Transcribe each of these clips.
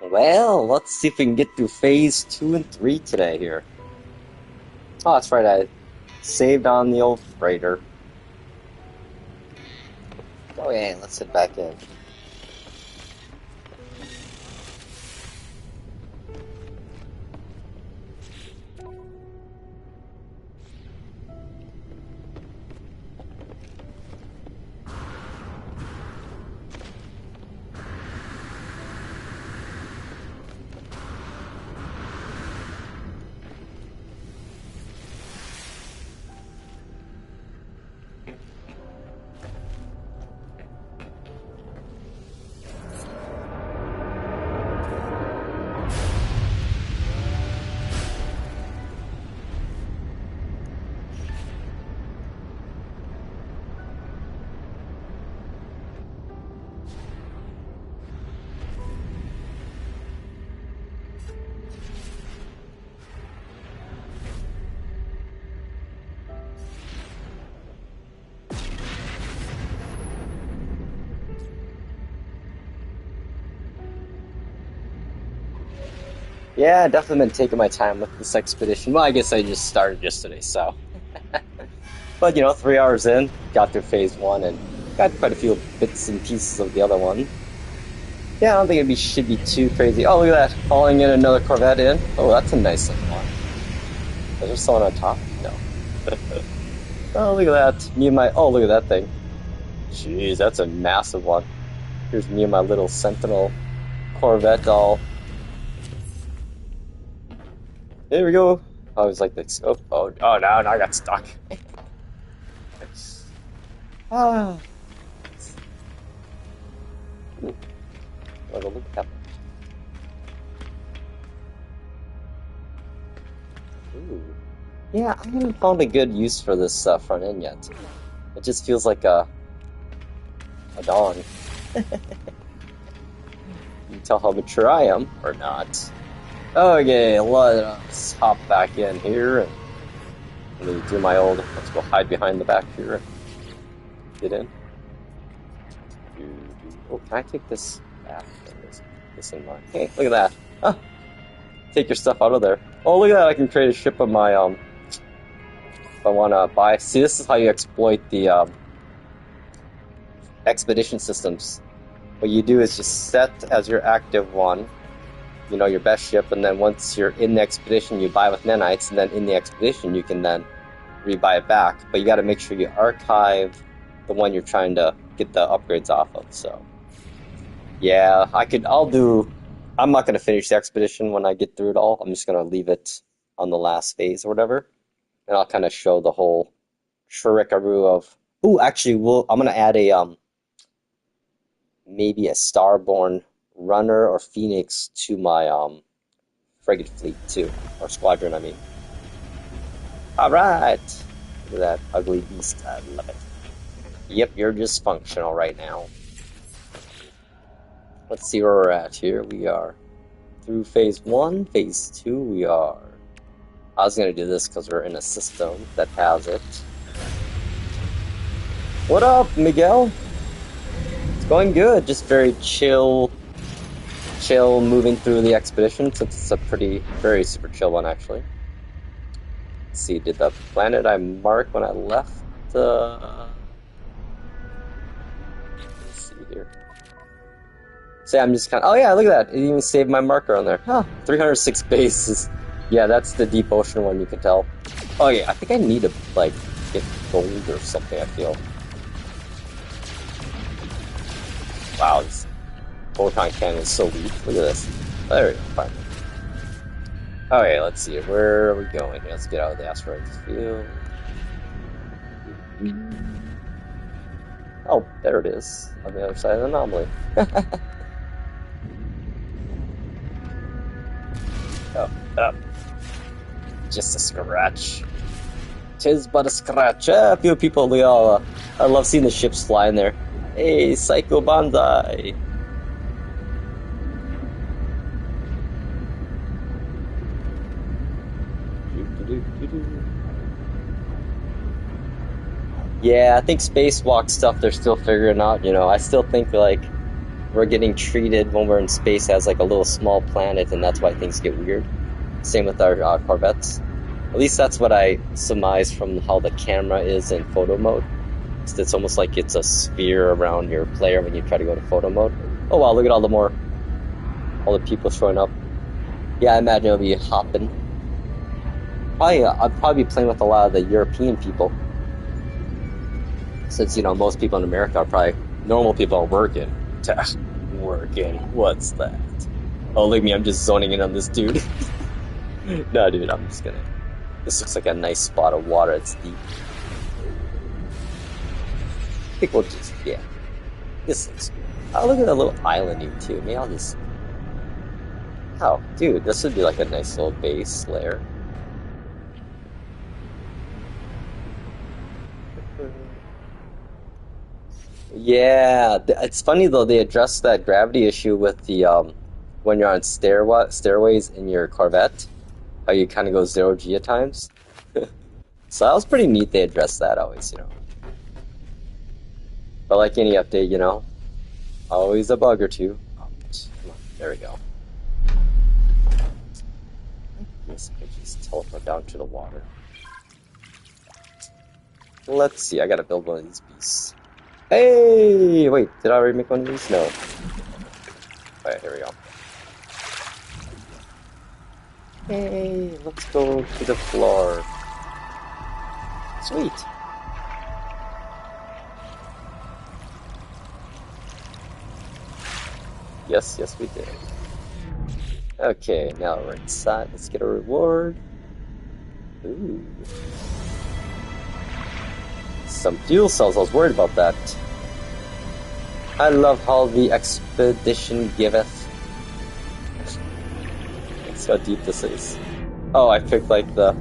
Well, let's see if we can get through phase 2 and 3 today here. Oh, that's right, I saved on the old freighter. Oh yeah, let's head back in. Yeah, definitely been taking my time with this expedition. Well, I guess I just started yesterday, so. But, 3 hours in, got through phase 1 and got quite a few bits and pieces of the other one. Yeah, I don't think should be too crazy. Oh, look at that. Hauling in another Corvette in. Oh, that's a nice looking one. Is there someone on top? No. Oh, look at that. Oh, look at that thing. Jeez, that's a massive one. Here's me and my little Sentinel Corvette all. There we go. I was like this. Oh, no, now I got stuck. Ah. Oh, look at that. Ooh. Yeah, I haven't found a good use for this front end yet. It just feels like a dong. You can tell how mature I am, or not. Okay, let's hop back in here and let me do my old. Let's go hide behind the back here and get in. Oh, can I take this back? This in mind. Hey, look at that. Huh. Take your stuff out of there. Oh, look at that. I can create a ship of my, if I want to buy. See, this is how you exploit the expedition systems. What you do is just set as your active one, your best ship, and then once you're in the expedition, you buy with nanites, and then in the expedition, you can then rebuy it back. But you got to make sure you archive the one you're trying to get the upgrades off of. So, yeah, I'm not going to finish the expedition when I get through it all. I'm just going to leave it on the last phase or whatever, and I'll kind of show the whole shurikaroo of. Ooh, actually, I'm going to add a maybe a starborn runner or phoenix to my frigate fleet too, or squadron. I mean. All right, look at that ugly beast. I love it. Yep, you're dysfunctional right now. Let's see where we're at here. We are through phase 1, phase 2 we are. I was going to do this because we're in a system that has it. What up, Miguel? It's going good, just very chill moving through the expedition, since it's a very super chill one actually. Let's see, did the planet I marked when I left, here. So I'm just kind of, oh yeah, look at that. It even saved my marker on there. Huh, 306 bases. Yeah, that's the deep ocean one, you can tell. Oh yeah, I think I need to, get gold or something, I feel. Wow, this photon cannon is so weak. Look at this. There we go, fine. Okay, let's see, where are we going? Let's get out of the asteroid field. Oh, there it is, on the other side of the anomaly. Up. Just a scratch. Tis but a scratch. A few people, I love seeing the ships fly in there. Hey, Psycho Banzai! Yeah, I think spacewalk stuff they're still figuring out, I still think, we're getting treated when we're in space as like a little small planet, and that's why things get weird. Same with our Corvettes. At least that's what I surmise from how the camera is in photo mode. It's almost like it's a sphere around your player when you try to go to photo mode. Oh wow, look at all the people showing up. Yeah, I imagine it'll be hopping. I'd probably be playing with a lot of the European people. Since, most people in America are probably, normal people are working. Working, what's that? Oh, look at me, I'm just zoning in on this dude. No, dude, I'm just gonna... This looks like a nice spot of water, it's deep. I think we'll just, yeah. This looks good. Oh, look at that little island here, too. Maybe I'll just... Oh, dude, this would be like a nice little base layer. Yeah, it's funny though, they addressed that gravity issue with the, when you're on stairways in your Corvette, how you kind of go 0G at times. So that was pretty neat they addressed that always, But like any update, always a bug or two. Oh, come on, there we go. Yes, I just teleport down to the water. Let's see, I gotta build one of these beasts. Hey! Wait, did I already make one of these? No. Alright, here we go. Hey, let's go to the floor. Sweet. Yes, we did. Okay, now we're inside. Let's get a reward. Ooh. Some fuel cells. I was worried about that. I love how the expedition giveth. Let's see how deep this is. Oh, I picked like the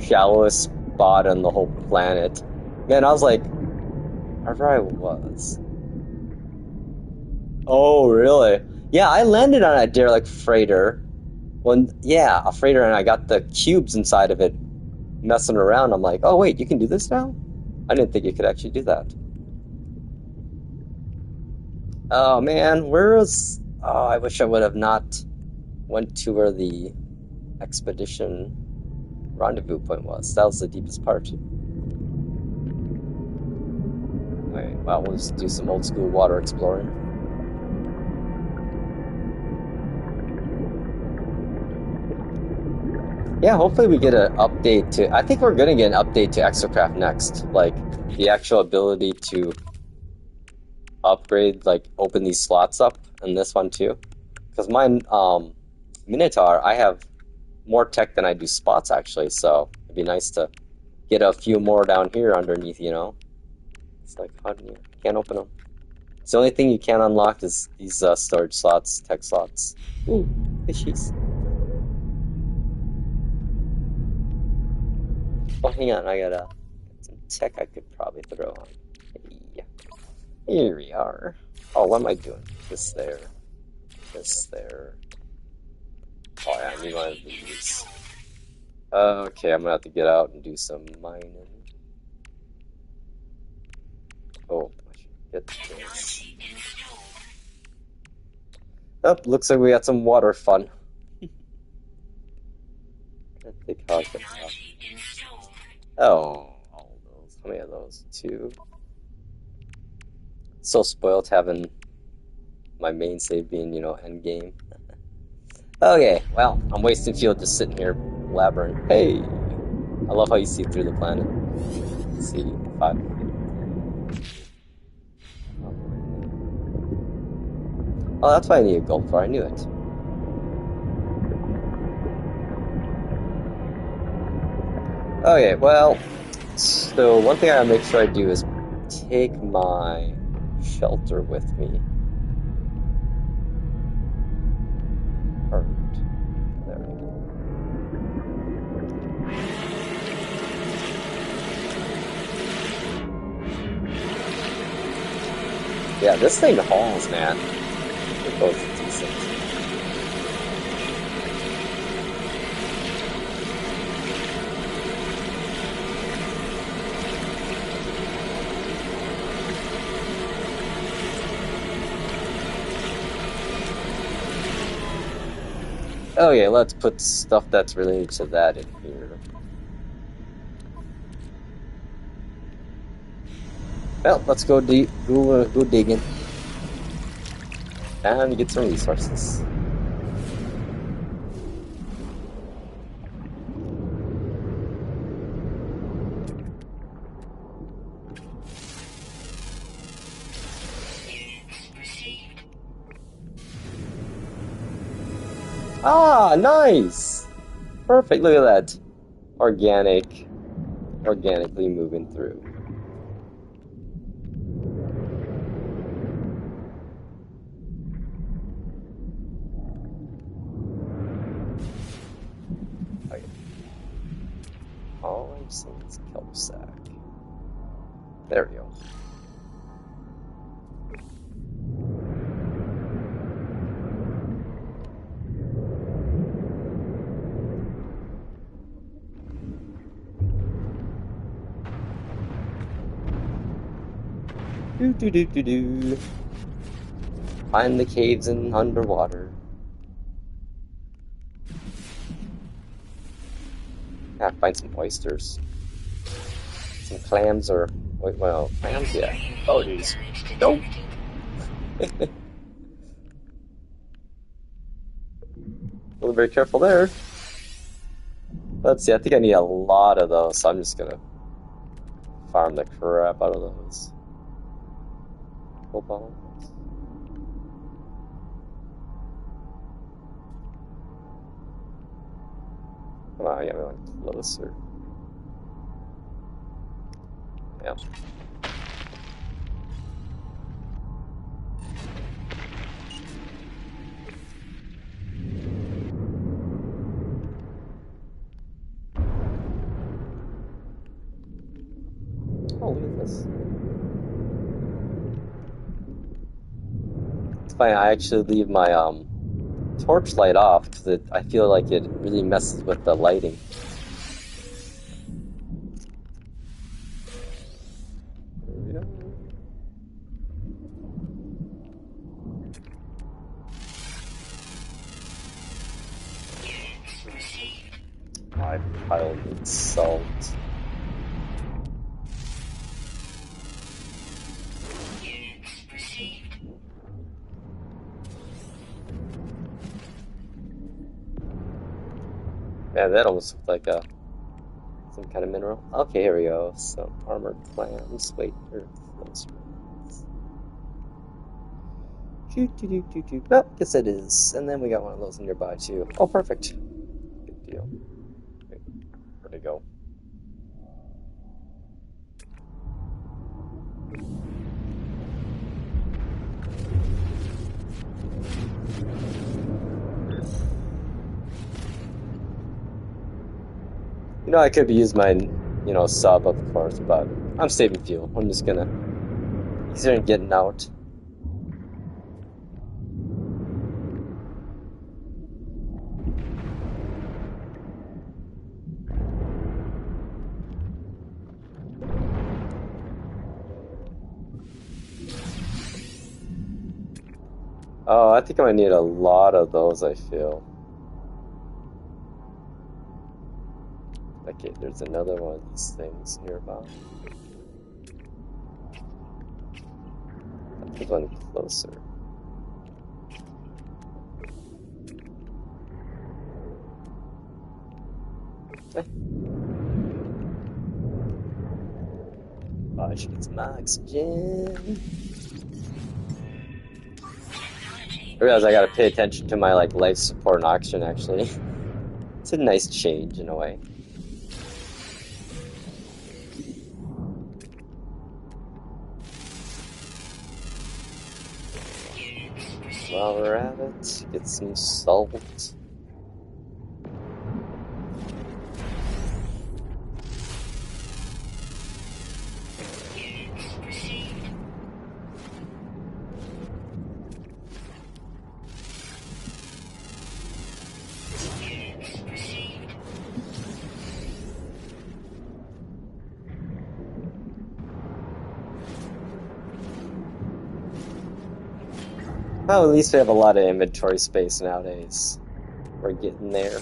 shallowest spot on the whole planet. Man, I was like, wherever I was. Oh, really? Yeah, I landed on a derelict freighter. A freighter, and I got the cubes inside of it messing around. I'm like, oh wait, you can do this now? I didn't think you could actually do that. Oh man, oh, I wish I would have not went to where the expedition rendezvous point was. That was the deepest part. Alright, well, we'll just do some old school water exploring. Yeah, hopefully we get an update to... I think we're going to get an update to Exocraft next. Like, the actual ability to upgrade, like, open these slots up, and this one too. Because mine, Minotaur, I have more tech than I do spots, actually, so it'd be nice to get a few more down here underneath, It's like, how do you... Can't open them. It's the only thing you can't unlock is these storage slots, tech slots. Ooh, fishies. Oh, hang on, I got some tech I could probably throw on. Hey, here we are. Oh, what am I doing? This there. This there. Oh yeah, I need one of these. Okay, I'm gonna have to get out and do some mining. Oh, I should get this. Oh, looks like we got some water fun. I think how I can help. Oh, all those. How many of those? 2. So spoiled having my main save being, end game. Okay, well, I'm wasting fuel just sitting here blabbering. Hey! I love how you see through the planet. See, 5. Oh, that's why I needed gold for. I knew it. Okay, well, so one thing I gotta make sure I do is take my shelter with me. Perfect. There we go. Yeah, this thing hauls, man. It goes decent. Okay, let's put stuff that's related to that in here. Well, let's go go digging and get some resources. Ah, nice! Perfect, look at that. Organically moving through. Okay. All I'm seeing is kelp sack. There we go. Do. Find the caves and underwater. Ah, find some oysters. Some clams or... Wait, well, clams? Yeah. Oh, geez. Nope! A little very careful there. Let's see, I think I need a lot of those, so I'm just gonna farm the crap out of those. Cobalt. Come on, I gotta go closer. Yeah. Oh, look at this. It's funny, I actually leave my torchlight off because I feel like it really messes with the lighting. There we go. I piled in salt. Man, that almost looked like some kind of mineral. Okay, here we go. Some armored clams. Wait, or close ones. Oh, guess it is. And then we got one of those nearby too. Oh, perfect. Good deal. Wait, where'd it go? You know, I could use my, sub, of course, but I'm saving fuel. I'm just gonna easier than getting out. Oh, I think I might need a lot of those, I feel. Okay, there's another one of these things nearby. There's one closer. Oh, I should get some oxygen. I realize I gotta pay attention to my life support and oxygen actually. It's a nice change in a way. While we're at it, get some salt. Well, at least we have a lot of inventory space nowadays. We're getting there.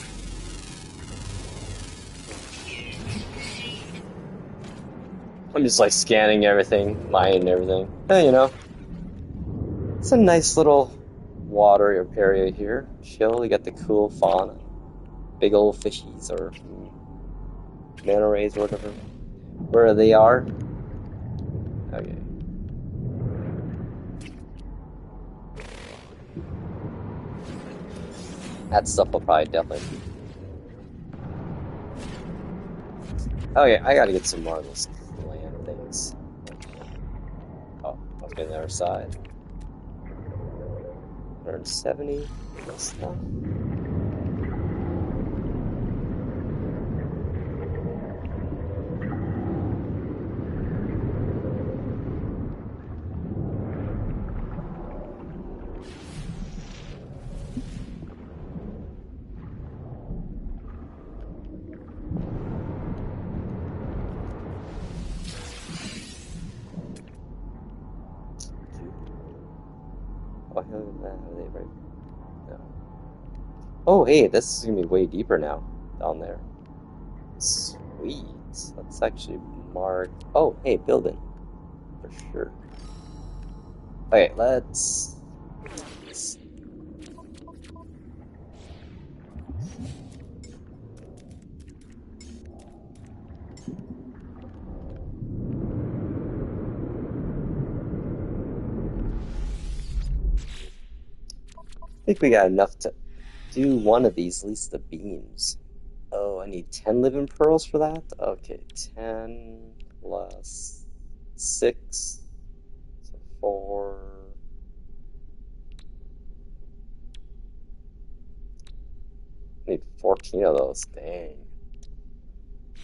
I'm just like scanning everything, mining everything. Hey, you know, it's a nice little water area here. Chill, you got the cool fauna. Big old fishies or manta rays or whatever. Where they are. Okay. That stuff will probably definitely. Okay, I gotta get some more of those land things. Oh, let's get on the other side. 170. That's enough. Oh, hell, are they right? No. Oh, hey, this is gonna be way deeper now down there. Sweet. Let's actually mark. Oh, hey, building for sure. Okay, let's. I think we got enough to do one of these, at least the beams. Oh, I need 10 living pearls for that? Okay, 10 plus 6, so 4. I need 14 of those, dang.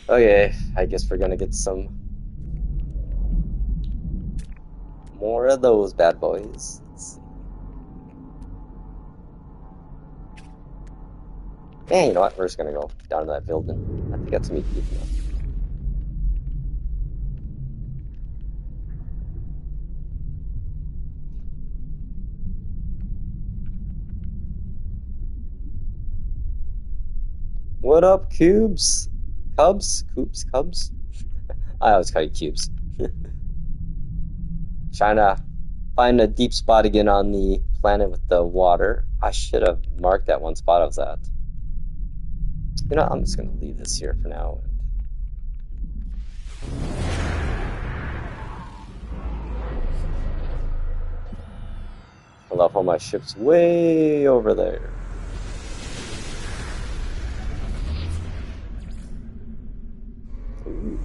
Okay, I guess we're gonna get some more of those bad boys. Let's see. Yeah, you know what? We're just gonna go down to that building. I think that's me deep enough. What up, cubes? Cubs? Coops? Cubs? I always call you cubes. Trying to find a deep spot again on the planet with the water. I should have marked that one spot I was at. You know, I'm just gonna leave this here for now. I love how my ship's way over there. Ooh.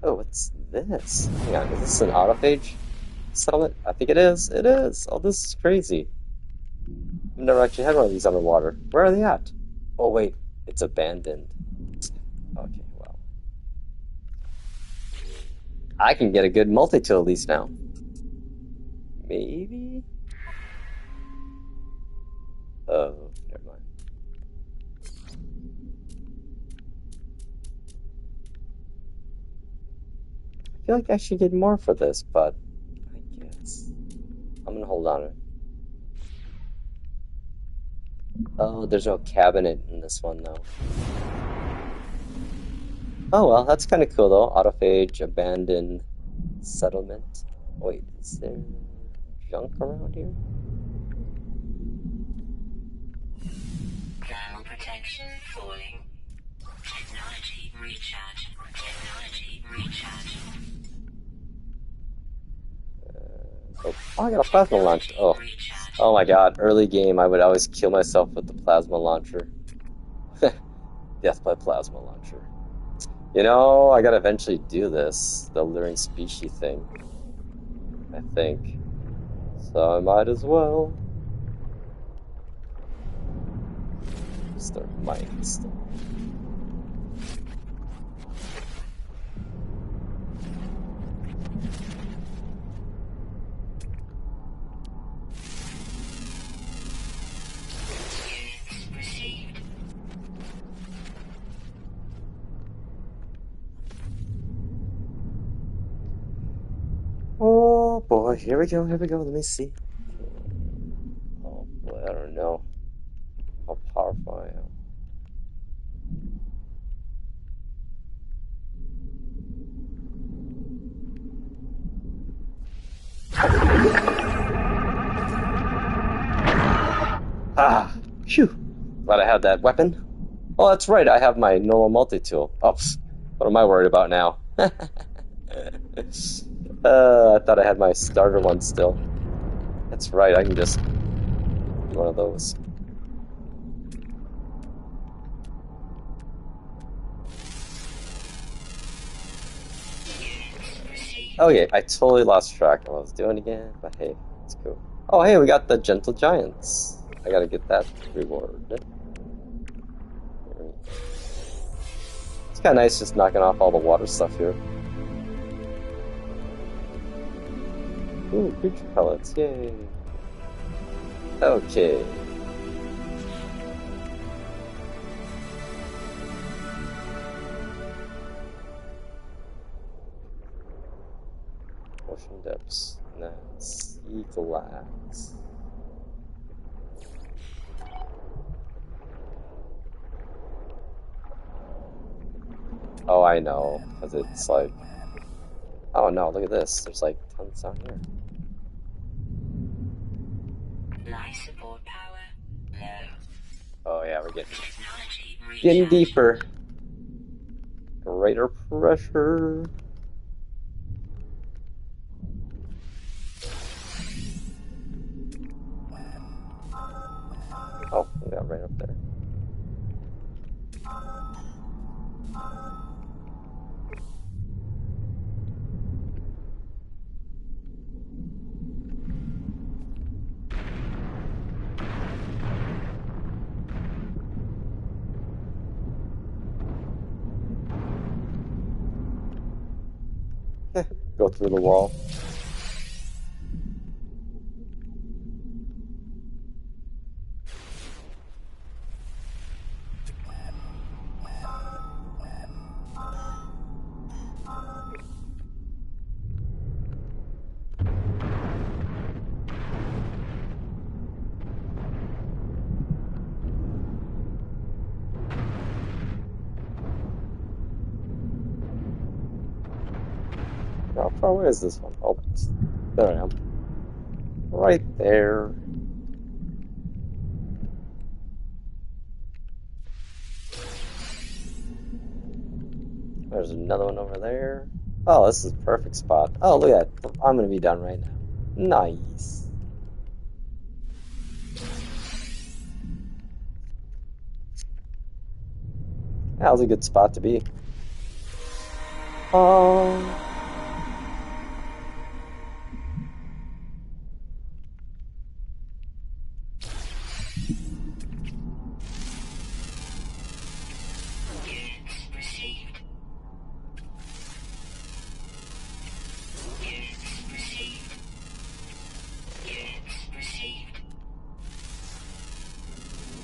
Oh, what's this? Hang on, is this an autophage settlement? I think it is. It is. Oh, this is crazy. I've never actually had one of these underwater. Where are they at? Oh, wait. It's abandoned. Okay, well. I can get a good multi-tool at least now. Maybe? Oh, never mind. I feel like I should get more for this, but I guess. I'm gonna hold on to it. Oh, there's no cabinet in this one, though. Oh, well, that's kind of cool, though. Autophage, abandoned settlement. Wait, is there junk around here? Thermal protection falling. Technology recharge. Technology recharge. Oh, I got a plasma launcher. Oh my god, early game, I would always kill myself with the plasma launcher. Death by plasma launcher. You know, I gotta eventually do this, the luring species thing. I think. So I might as well start mining stuff. Oh boy, here we go, let me see. Ah, phew. Glad I had that weapon. Oh, that's right, I have my normal multi-tool. Oh, what am I worried about now? I thought I had my starter one still. That's right, I can just do one of those. Okay, I totally lost track of what I was doing again, but hey, it's cool. Oh, hey, we got the Gentle Giants. I gotta get that reward. It's kind of nice just knocking off all the water stuff here. Ooh, creature pellets, yay. Okay. Ocean depths. Nice. Sea glass. Oh, I know, because it's like... Oh no, look at this. There's like tons down here. Life support power low. Oh yeah, we're Technology getting recharge. deeper. Greater pressure. Oh, we got right up there. Go through the wall. How far away is this one? Oh, there I am. Right there. There's another one over there. Oh, this is a perfect spot. Oh, look at that. I'm gonna be done right now. Nice. That was a good spot to be. Oh. Units received. Units received. Units received.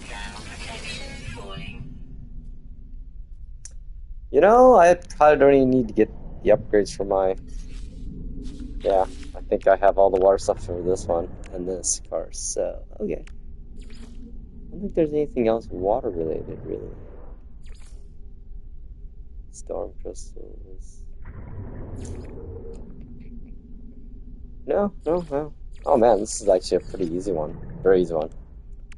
Thermal protection falling. You know, I probably don't even need to get the upgrades for my... Yeah, I think I have all the water stuff for this one and this car, so... Okay. I don't think there's anything else water related, really. Storm crystals... No. Oh man, this is actually a pretty easy one. Very easy one.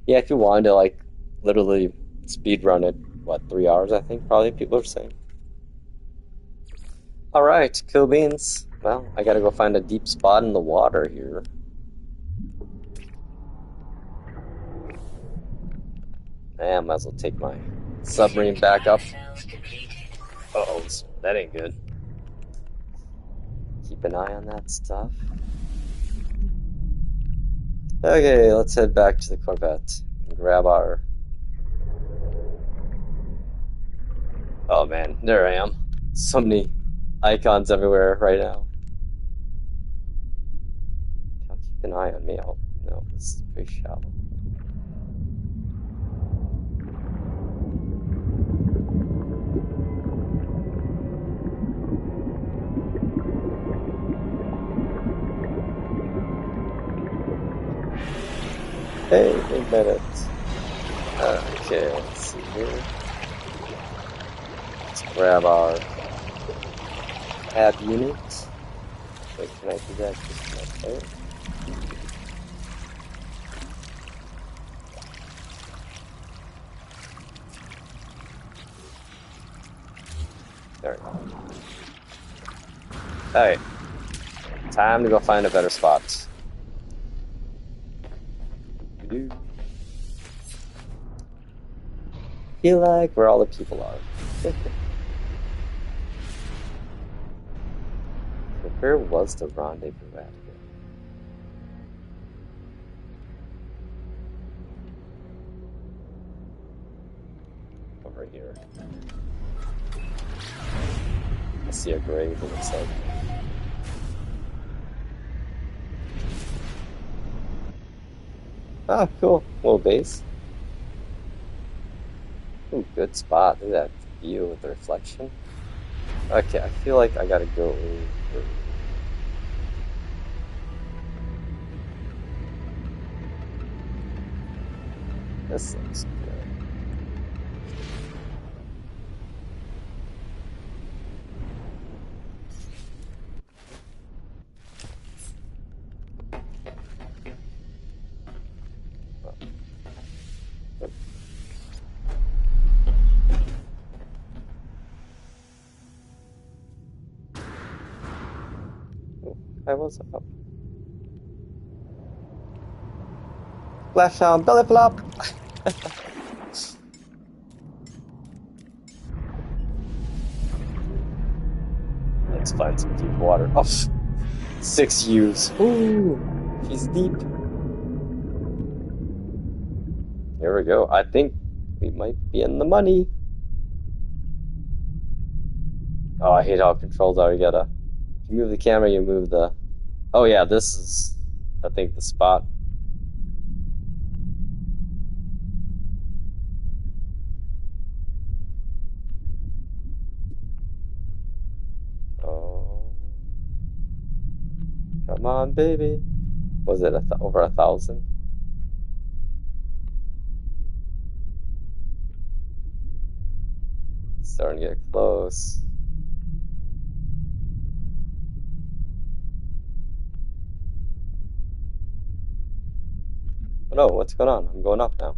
Yeah, if you wanted to, like, literally speed run it, what, 3 hours, I think, probably, people are saying. Alright, cool beans. Well, I gotta go find a deep spot in the water here. I might as well take my submarine back up. Cells depleted. Uh-oh, that ain't good. Keep an eye on that stuff. Okay, let's head back to the Corvette and grab our... Oh man, there I am. So many icons everywhere right now. I'll keep an eye on me. Oh, no, this is pretty shallow. Hey, wait a minute. Okay, let's see here. Let's grab our add unit. Wait, can I do that just my player? There we go. Alright. Time to go find a better spot. Feel like where all the people are. Where was the rendezvous at here? Over here. I see a grave, it looks like. Oh, cool. Little base. Ooh, good spot. Look at that view with the reflection. Okay, I feel like I gotta go over. This looks good. I was up. Splashdown, belly flop! Let's find some deep water. Oh, 6 U's. Ooh, she's deep. Here we go. I think we might be in the money. Oh, I hate how controls are. You gotta, if you move the camera, you move the. Oh yeah, this is, I think, the spot. Oh, come on, baby. Was it over 1,000? Starting to get close. Oh no, what's going on? I'm going up now.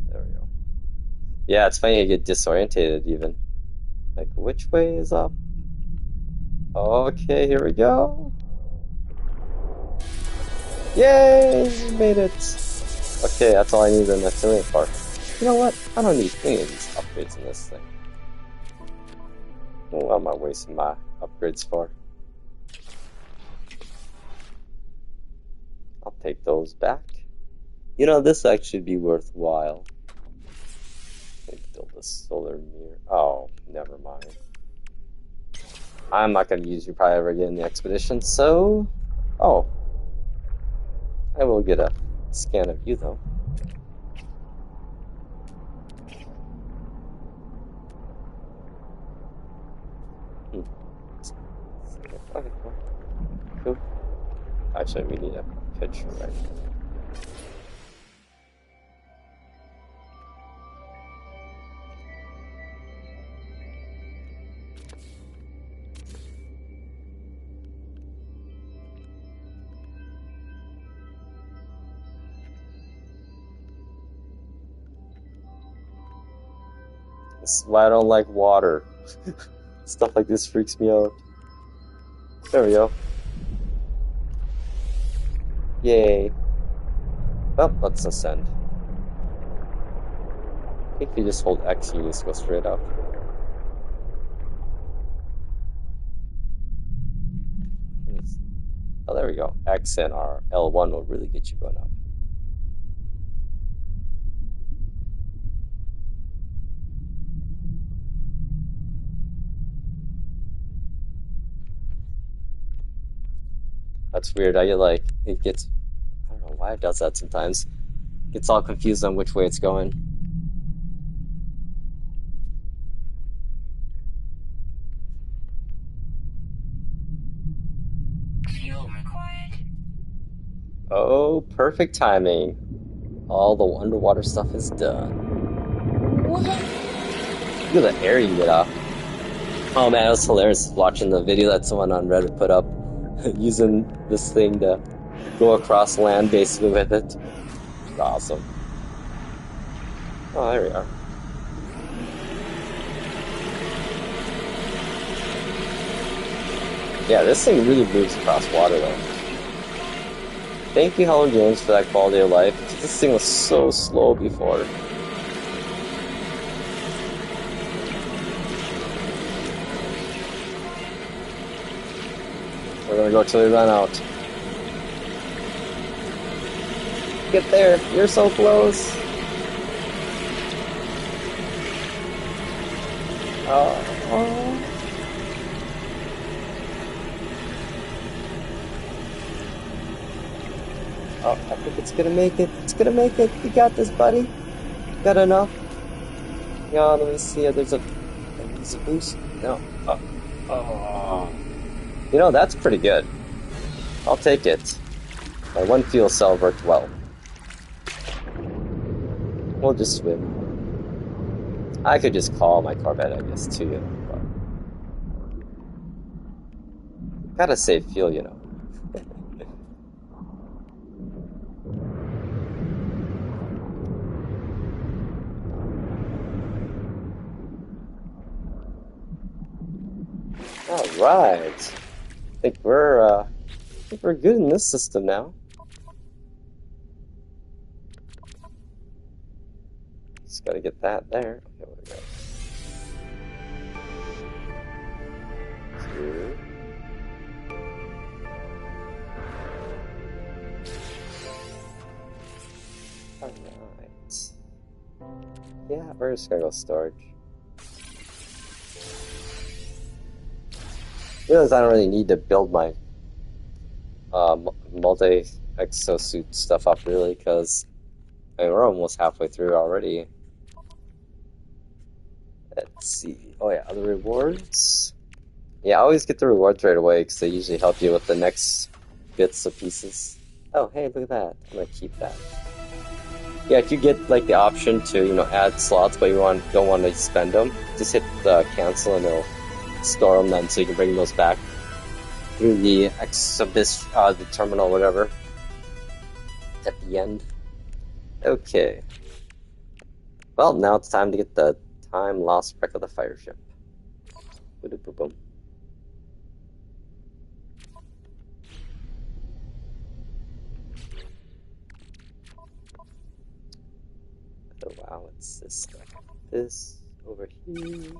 There we go. Yeah, it's funny you get disorientated even. Like, which way is up? Okay, here we go. Yay! We made it! Okay, that's all I need an affiliate part. You know what? I don't need any of these upgrades in this thing. What am I wasting my upgrades for? I'll take those back. You know, this actually be worthwhile. Maybe build a solar mirror. Oh, never mind. I'm not going to use you probably ever again in the expedition, so... Oh. I will get a scan of you, though. Okay, cool. Actually, we need a picture right now. This is why I don't like water. Stuff like this freaks me out. There we go. Yay. Well, let's ascend. I think if you just hold X, you just go straight up. Oh, there we go. X and our L1 will really get you going up. That's weird. I get like, it gets, I don't know why it does that sometimes. It gets all confused on which way it's going. Fuel required. Oh, perfect timing. All the underwater stuff is done. Look at the air you get off. Oh man, it was hilarious watching the video that someone on Reddit put up using this thing to go across land basically with it. It's awesome. Oh, there we are. Yeah, this thing really moves across water though. Thank you, Helen James, for that quality of life. This thing was so slow before. We're gonna go till we run out. Get there! You're so close! Oh. Oh, I think it's gonna make it. It's gonna make it. You got this, buddy. Got enough? Yeah, let me see. There's a boost. No. Oh. You know, that's pretty good. I'll take it. My one fuel cell worked well. We'll just swim. I could just call my Corvette, I guess, too, you know. But gotta save fuel, you know. All right. I think we're good in this system now. Just gotta get that there. Okay, what do we got? 2. All right. Yeah, we're just gonna go storage. Realize I don't really need to build my multi-exosuit stuff up really, because I mean, we're almost halfway through already. Let's see. Oh yeah, other rewards. Yeah, I always get the rewards right away because they usually help you with the next bits of pieces. Oh hey, look at that. I'm gonna keep that. Yeah, if you get like the option to, you know, add slots, but you don't want to spend them, just hit cancel and it'll store them then, so you can bring those back through the the terminal, whatever, at the end. Okay. Well, now it's time to get the time lost wreck of the fire ship. Boom. Oh wow, what's this stuff? This over here.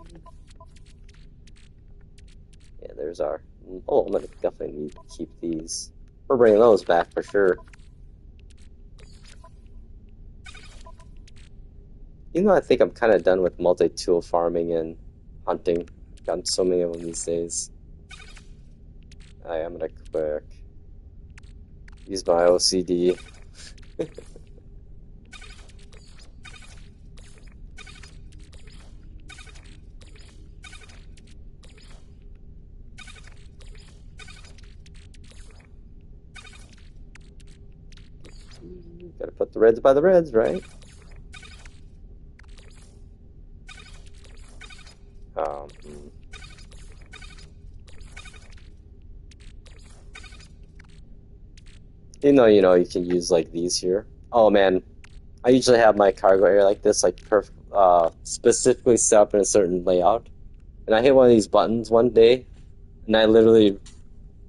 Yeah, there's our. Oh, I'm gonna definitely need to keep these. We're bringing those back for sure. Even though I think I'm kind of done with multi-tool farming and hunting. Gotten so many of them these days. I'm gonna quick use my OCD. Gotta put the reds by the reds, right? You know, you can use like these here. Oh man, I usually have my cargo area like this, like specifically set up in a certain layout. And I hit one of these buttons one day, and I literally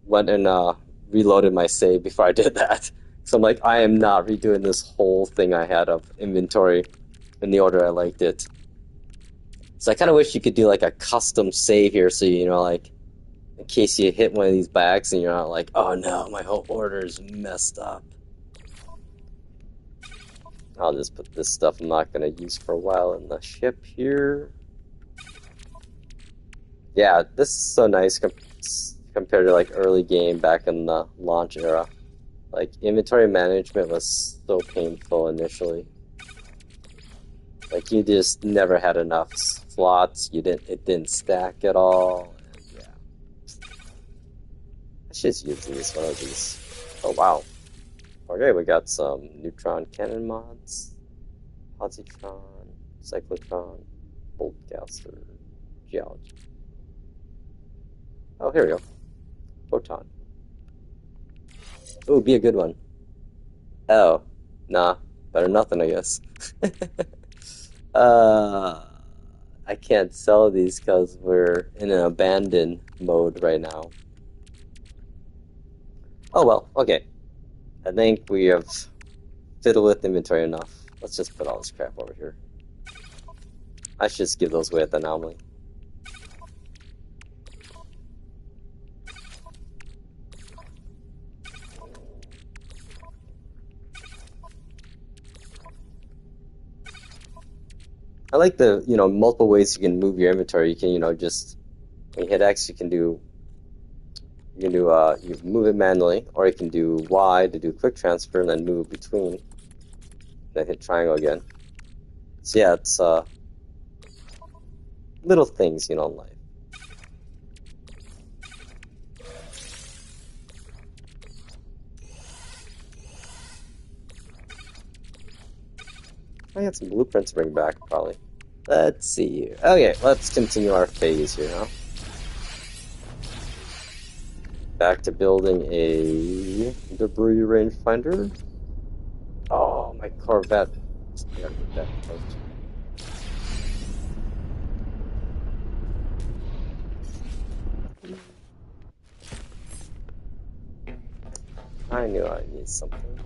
went and reloaded my save before I did that. So I'm like, I am not redoing this whole thing I had of inventory in the order I liked it. So I kind of wish you could do like a custom save here, so you know, like in case you hit one of these bags and you're not like, oh no, my whole order is messed up. I'll just put this stuff I'm not going to use for a while in the ship here. Yeah, this is so nice compared to like early game back in the launch era. Like inventory management was so painful initially. Like you just never had enough slots. It didn't stack at all. And yeah, I should just use one of these. Oh wow. Okay, we got some neutron cannon mods, positron, cyclotron, Bolt caster. Geology. Oh, here we go. Photon. Ooh, be a good one. Oh, nah. Better nothing, I guess. I can't sell these because we're in an abandoned mode right now. Oh well, okay. I think we have fiddled with inventory enough. Let's just put all this crap over here. I should just give those away at the anomaly. I like the, multiple ways you can move your inventory. You can, just when you hit X, you can do you move it manually, or you can do Y to do quick transfer and then move between. Then hit triangle again. So yeah, it's little things, in life. I got some blueprints to bring back, probably. Let's see. Okay, let's continue our phase here now. Back to building a debris rangefinder. Oh, my Corvette. Yeah, that first. I knew I needed something.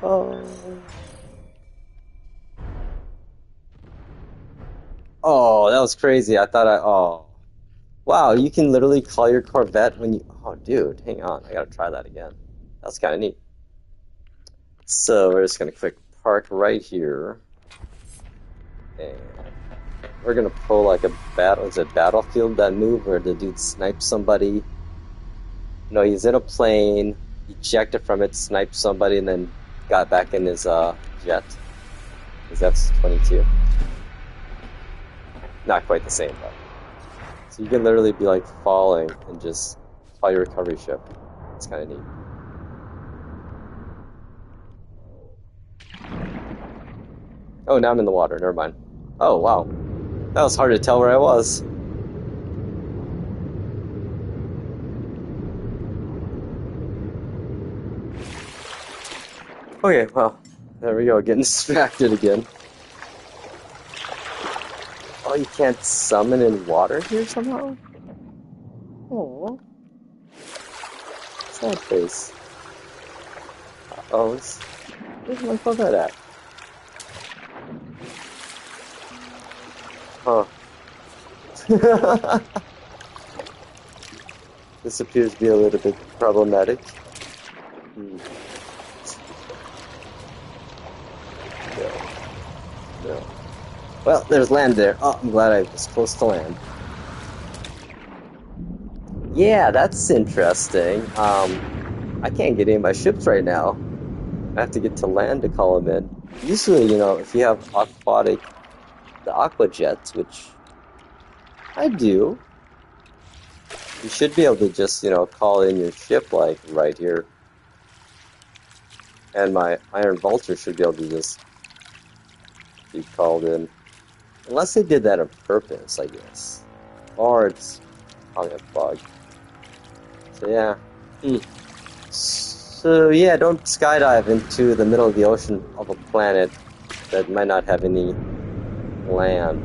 Oh. Oh, that was crazy. Oh. Wow, you can literally call your Corvette when you... Oh, dude, hang on. I gotta try that again. That's kind of neat. So we're just gonna click park right here. And we're gonna pull like a Battlefield, that move where the dude snipes somebody. No, he's in a plane, ejected from it, sniped somebody, and then got back in his jet. His F-22. Not quite the same, but. So you can literally be like falling and just call your recovery ship. It's kind of neat. Oh, now I'm in the water. Never mind. Oh, wow. That was hard to tell where I was. Okay, well, there we go. Getting distracted again. Oh, you can't summon in water here somehow? Oh. Sad face. Uh-oh. Where's my Corvette at? Huh. This appears to be a little bit problematic. No. Well, there's land there. Oh, I'm glad I was close to land. Yeah, that's interesting. I can't get any of my ships right now. I have to get to land to call them in. Usually, if you have the aqua jets, which I do, you should be able to just, call in your ship, like, right here. And my Iron Vulture should be able to just be called in. Unless they did that on purpose, I guess. Or it's probably a bug. So, yeah. So, yeah, don't skydive into the middle of the ocean of a planet that might not have any land.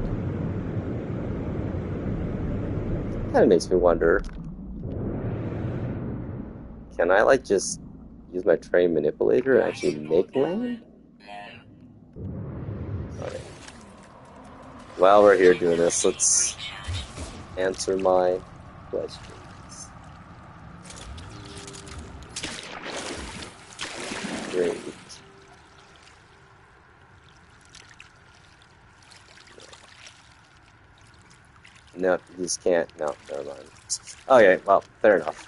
Kind of makes me wonder, can I, like, just use my train manipulator and actually make land? Okay. While we're here doing this, let's answer my questions. Great. No, you just can't. No, never mind. Okay, well, fair enough.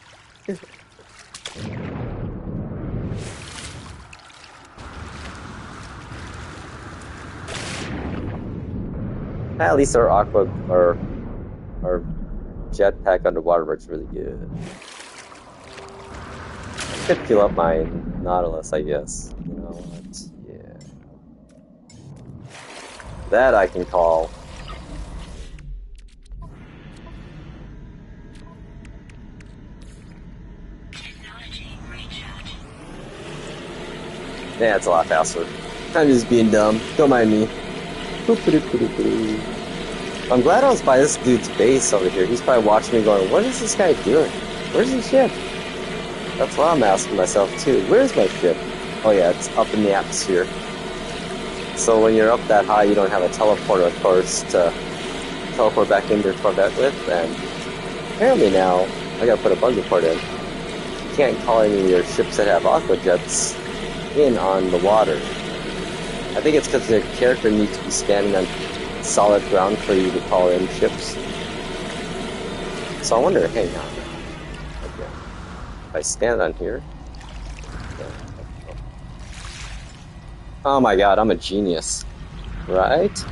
At least our our jetpack underwater works really good. I could fill up my Nautilus, I guess. But yeah. That I can call. Technology reach out. Yeah, it's a lot faster. I'm just being dumb. Don't mind me. I'm glad I was by this dude's base over here. He's probably watching me going, what is this guy doing? Where's his ship? That's what I'm asking myself too. Where's my ship? Oh yeah, it's up in the atmosphere. So when you're up that high, you don't have a teleporter, of course, to teleport back into your Corvette with. And apparently now, I gotta put a bungee cord in. You can't call any of your ships that have aqua jets in on the water. I think it's because their character needs to be standing on solid ground for you to call in ships. So I wonder, hang on. Okay. If I stand on here. Oh my god, I'm a genius. Right?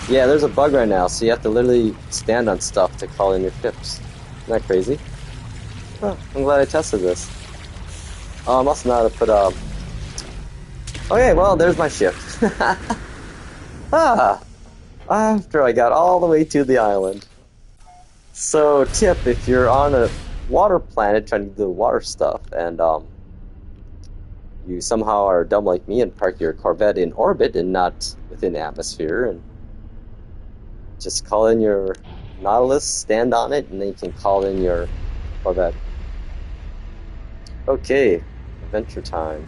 Yeah, there's a bug right now, so you have to literally stand on stuff to call in your ships. Isn't that crazy? Oh, I'm glad I tested this. Oh, I must not have put Okay, well, there's my ship. After I got all the way to the island. So, tip, if you're on a water planet trying to do water stuff, and you somehow are dumb like me and park your Corvette in orbit and not within the atmosphere, and just call in your Nautilus, stand on it, and then you can call in your Corvette. Okay, adventure time.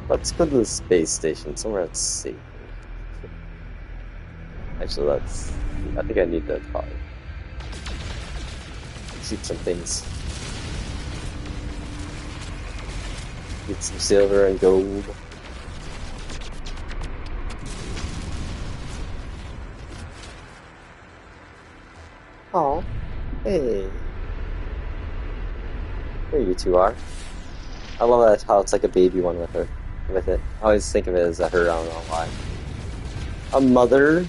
Let's go to the space station, somewhere that's safe. Actually, I think I need to probably keep some things. Get some silver and gold. Oh, hey. There you two are. I love that how it's like a baby one with her. With it. I always think of it as a her, I don't know why. A mother.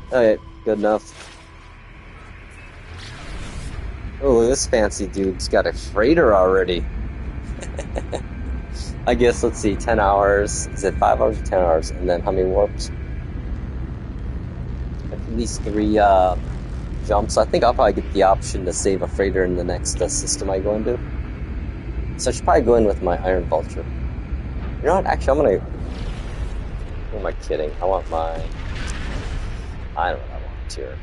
Okay, good enough. Oh, this fancy dude's got a freighter already. I guess, let's see, 10 hours. Is it 5 hours or 10 hours? And then how many warps? At least 3 jumps. I think I'll probably get the option to save a freighter in the next system I go into. So I should probably go in with my Iron Vulture. You know what? Actually, I'm gonna... Who am I kidding? I want my... I don't know what I want here.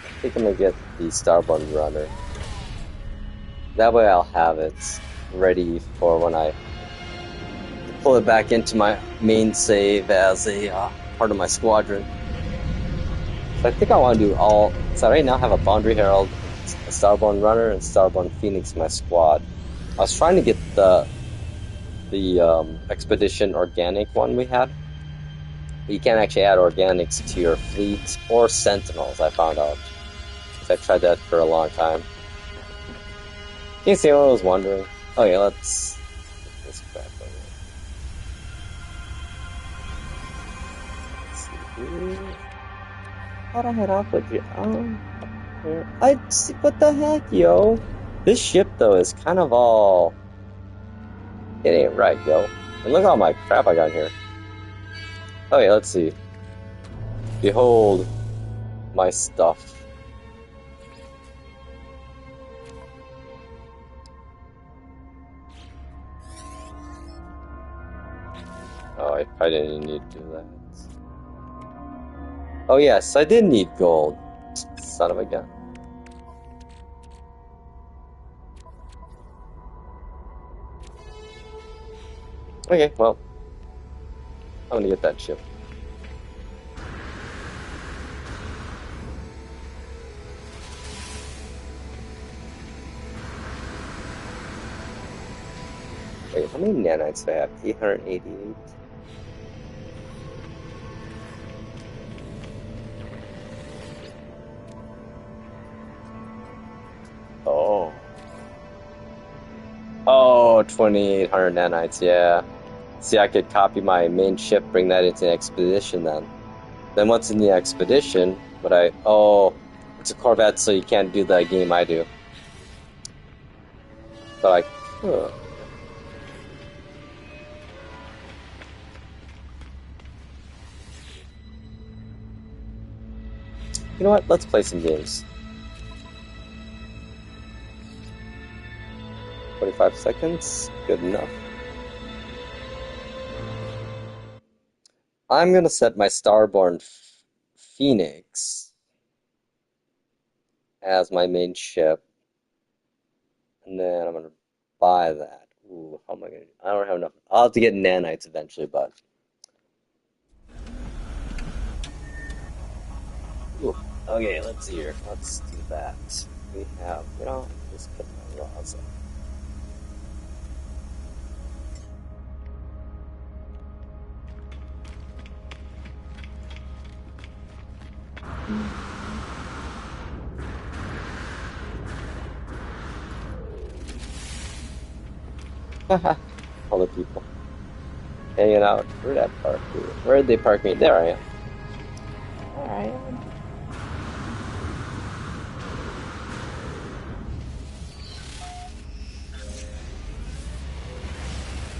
I think I'm gonna get the Starborn Runner. That way I'll have it ready for when I pull it back into my main save as a part of my squadron. So I think I want to do all... So right now I have a Boundary Herald, a Starborn Runner, and Starborn Phoenix in my squad. I was trying to get the Expedition Organic one we had. But you can't actually add Organics to your fleet or Sentinels, I found out. I tried that for a long time. In case anyone was wondering. Okay, let's get this crap over. Let's see here. How'd I head off with you? I see. What the heck, yo? This ship though is kind of all. It ain't right, yo. And look at all my crap I got here. Okay, let's see. Behold my stuff. Oh, I probably didn't need to do that. Oh yes, I did need gold. Son of a gun. Okay, well, I'm gonna get that ship. Wait, how many nanites do I have? 888. Oh. Oh, 2,800 nanites, yeah. See, I could copy my main ship, bring that into the expedition then. Then once in the expedition, but oh, it's a Corvette, so you can't do the game I do. But I could. You know what? Let's play some games. 45 seconds. Good enough. I'm gonna set my Starborn Phoenix as my main ship, and then I'm gonna buy that. Ooh, how am I gonna? I don't have enough. I'll have to get nanites eventually, but. Ooh. Okay, let's see here. Let's do that. We have, just put my laws up. Haha, all the people hanging out. Where'd that park? Where'd they park me? There I am. There I am.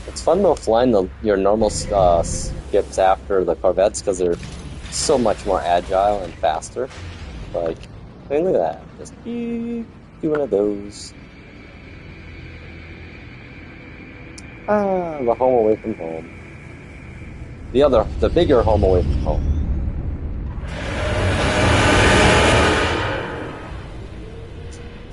It's fun though flying your normal skips after the Corvettes because they're so much more agile and faster. Like, I mean, look at that. Just do one of those. Ah, the home away from home. The bigger home away from home.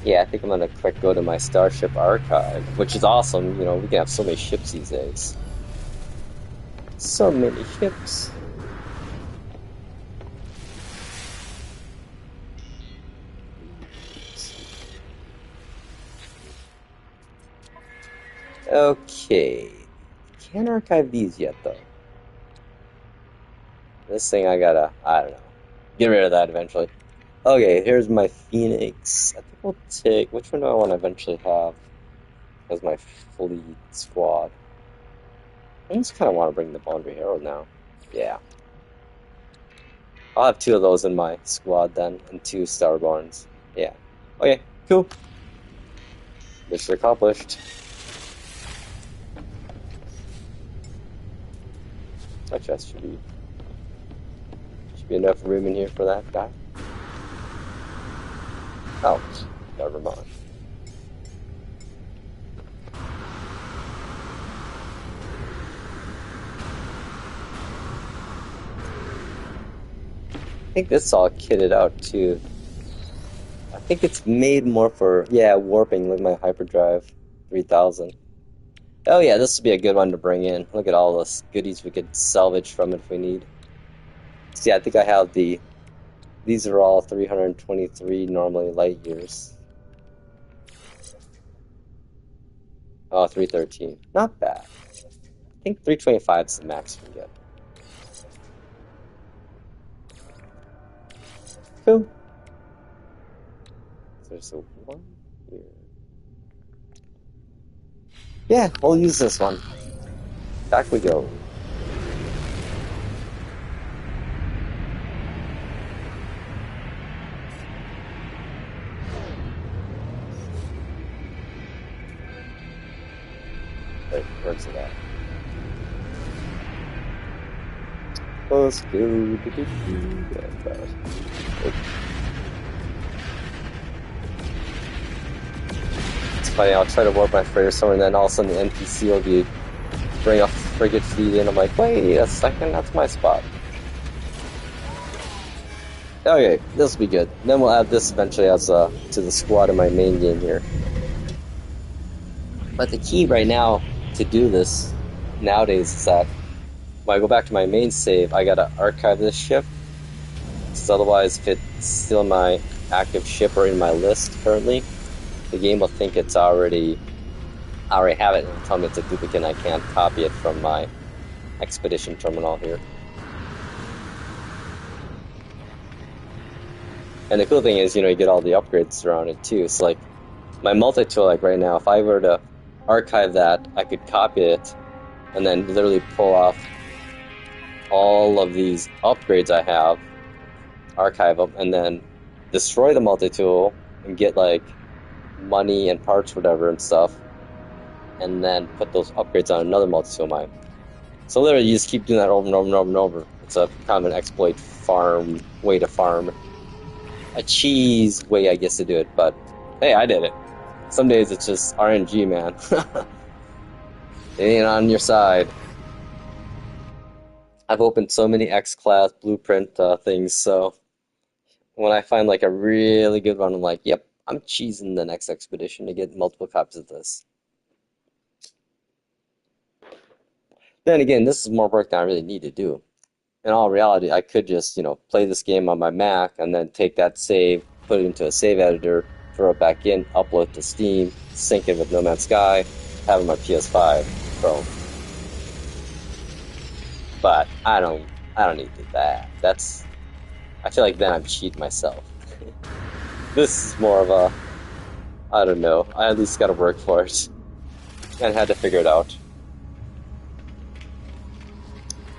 Yeah, I think I'm gonna quick go to my Starship archive, which is awesome. We can have so many ships these days. So many ships. Okay. Can't archive these yet, though. This thing I don't know. Get rid of that eventually. Okay, here's my Phoenix. I think we'll take, which one do I want to eventually have as my fleet squad? I just kind of want to bring the Boundary Herald now. Yeah. I'll have 2 of those in my squad then, and 2 Starborns. Yeah. Okay, cool. Mission accomplished. My chest should be enough room in here for that guy. Oh, never mind. I think this is all kitted out too. I think it's made more for, warping, like my hyperdrive 3000. Oh yeah, this would be a good one to bring in. Look at all the goodies we could salvage from it if we need. See, I think I have these are all 323 normally light years. Oh, 313. Not bad. I think 325 is the max we can get. Cool. There's a one here. Yeah, we'll use this one. Back we go. Wait, where's it at? Let's go. It's funny, I'll try to warp my freighter somewhere, and then all of a sudden the NPC will bring a frigate fleet in. I'm like, wait a second, that's my spot. Okay, this will be good. Then we'll add this eventually as to the squad in my main game here. But the key right now to do this nowadays is that when I go back to my main save, I gotta archive this ship. Because otherwise, if it's still my active ship or in my list currently, the game will think I already have it and tell me it's a duplicate and I can't copy it from my expedition terminal here. And the cool thing is, you get all the upgrades around it too. So like my multi-tool, like right now, if I were to archive that, I could copy it and then literally pull off all of these upgrades I have, archive them, and then destroy the multi-tool and get like money and parts, whatever and stuff, and then put those upgrades on another multi-skill mine. So literally, you just keep doing that over and over and over and over. It's a kind of an exploit farm way to farm. A cheese way, I guess, to do it, but hey, I did it. Some days it's just RNG, man. It ain't on your side. I've opened so many X-Class blueprint things, so when I find like a really good one, I'm like, yep, I'm cheesing the next expedition to get multiple copies of this. Then again, this is more work than I really need to do. In all reality, I could just, play this game on my Mac and then take that save, put it into a save editor, throw it back in, upload it to Steam, sync it with No Man's Sky, have it on my PS5 Pro. But I don't need to do that. I feel like then I'm cheating myself. This is more of a, I don't know, I at least gotta work for it. And had to figure it out.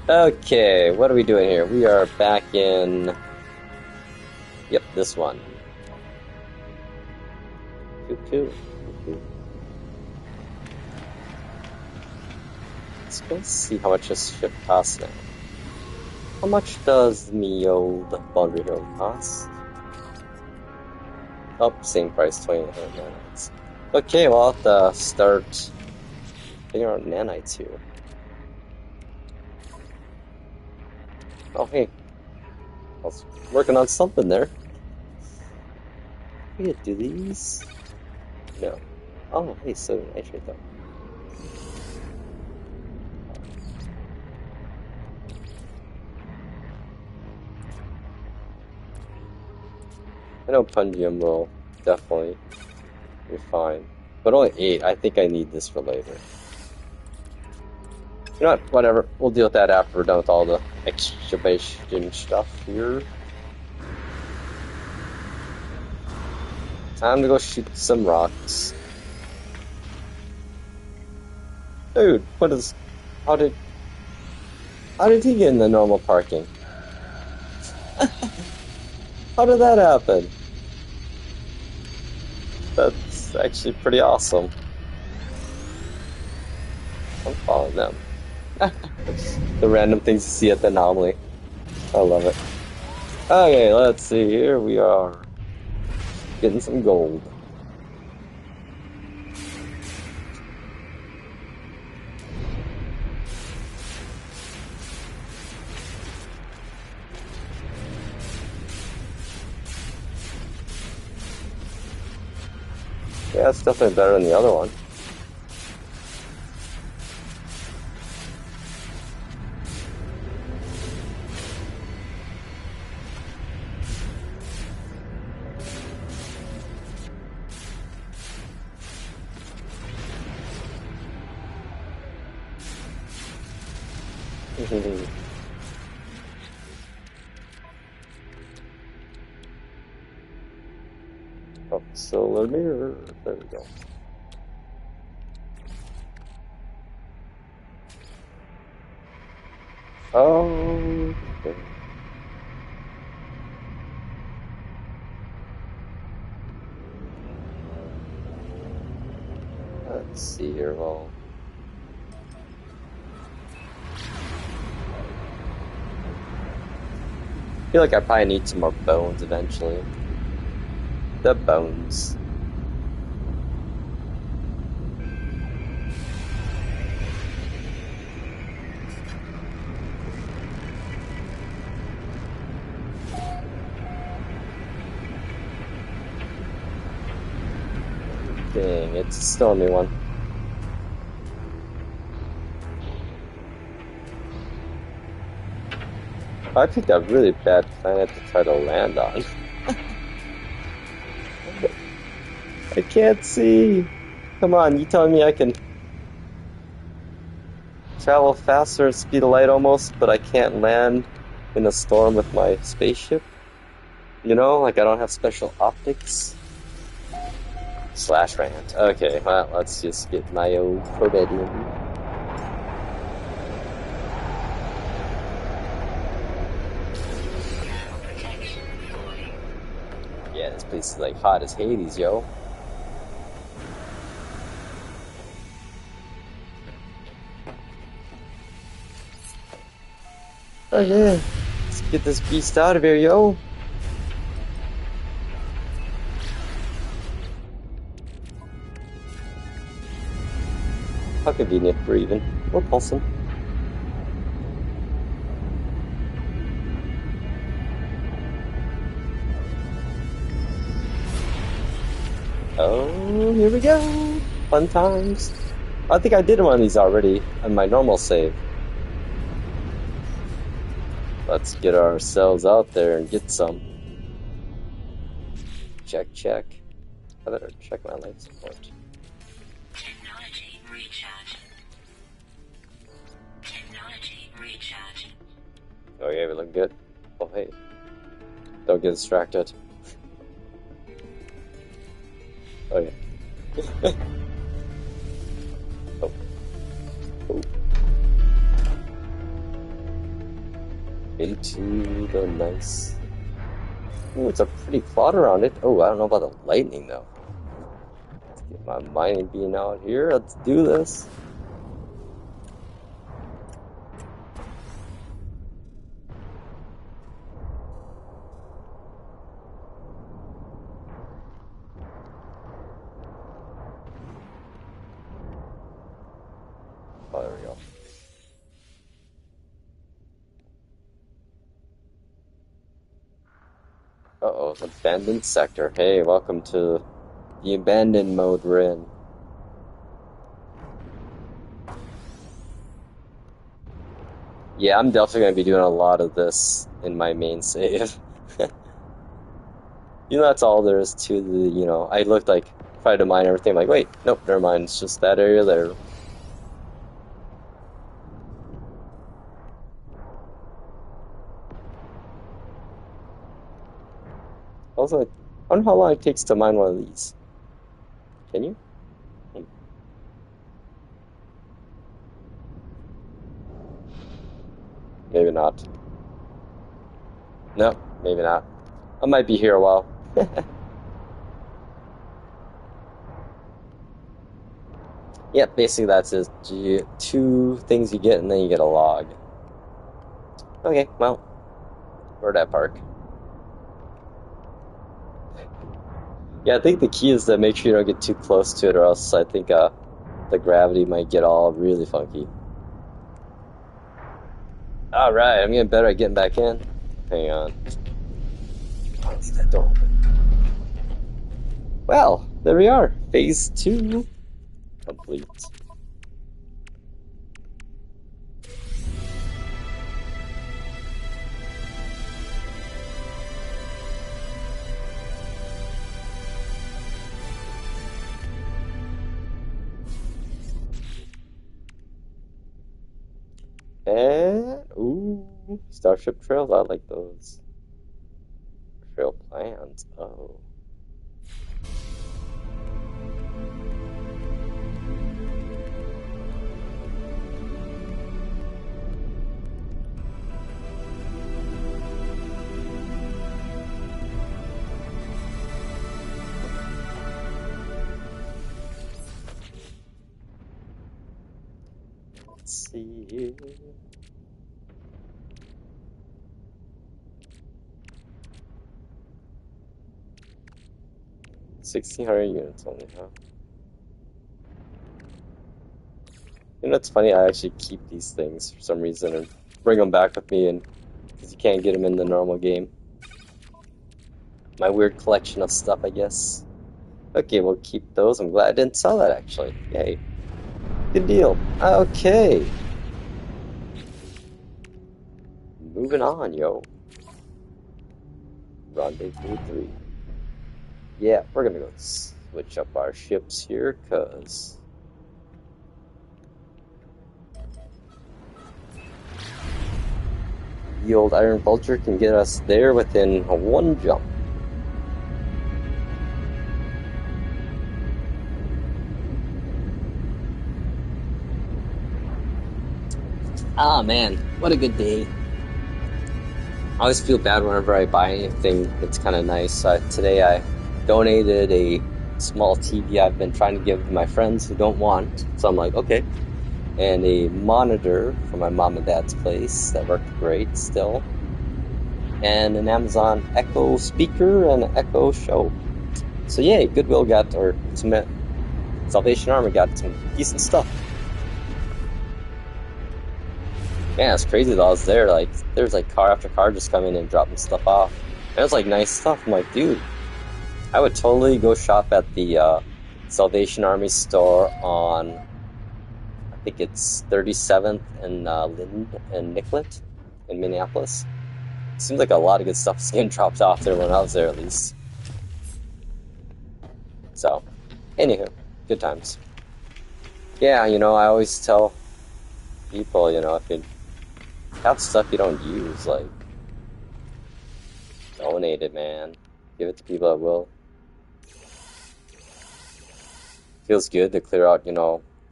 Okay, what are we doing here? We are back in... Yep, this one. Cool. Let's see how much this ship costs now. How much does me old Boundary Hero cost? Oh, same price, 2,800 nanites. Okay, well, I'll have to start figuring out nanites here. Oh, hey. I was working on something there. We could do these? No. Oh, hey, sodium nitrate though. I know Pungium will definitely be fine. But only 8. I think I need this for later. You know what? Whatever. We'll deal with that after we're done with all the excavation stuff here. Time to go shoot some rocks. Dude, what is... How did he get in the normal parking? How did that happen? That's actually pretty awesome. I'm following them. The random things you see at the anomaly. I love it. Okay, let's see. Here we are. Getting some gold. Yeah, it's definitely better than the other one. Oh, solar mirror. There we go. Oh, okay. Let's see here. Well, I feel like I probably need some more bones eventually. The bones. Dang, it's a stormy one. I picked a really bad planet to try to land on. I can't see. Come on, you telling me I can travel faster at speed of light almost, but I can't land in a storm with my spaceship? You know, like I don't have special optics? Slash rant. Okay, well, let's just get my old Probedium. Yeah, this place is like hot as Hades, yo. Okay, let's get this beast out of here, yo. How convenient we're even. We're pulsing. Oh, here we go. Fun times. I think I did one of these already on my normal save. Let's get ourselves out there and get some. Check, check. I better check my life support. Technology recharge. Technology recharge. Oh yeah, we look good. Oh hey. Don't get distracted. Oh yeah. Oh. Oh. Into the nice. Ooh, it's a pretty plot around it. Oh, I don't know about the lightning though. Let's get my mining beam out here. Let's do this. Oh, there we go. Uh-oh, abandoned sector. Hey, welcome to the abandoned mode we're in. Yeah, I'm definitely going to be doing a lot of this in my main save. That's all there is to the, I looked like, tried to mine everything, like, wait, nope, never mind, it's just that area there. Also, I wonder how long it takes to mine one of these. Can you? Maybe not. No, maybe not. I might be here a while. Yeah, basically that's it. Two things you get, and then you get a log. Okay, well, we're at park. Yeah, I think the key is to make sure you don't get too close to it, or else I think the gravity might get all really funky. All right, I'm getting better at getting back in. Hang on. I'll leave that door open. Well, there we are. Phase 2 complete. And, ooh, Starship Trails. I like those. Trail plans. Oh. Let's see. 1,600 units only, huh? It's funny, I actually keep these things for some reason and bring them back with me, and because you can't get them in the normal game. My weird collection of stuff, I guess. Okay, we'll keep those. I'm glad I didn't sell that, actually. Yay. Good deal. Okay. Moving on, yo. Rendezvous 3. Yeah, we're gonna go switch up our ships here, cause the old Iron Vulture can get us there within one jump. Ah, man, what a good day. I always feel bad whenever I buy anything that's kind of nice. Today I donated a small TV I've been trying to give to my friends who don't want. So I'm like, okay, and a monitor from my mom and dad's place that worked great still, and an Amazon Echo speaker and an Echo Show. So yay, Goodwill got, or Salvation Army got some decent stuff. Man, it's crazy that I was there. Like, there's like car after car just coming and dropping stuff off. And it was like nice stuff. I'm like, dude, I would totally go shop at the Salvation Army store on, I think it's 37th and Linden and Nicollet in Minneapolis. Seems like a lot of good stuff is getting dropped off there when I was there, at least. So, anywho, good times. Yeah, I always tell people, if you have stuff you don't use, like, donate it, man. Give it to people that will. Feels good to clear out,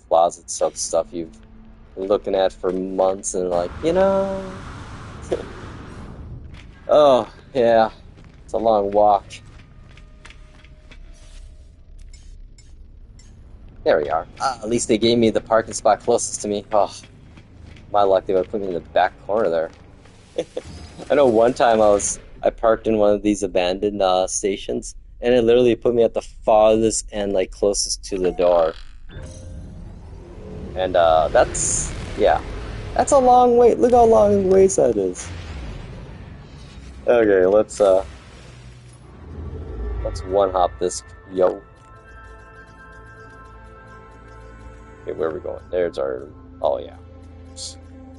closets of stuff you've been looking at for months and like, oh, yeah, it's a long walk. There we are. At least they gave me the parking spot closest to me. Oh, my luck, they would put me in the back corner there. I know one time I parked in one of these abandoned stations, and it literally put me at the farthest end, like closest to the door. And that's a long wait. Look how long ways that is. Okay, let's one hop this yo. Okay, where are we going? There's our. Oh yeah,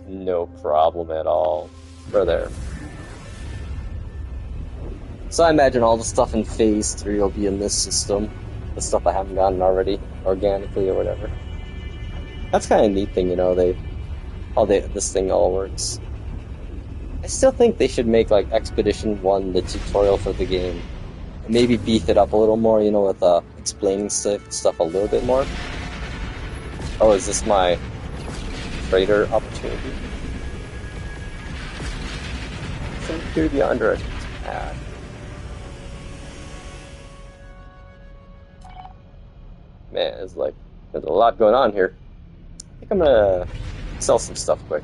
no problem at all. We're there. So I imagine all the stuff in Phase 3 will be in this system. The stuff I haven't gotten already, organically or whatever. That's kind of a neat thing, this thing all works. I still think they should make like Expedition 1 the tutorial for the game. And maybe beef it up a little more, with explaining stuff a little bit more. Oh, is this my trader opportunity? Some appear to be under attack. Man, there's a lot going on here. I think I'm gonna sell some stuff quick.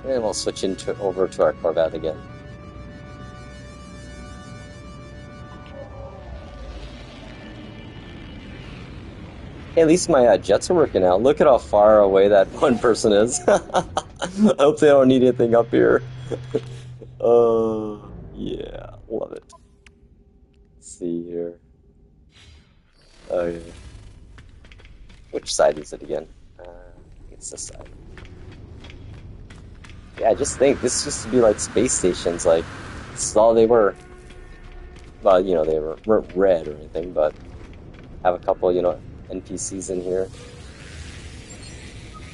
And we'll switch over to our Corvette again. Hey, at least my jets are working out. Look at how far away that one person is. I hope they don't need anything up here. Yeah, love it. Let's see here. Okay. Which side is it again? It's this side. Yeah, I just think this used to be like space stations. Like, this is all they were. Well, they weren't red or anything, but have a couple, NPCs in here.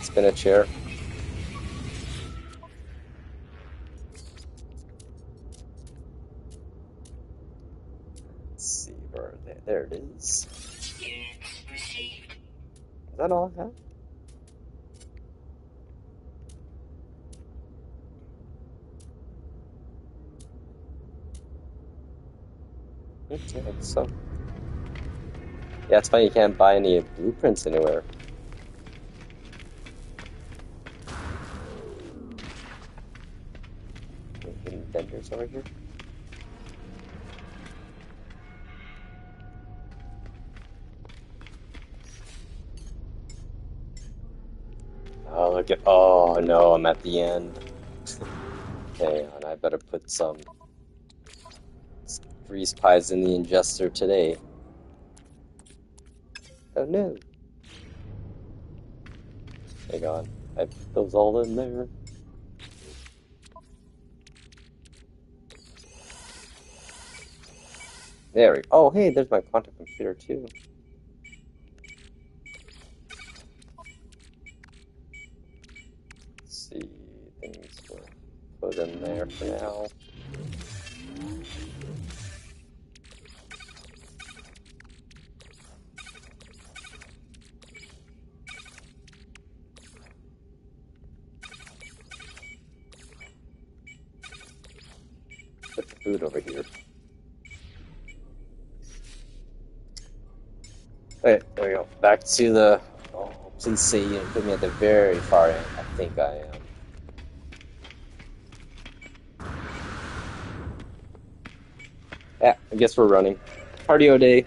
Spin a chair. Let's see where there it is. Is that all I have? Okay, so. Yeah, it's funny you can't buy any blueprints anywhere. Any vendors over here? Oh, look at. Oh, no, I'm at the end. Hang on, I better put some grease pies in the ingester today. Oh no. Hang on, I put those all in there. There we go. Oh, hey, there's my quantum computer too. Let's see, things we'll put in there for now. Put the food over here. Okay, there we go. Back to the. Oh, Please say you put me at the very far end. I think I am. Yeah, I guess we're running. Cardio day.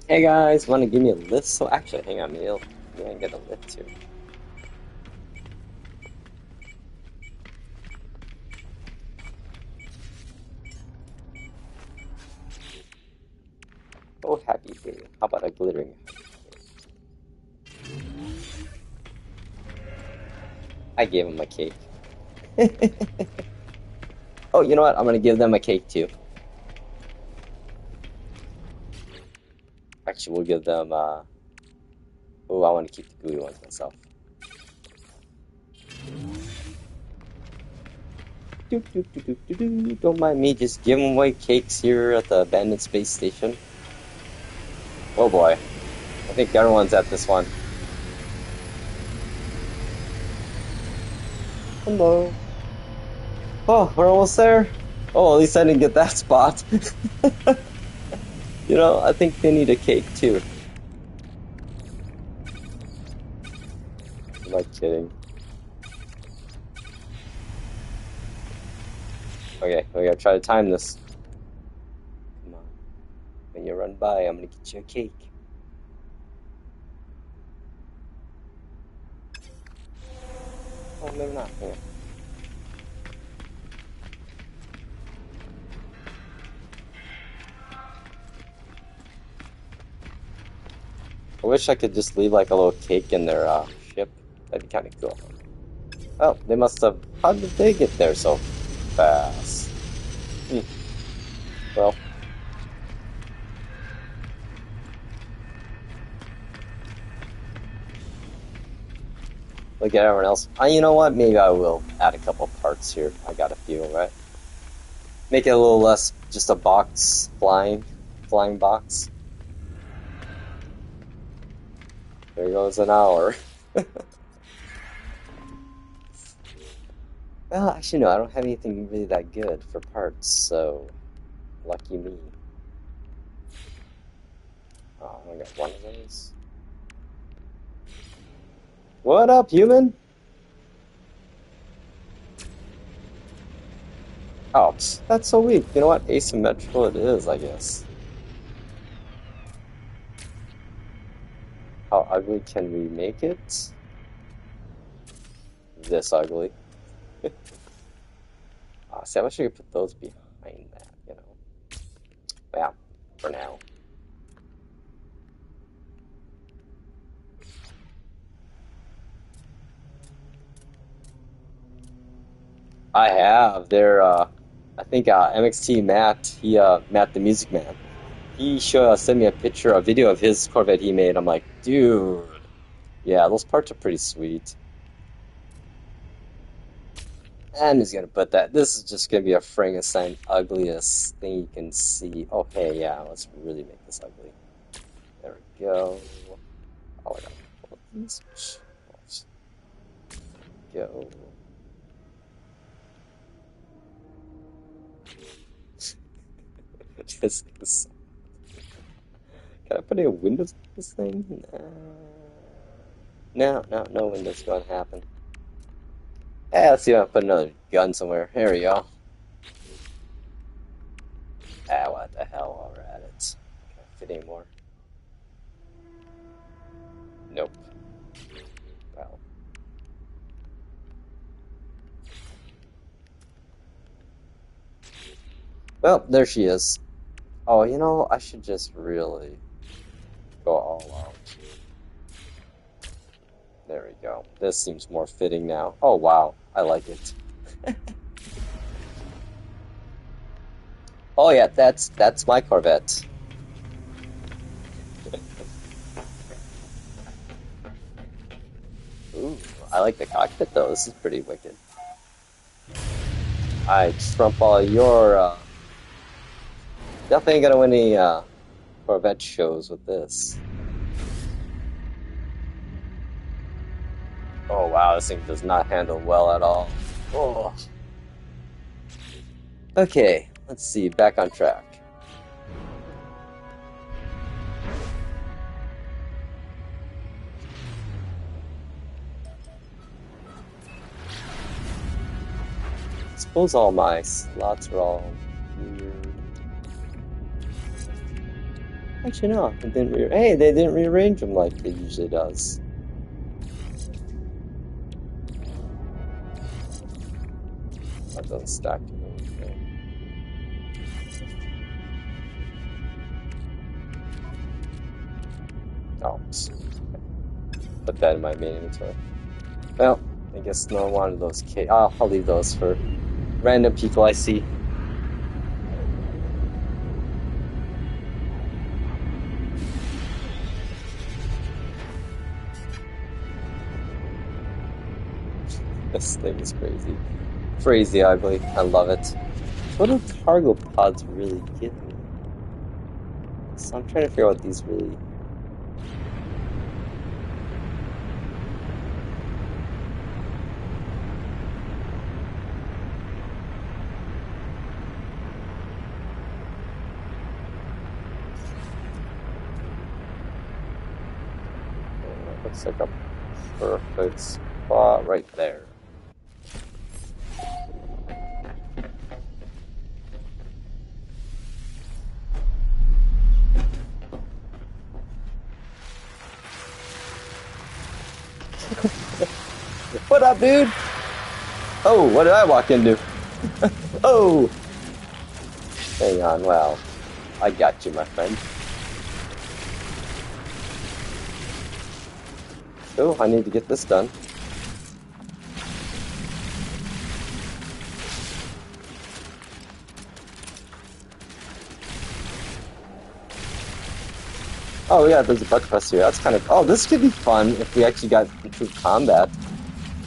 Hey guys, want to give me a lift? So actually, hang on, maybe I can get a lift too. Oh, happy day. How about a glittering? I gave him a cake. Oh, you know what? I'm gonna give them a cake too. Actually, we'll give them. Oh, I want to keep the gooey ones myself. Don't mind me just giving away cakes here at the abandoned space station. Oh boy, I think everyone's at this one. Hello. Oh, we're almost there. Oh, at least I didn't get that spot. You know, I think they need a cake too. I'm not kidding. Okay, we gotta try to time this. Come on. When you run by, I'm gonna get you a cake. Oh, maybe not. Hang on. I wish I could just leave like a little cake in their ship. That'd be kind of cool. Oh, they must have. How did they get there so fast? Well, look at everyone else. You know what? Maybe I will add a couple parts here. I got a few, right? Make it a little less just a box flying box. There goes an hour. Well, actually, no, I don't have anything really that good for parts, so lucky me. Oh, I got one of those. What up, human? Oh, that's so weak. You know what? Asymmetrical it is, I guess. How ugly can we make it? This ugly. See, I wish I could put those behind that, you know. Yeah, for now. I have. I think MXT Matt, Matt the Music Man, he sent me a picture, a video of his Corvette he made. I'm like, dude, yeah, those parts are pretty sweet. I'm just gonna put that. This is just gonna be a Frankenstein ugliest thing you can see. Oh, hey, yeah, let's really make this ugly. There we go. Oh, I got all of these. Go. Just this. Can I put any windows in this thing? No windows gonna happen. Let's see if I can put another gun somewhere. Here we go. What the hell while we're at it. Can't fit anymore. Nope. Well. Well, there she is. Oh, you know, I should just really go all out. There we go. This seems more fitting now. Oh, wow. I like it. Oh, yeah, that's my Corvette. Ooh, I like the cockpit, though. This is pretty wicked. I trump all your, definitely gonna win any, Corvette shows with this. Oh, wow, this thing does not handle well at all. Oh. Okay, let's see, back on track. Suppose all my slots are all weird. Actually, no. It didn't hey, they didn't rearrange them like it usually does. That doesn't stack to anything. Oh, put that in my main inventory. Well, I guess no one wanted those I'll leave those for random people I see. This thing is crazy. Crazy ugly. I love it. What do cargo pods really give me? So I'm trying to figure out what these really... Looks like a perfect spot right there. What up, dude? Oh, what did I walk into? Oh! Hang on, wow. I got you, my friend. Oh, I need to get this done. Oh yeah, there's a bug quest here. That's kind of... Oh, this could be fun if we actually got improved combat.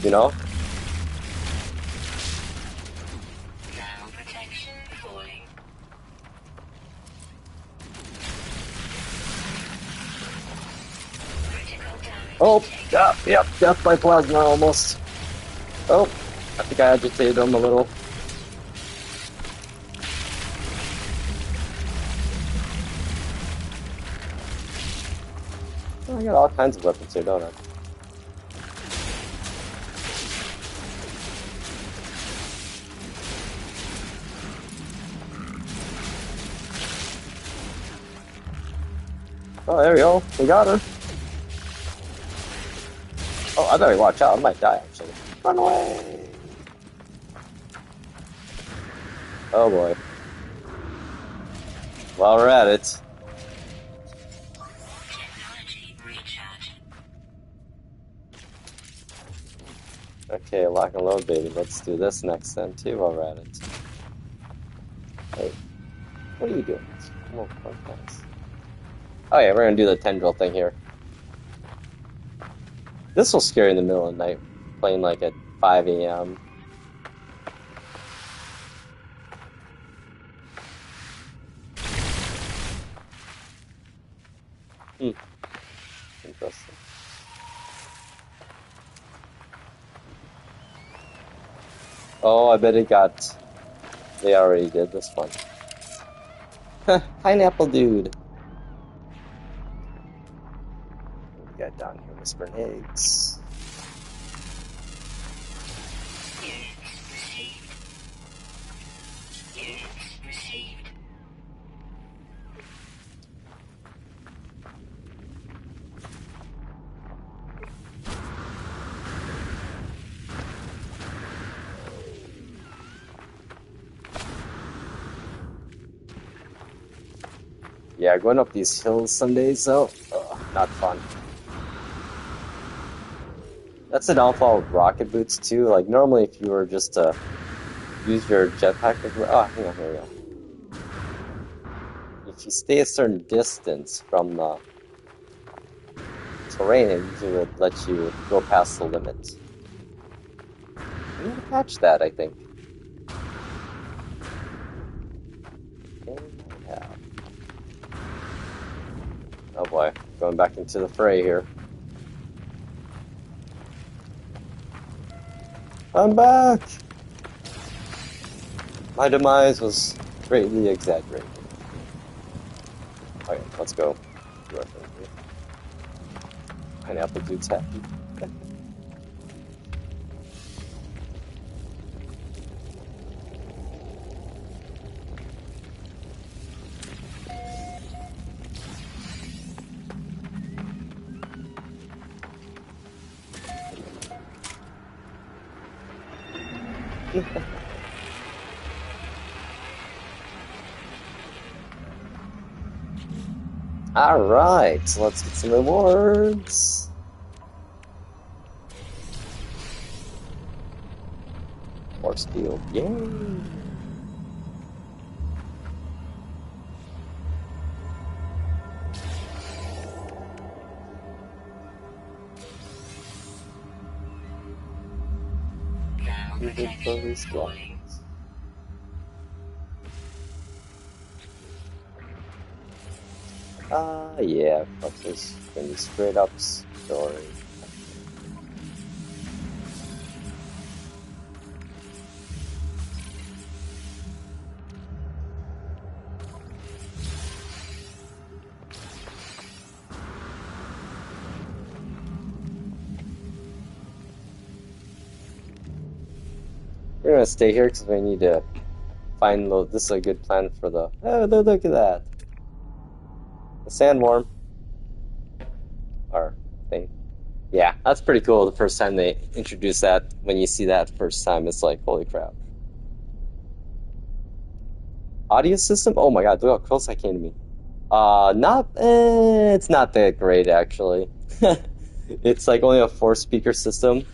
You know? Protection falling. Critical damage. Oh, yep, death by plasma almost. Oh, I think I agitated him a little. Oh, I got all kinds of weapons here, don't I? Oh, there we go. We got her. Oh, I better watch out. I might die, actually. Run away! Oh, boy. While we're at it. Technology recharge. Okay, lock and load, baby. Let's do this next then, too, while we're at it. Hey, what are you doing? Come on, thanks. Oh, yeah, we're gonna do the tendril thing here. This will scare you in the middle of the night, playing like at 5 a.m. Interesting. Oh, I bet it got... They already did this one. Pineapple dude. What we got down here? Whispering eggs. Units received. Yeah, going up these hills some days, though, not fun. That's the downfall of rocket boots, too. Like, normally if you were just to use your jetpack... Oh, hang on, here we go. If you stay a certain distance from the terrain, it usually would let you go past the limit. I need to patch that, I think. Yeah. Oh boy, going back into the fray here. I'm back! My demise was greatly exaggerated. Okay, let's go. Pineapple dude's happy. Alright, so let's get some rewards. Force field, yay! Protection falling. Yeah, fuck this. Gonna be straight up story. We're gonna stay here because we need to find the. This is a good plan for the. Oh, look at that. The sandworm. Or thing. Yeah, that's pretty cool. The first time they introduce that, when you see that first time, it's like, holy crap. Audio system? Oh my god, look how close I came to me. It's not that great actually. It's like only a 4-speaker system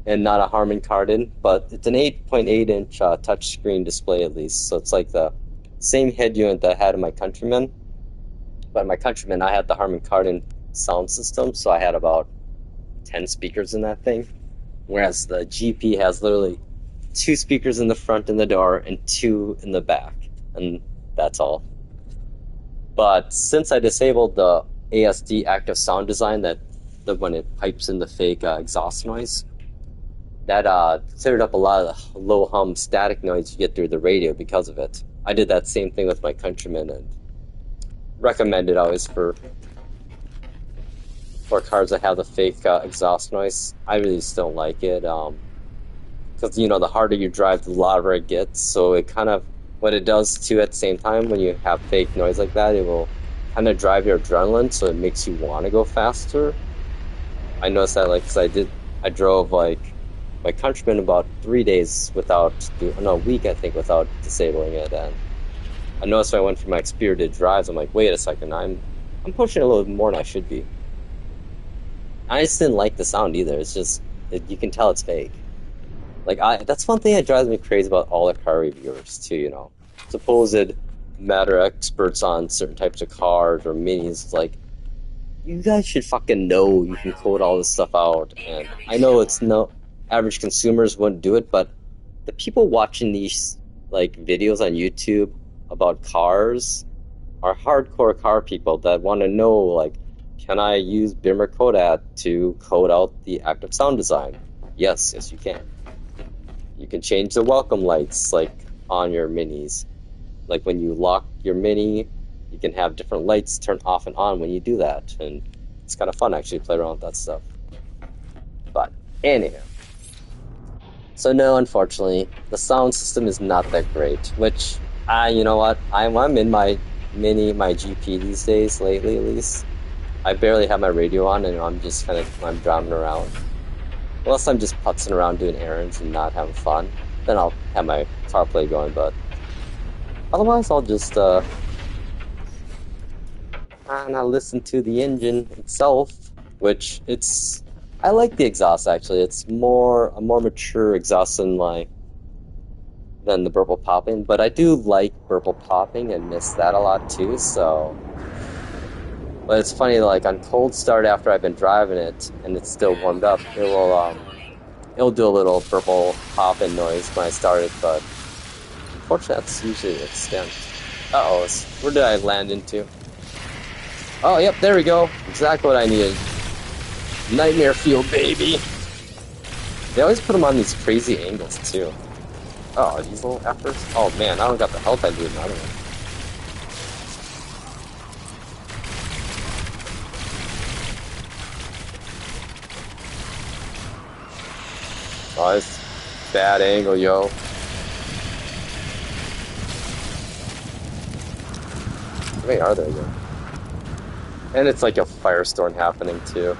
and not a Harman Kardon, but it's an 8.8-inch touchscreen display at least. So it's like the same head unit that I had in my Countryman. But in my Countryman, I had the Harman Kardon sound system, so I had about 10 speakers in that thing. Whereas the GP has literally 2 speakers in the front in the door and 2 in the back. And that's all. But since I disabled the ASD active sound design, that when it pipes in the fake exhaust noise, that cleared up a lot of the low hum static noise you get through the radio because of it. I did that same thing with my Countryman and recommend it always for cars that have the fake exhaust noise. I really just don't like it because the harder you drive, the louder it gets. So it kind of what it does too at the same time when you have fake noise like that, it will kind of drive your adrenaline, so it makes you want to go faster. I noticed that because I drove like my Countryman about 3 days a week I think without disabling it, and I noticed when I went for my spirited drives, I'm like, wait a second, I'm pushing a little bit more than I should be. I just didn't like the sound either. It's just you can tell it's fake. That's one thing that drives me crazy about all the car reviewers too. Supposed matter experts on certain types of cars or minis. It's like, you guys should fucking know you can code all this stuff out. And I know it's no average consumers wouldn't do it, but the people watching these videos on YouTube about cars are hardcore car people that want to know can I use Bimmer Kodat to code out the active sound design? Yes, you can. You can change the welcome lights on your minis. When you lock your mini, you can have different lights turn off and on when you do that, and it's kind of fun actually to play around with that stuff. But anyhow, so no, unfortunately, the sound system is not that great. Which you know what? I'm in my GP these days, lately at least. I barely have my radio on, and I'm just I'm driving around. Unless I'm just putzing around doing errands and not having fun, then I'll have my CarPlay going, but otherwise I'll just not listen to the engine itself, which I like the exhaust actually. It's a more mature exhaust than the burble popping, but I do like burble popping and miss that a lot too, so. But it's funny, on cold start after I've been driving it and it's still warmed up, it'll do a little burble popping noise when I start it, but unfortunately that's usually the extent. Uh-oh, where did I land into? Oh, yep, there we go. Exactly what I needed. Nightmare fuel, baby! They always put them on these crazy angles, too. Oh, these little efforts? Oh, man, I don't got the health I do in another one. Oh, it's bad angle, yo. How many are there, yo? And it's like a firestorm happening, too.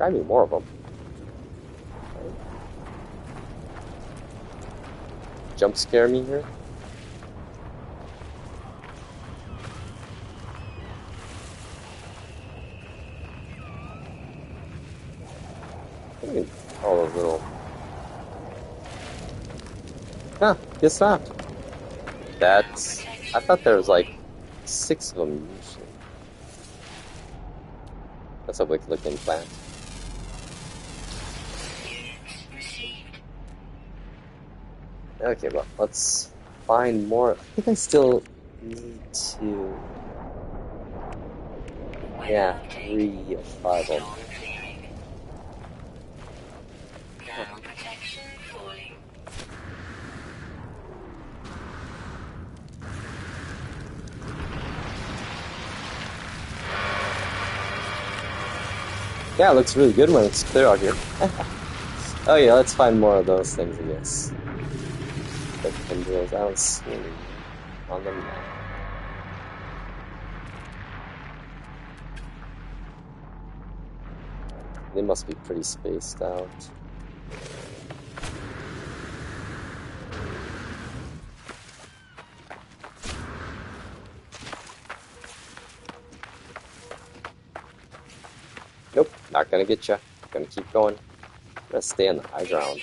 Gotta be more of them. Jump scare me here? All those little... Huh, guess not. That's... I thought there was like 6 of them usually. That's a wicked looking plant. Okay, well, let's find more. I think I still need to... Yeah, 3 of 5 of them. Yeah, it looks really good when it's clear out here. Oh yeah, let's find more of those things, I guess. The tendrils, I don't see any on them now. They must be pretty spaced out. Nope, not gonna get you. Gonna keep going. Gonna stay on the high ground.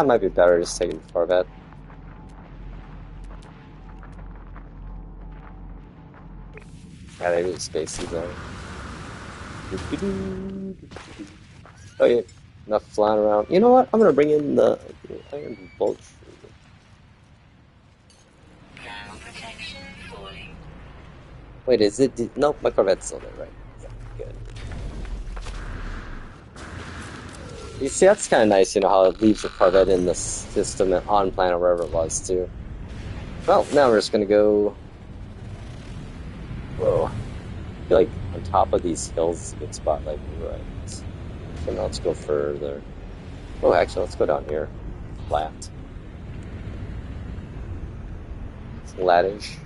Might be better just taking the Corvette. Yeah, they really space these out. Oh yeah, enough flying around. You know what? I'm gonna bring in the iron bolt. Wait, is it? Nope, my Corvette's still there, right? Yeah, good. You see, that's kind of nice, you know, how it leaves the Corvette in the system on planet wherever it was, too. Well, now we're just gonna go... Whoa. I feel like on top of these hills is a good spot, like, right. So now let's go further. Oh, actually, let's go down here. Flat. It's laddish.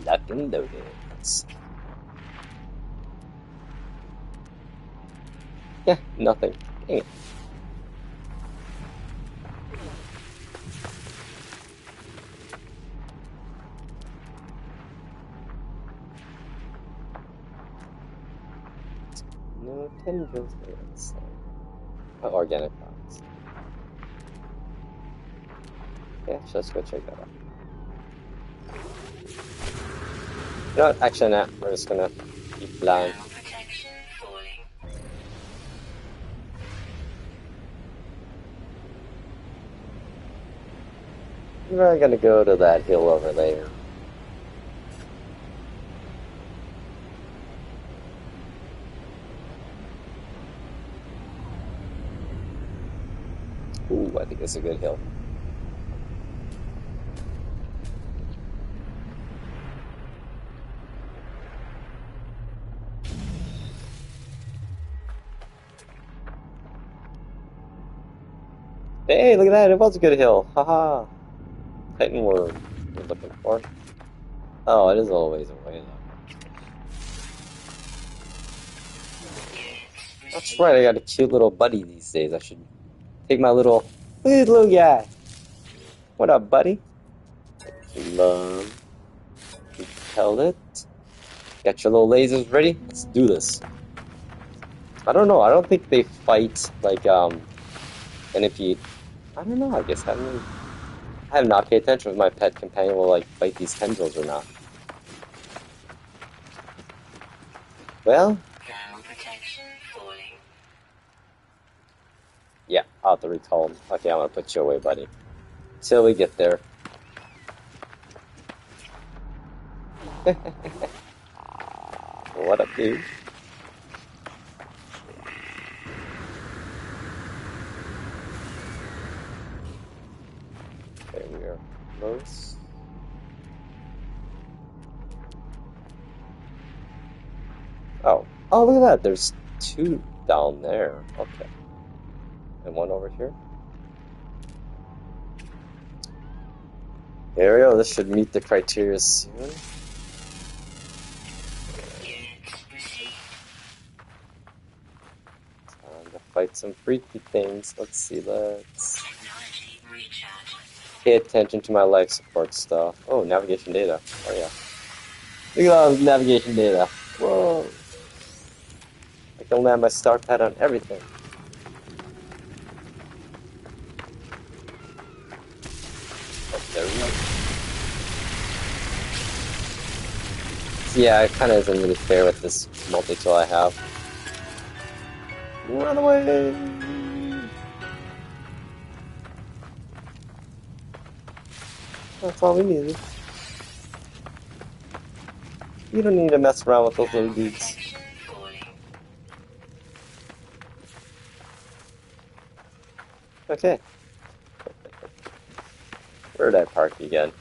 Lock and loaded. Yeah, nothing. Dang it. No tendrils there. Oh, organic box. Yeah, let's go check that out. You know what? Actually, nah. We're just gonna keep blind. We're gonna go to that hill over there. Ooh, I think it's a good hill. Hey, look at that! It was a good hill. Haha. Titan we're looking for. Oh, it is a little ways away though. That's right. I got a cute little buddy these days. I should take my little. Look at this little guy. What up, buddy? Love. Held it. Got your little lasers ready? Let's do this. I don't know. I don't think they fight like and if you, I don't know. I guess I have not paid attention if my pet companion will like fight these tendrils or not. Well. Yeah, I'll have to recall him. Okay, I'm gonna put you away, buddy. Till we get there. What up, dude? Okay, we are close. Oh, look at that. There's 2 down there. Okay. And 1 over here. There we go. This should meet the criteria soon. Time to fight some freaky things. Let's see. Let's pay attention to my life support stuff. Oh, navigation data. Oh, yeah. Look at all this navigation data. Whoa. I can land my star pad on everything. Oh, there we go. So yeah, it kind of isn't really fair with this multi-tool I have. Run away! That's all we needed. You don't need to mess around with those little dudes. Okay. Where did I park again?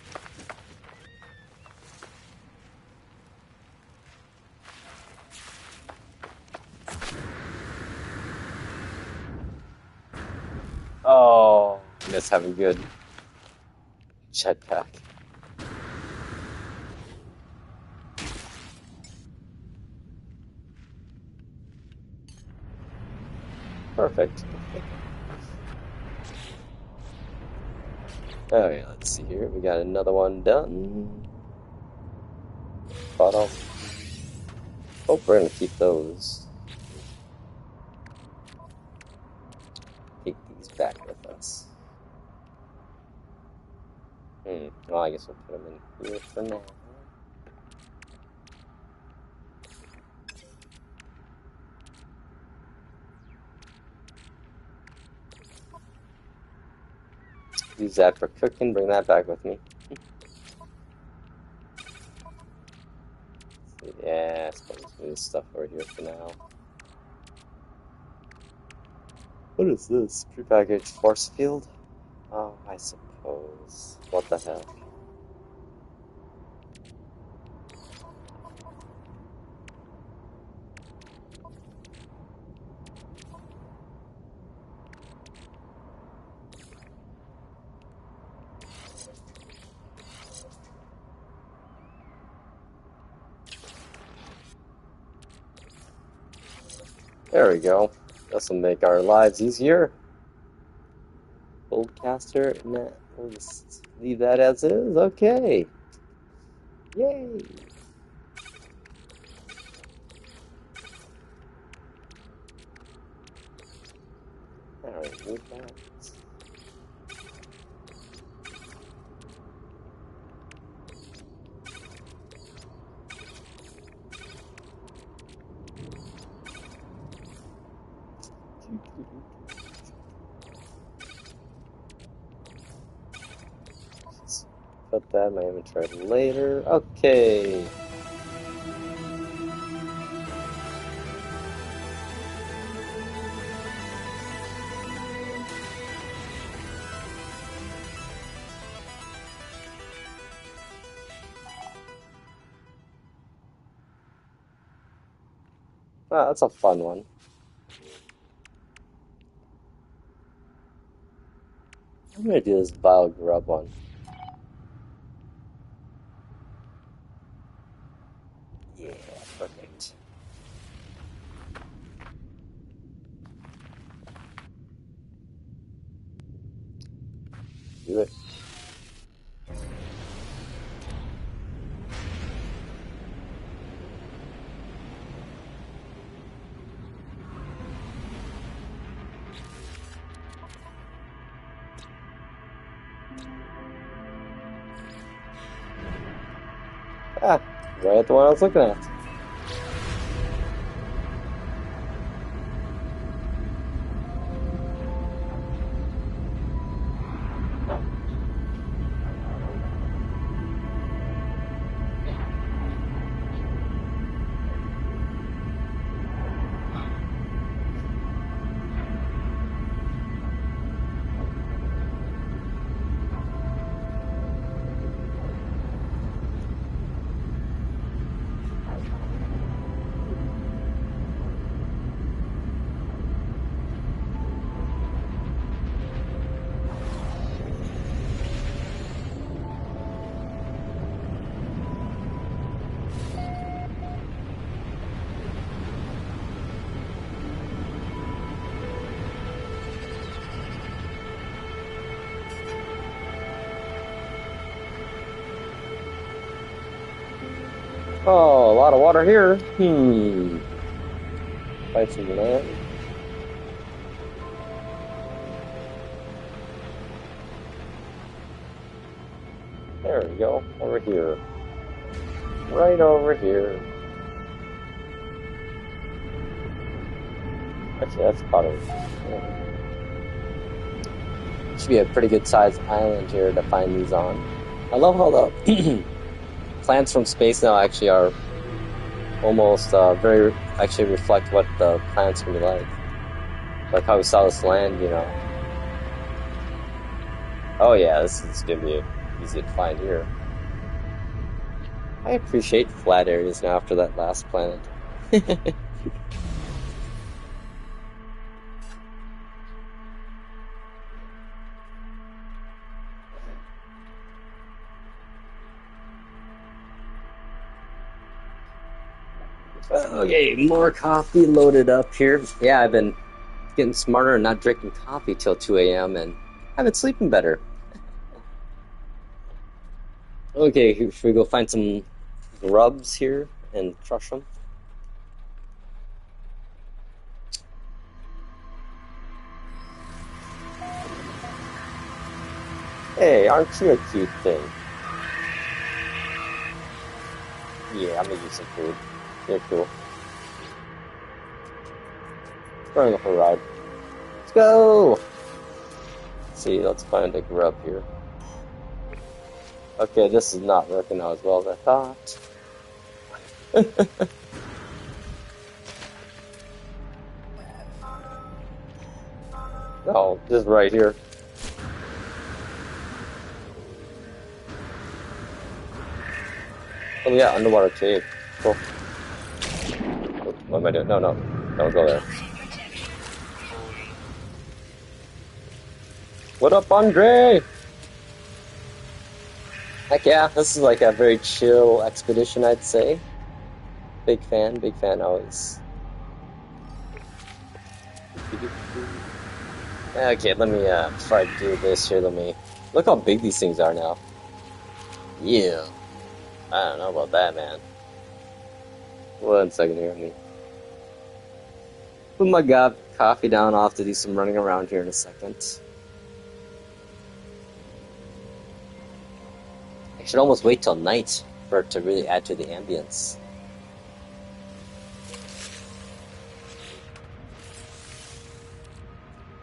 Oh, you guys have a good jetpack. Perfect. Oh yeah, let's see here. We got another one done. Bottom. Oh, we're gonna keep those. Take these back with us. Well, I guess we'll put them in here for now. Use that for cooking. Bring that back with me. Yeah, I suppose move this stuff over here for now. What is this? Prepackaged force field? Oh, I suppose. What the heck? There we go. This will make our lives easier. Old caster, nah, we'll just leave that as is. Okay. Yay. Alright, move that. Put that in my inventory later. Okay. Wow, that's a fun one. I'm gonna do this vile grub one. Yeah, perfect. Do it. Ah, right at the one I was looking at. Oh, a lot of water here. Find some land. There we go. Over here. Right over here. Actually, that's pottery. Should be a pretty good sized island here to find these on. I love how the plants from space now actually are almost very actually reflect what the plants can be like. Like how we saw this land, you know. Oh yeah, this is gonna be easy to find here. I appreciate flat areas now after that last planet. Okay, more coffee loaded up here. Yeah, I've been getting smarter and not drinking coffee till 2 a.m. and I've been sleeping better. Okay, should we go find some grubs here and crush them? Hey, aren't you a cute thing? Yeah, I'm gonna use some food. You're cool. Going for a ride. Let's go! Let's see, let's find a grub here. Okay, this is not working out as well as I thought. No, this is right here. Oh yeah, underwater cave. Cool. What am I doing? No, don't go there. What up, Andre? Heck yeah, this is like a very chill expedition, I'd say. Big fan always. Okay, let me try to do this here. Let me look how big these things are now. Yeah, I don't know about that, man. 1 second here. Let me put my coffee down. I'll have to do some running around here in a second. I should almost wait till night for it to really add to the ambience.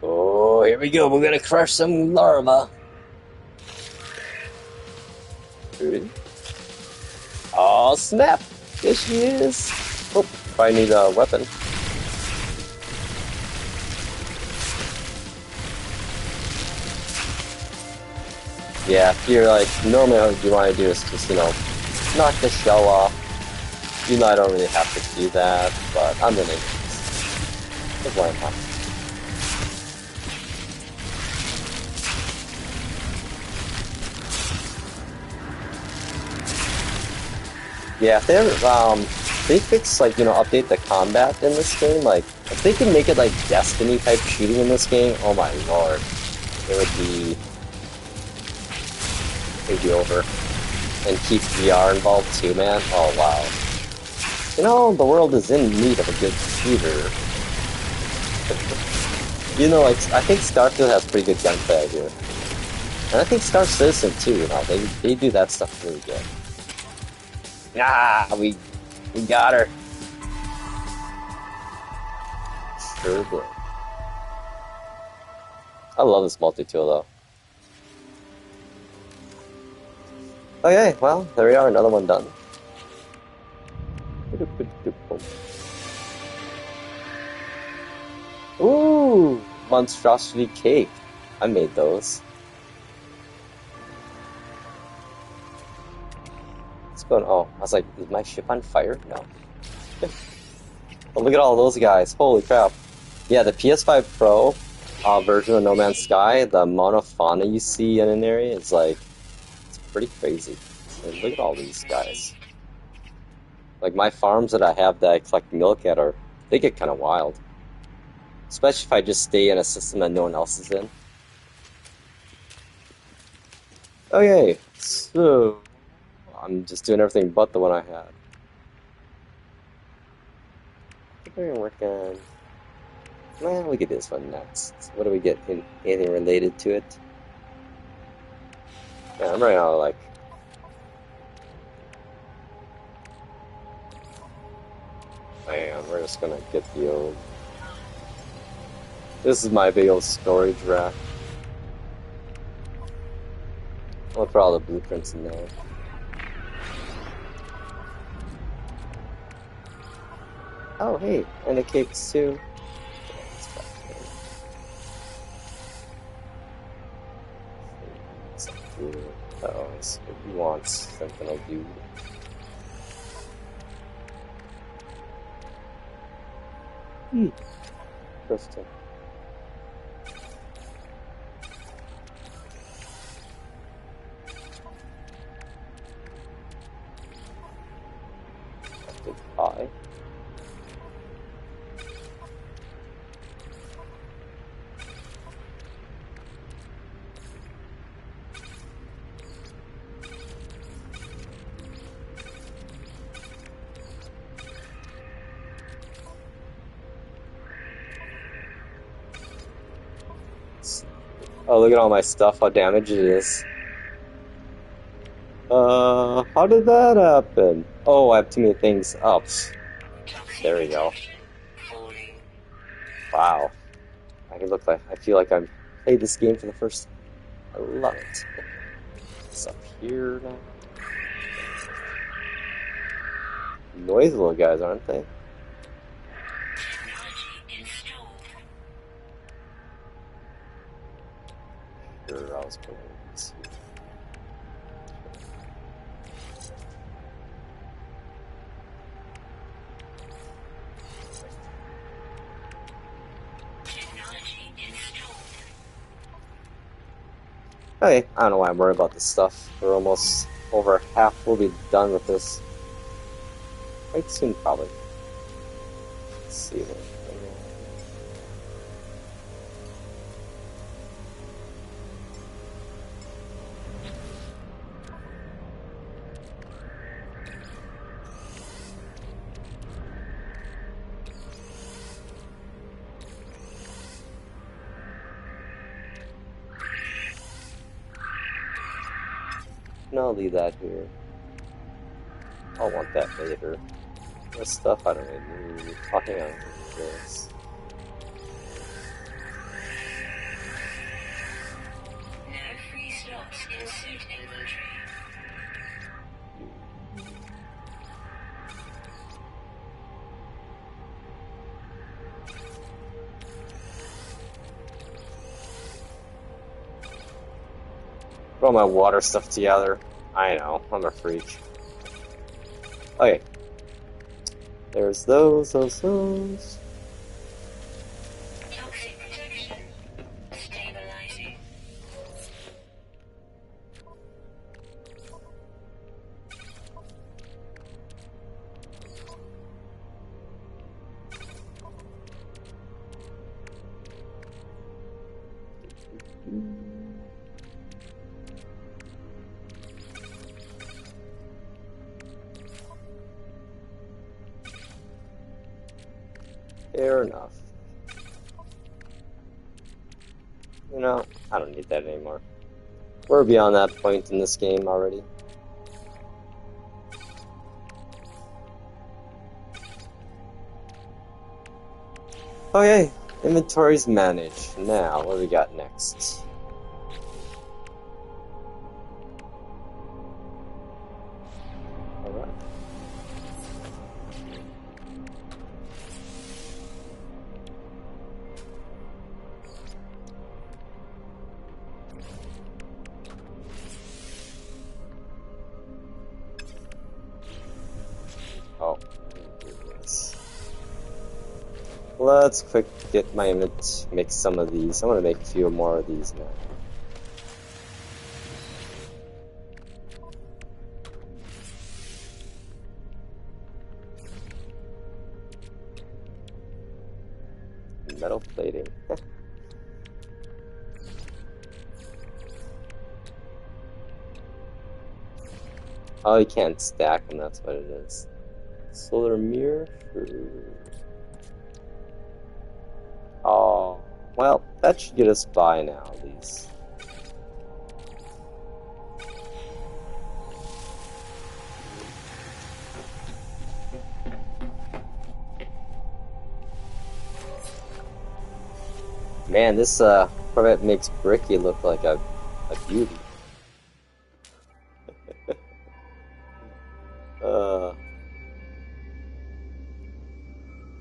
Oh, here we go. We're gonna crush some larva. Oh, snap! There she is. Oh, I need a weapon. Yeah, if you're like, normally what you want to do is just, you know, knock the shell off. You know, I don't really have to do that, but I'm gonna just why not? Yeah, if they fix, like, you know, update the combat in this game, like, if they can make it like Destiny type shooting in this game, oh my lord, it would be over. And keep VR involved too, man. Oh wow. You know, the world is in need of a good shooter. You know, like, I think Starfield has pretty good gunplay here. And I think Star Citizen too, you know, they do that stuff really good. Ah, we got her. Sure did. I love this multi-tool though. Okay, well, there we are, another one done. Ooh, monstrosity cake. I made those. What's going on? Oh, I was like, is my ship on fire? No. Oh, look at all those guys. Holy crap. Yeah, the PS5 Pro version of No Man's Sky, the amount of fauna you see in an area is like, it's pretty crazy. And look at all these guys. Like my farms that I have that I collect milk at they get kind of wild. Especially if I just stay in a system that no one else is in. Okay, so I'm just doing everything but the one I had. We're gonna work on. Well, we get this one next. What do we get? Anything related to it? Yeah, I'm running out of like. Man, we're just gonna get the old. This is my big old storage rack. I'll put all the blueprints in there. Oh, hey, and the cakes too. Oh, he wants sentinel dude. Crystal. Goodbye. Oh, look at all my stuff, how damaged it is. How did that happen? Oh, I have too many things up. There we go. Wow. I feel like I've played this game for the first time. I love it. It's up here now. Noisy little guys, aren't they? Sure, I was putting this here. Okay, I don't know why I'm worried about this stuff. We're almost over half. We'll be done with this quite soon, probably. Let's see. No, I'll leave that here. I'll want that later. This stuff I don't really need. Oh, hang on. This. No free slots in suit inventory. Put all my water stuff together. I know, I'm a freak. Okay. There's those. Toxic protection. Stabilizing. Fair enough. You know, I don't need that anymore. We're beyond that point in this game already. Okay, inventory's managed. Now, what do we got next? Alright. Oh, let's quick get my image, make some of these. I'm gonna make a few more of these now. Metal plating. Oh, you can't stack them, that's what it is. Solar mirror? Sure. Well, that should get us by now, at least. Man, this Corvette makes Bricky look like a beauty.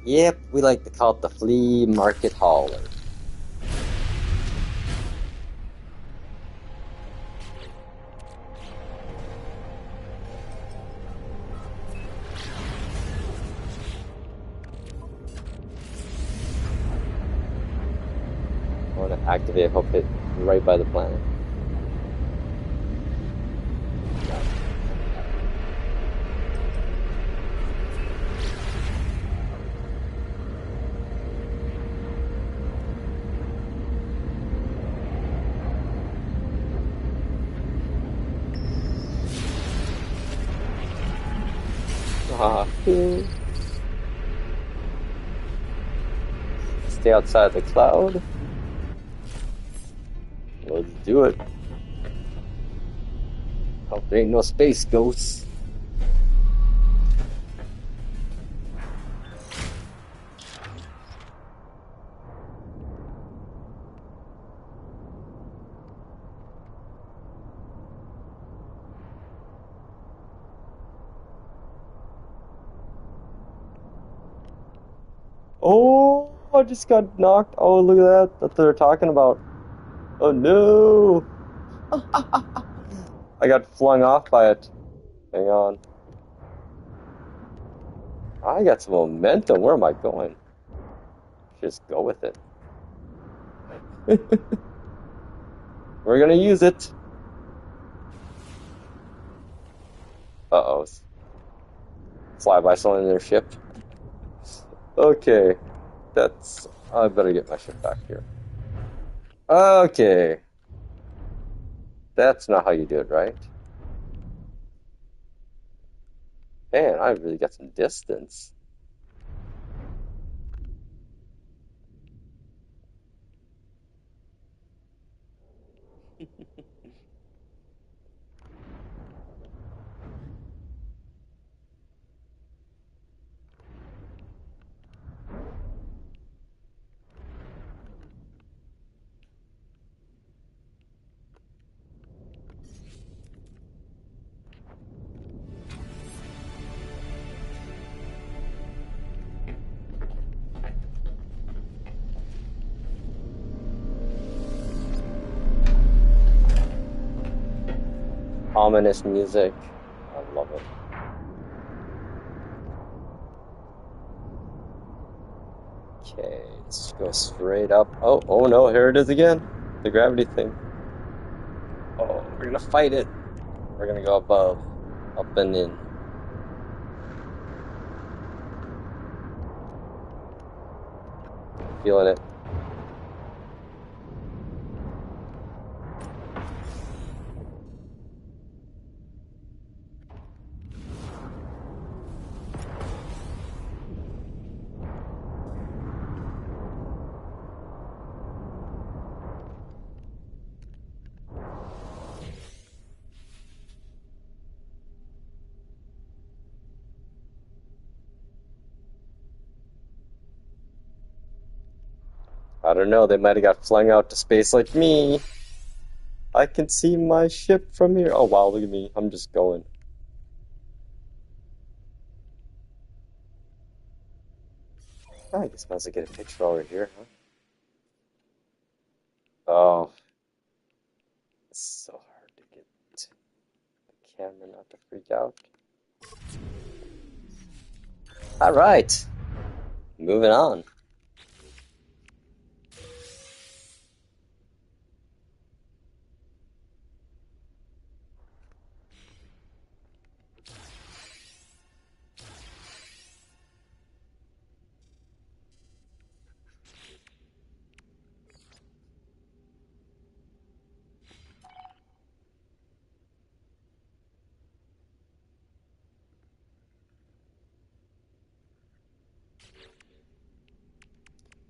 Yep, we like to call it the flea market hauler. I want to activate hook it right by the planet. Stay outside the cloud. Let's do it. Hope there ain't no space ghosts. Oh, I just got knocked. Oh, look at that. That's what they're talking about. Oh no. I got flung off by it. Hang on. I got some momentum. Where am I going? Just go with it. We're gonna use it. Uh-oh. Fly by someone in their ship. Okay. That's... I better get my ship back here. Okay. That's not how you do it, right? Man, I really got some distance. Ominous music. I love it. Okay, let's go straight up. Oh no, here it is again. The gravity thing. Oh, we're gonna fight it. We're gonna go above. Up and in. Feeling it. I don't know, they might have got flung out to space like me. I can see my ship from here. Oh wow, look at me. I'm just going. Oh, I guess I might as well get a picture over here, huh? Oh, it's so hard to get the camera not to freak out. Alright, moving on.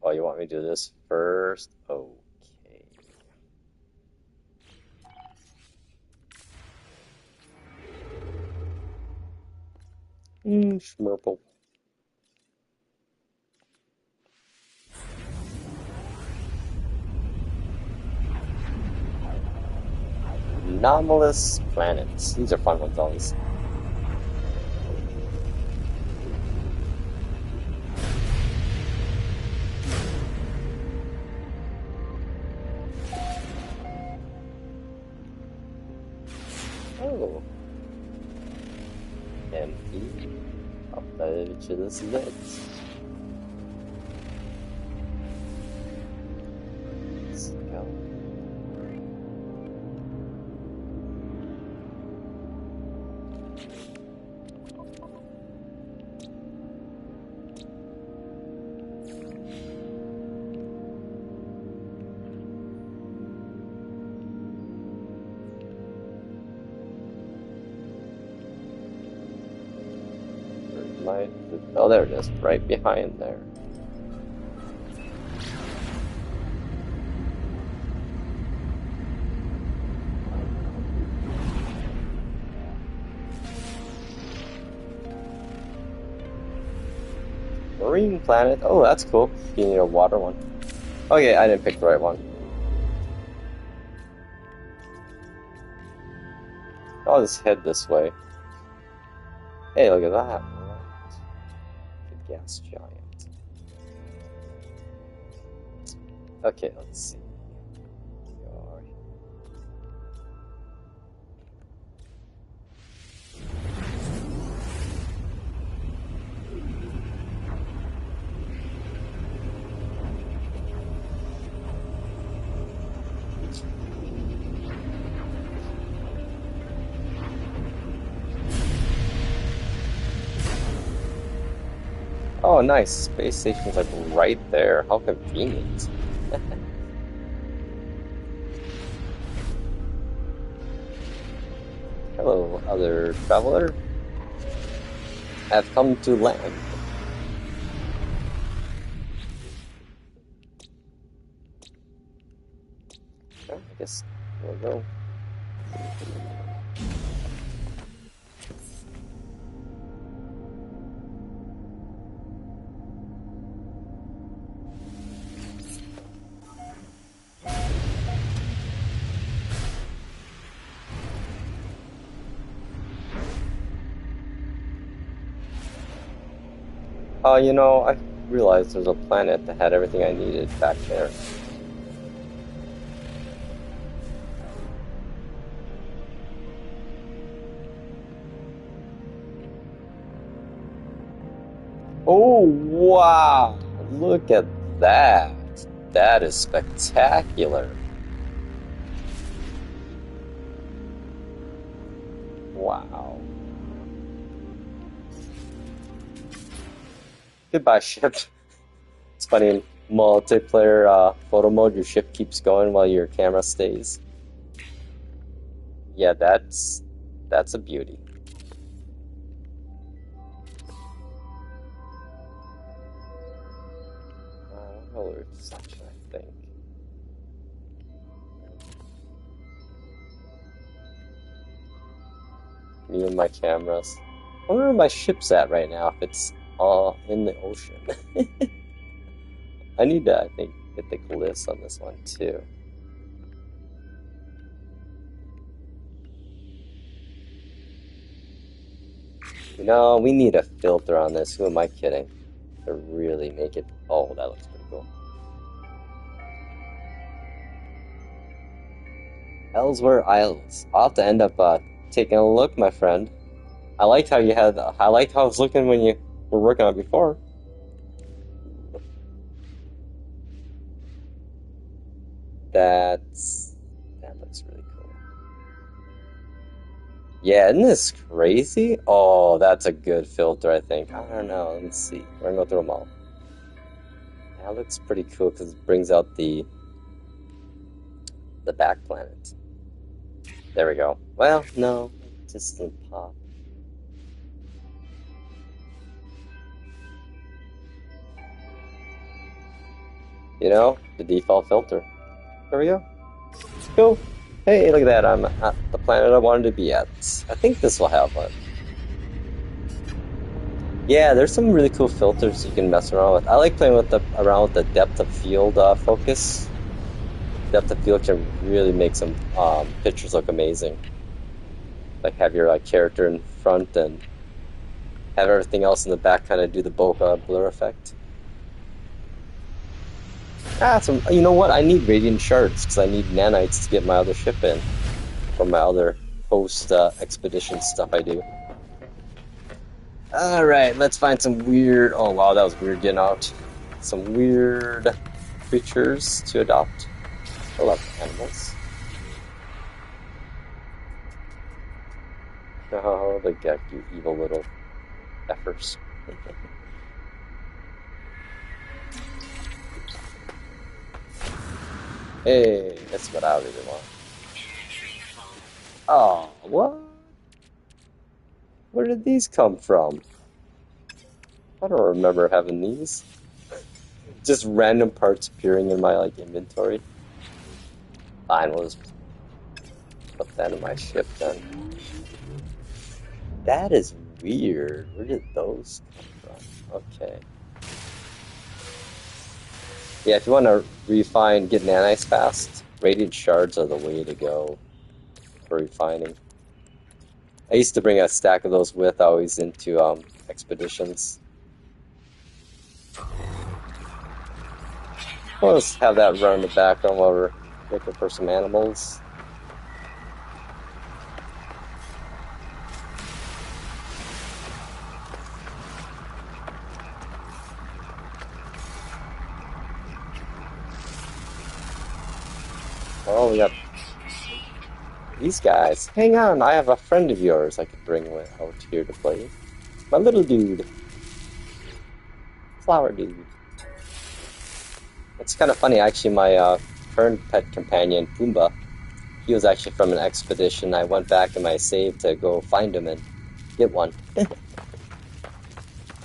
Oh, you want me to do this first? Okay. Schmurple. Anomalous planets. These are fun ones, always. Oh. Empty. This is it. Let's go. Oh, there it is, right behind there. Marine planet. Oh, that's cool. You need a water one. Okay, I didn't pick the right one. I'll just head this way. Hey, look at that. The gas giant. Okay, let's see. Oh, nice. Space station's like right there. How convenient. Hello, other traveler. I've come to land. Oh, I guess we'll go. You know, I realized there's a planet that had everything I needed back there. Oh, wow! Look at that! That is spectacular! Wow. Goodbye, ship. It's funny, in multiplayer photo mode, your ship keeps going while your camera stays. Yeah, that's a beauty. Roller section, I think. Me and my cameras. I wonder where my ship's at right now, if it's all in the ocean. I need to, I think, get the glyphs on this one, too. You know, we need a filter on this. Who am I kidding? To really make it... Oh, that looks pretty cool. Ellsworth Isles. I'll have to end up taking a look, my friend. I liked how you had... I liked how it was looking when you were working on it before. That looks really cool. Yeah, isn't this crazy? Oh, that's a good filter, I think. I don't know. Let's see. We're gonna go through them all. That looks pretty cool because it brings out the back planet. There we go. Well, no, it just didn't pop. You know, the default filter. There we go. Cool. Hey, look at that. I'm at the planet I wanted to be at. I think this will have one. Yeah, there's some really cool filters you can mess around with. I like playing with around with the depth of field focus. Depth of field can really make some pictures look amazing. Like have your character in front and have everything else in the back kind of do the bokeh blur effect. You know what? I need radiant shards because I need nanites to get my other ship in from my other post expedition stuff I do. All right, let's find some weird. Oh wow, that was weird getting out. Some weird creatures to adopt. I love animals. Oh, the geck, you evil little effers. Hey, that's what I really want. Oh, what? Where did these come from? I don't remember having these. Just random parts appearing in my inventory. Fine, we'll just put that in my ship then. That is weird. Where did those come from? Okay. Yeah, if you want to refine, get nanites fast, radiant shards are the way to go for refining. I used to bring a stack of those with always into expeditions. We'll just have that run in the background while we're looking for some animals. Oh, we got these guys. Hang on, I have a friend of yours I could bring out here to play. My little dude. Flower dude. It's kind of funny, actually, my current pet companion, Pumbaa, he was actually from an expedition. I went back in my save to go find him and get one.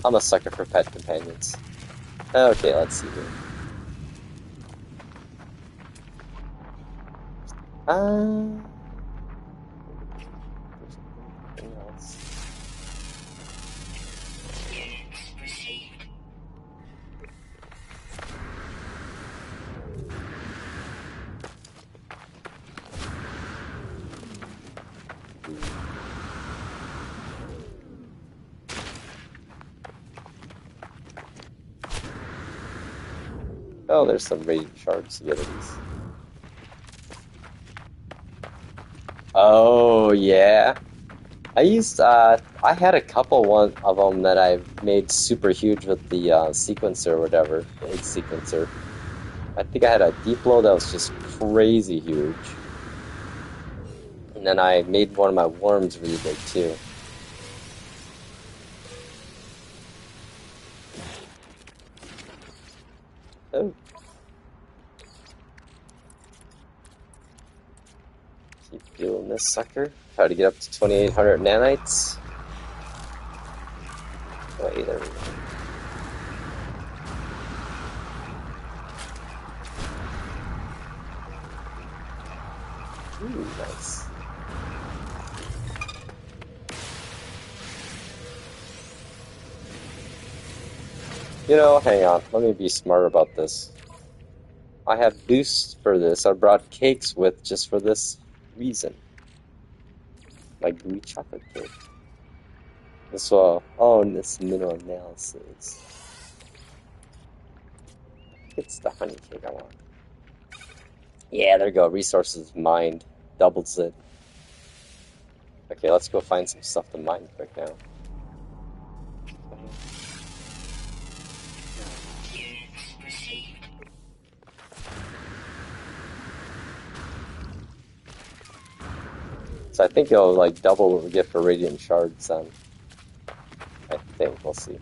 I'm a sucker for pet companions. Okay, let's see here. There's anything else. Oh, there's some radiant shards to get at these. Oh, yeah. I had a couple of them that I made super huge with the sequencer or whatever, the egg sequencer. I think I had a deep blow that was just crazy huge. And then I made one of my worms really big too. Oh. Keep doing this sucker. Try to get up to 2,800 nanites. Oh, hey, there we go. Ooh, nice. You know, hang on. Let me be smart about this. I have boosts for this. I brought cakes with just for this reason. My gooey chocolate cake. This and this mineral analysis. I think it's the honey cake I want. Yeah, there you go. Resources mined. Doubles it. Okay, let's go find some stuff to mine quick now. So I think it'll double what we get for radiant shards then. I think. We'll see.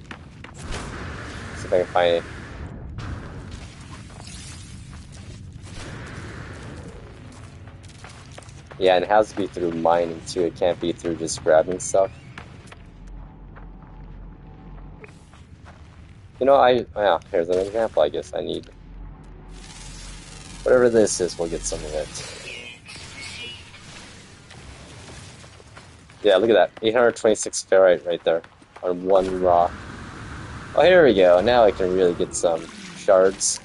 See if I can find it. Yeah, and it has to be through mining too. It can't be through just grabbing stuff. You know, here's an example I guess I need. Whatever this is, we'll get some of it. Yeah, look at that. 826 ferrite right there on one rock. Oh, here we go. Now I can really get some shards.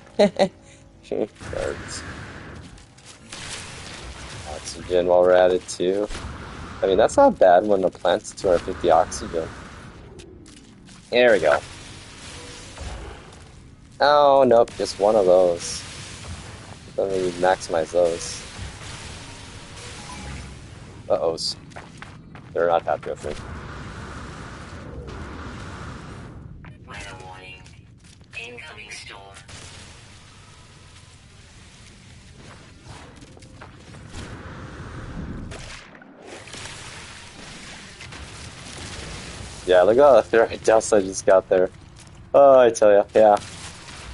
Shards. Oxygen while we're at it, too. I mean, that's not bad when the plant's 250 oxygen. There we go. Oh, nope, just one of those. Let me maximize those. Uh-ohs. They're not happy with me. Weather warning. Incoming storm. Yeah, look at all the ferrite dust I just got there. Oh, I tell ya, yeah.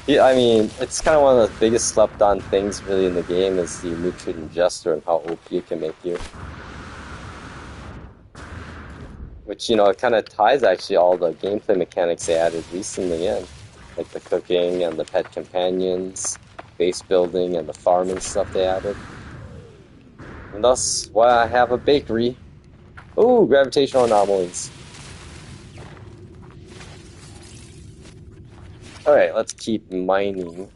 Yeah, I mean, it's kind of one of the biggest slept-on things really in the game is the nutrient ingester and how OP it can make you. Which, you know, it kind of ties actually all the gameplay mechanics they added recently in. Like the cooking and the pet companions, base building and the farming stuff they added. And thus, why I have a bakery. Ooh, gravitational anomalies. Alright, let's keep mining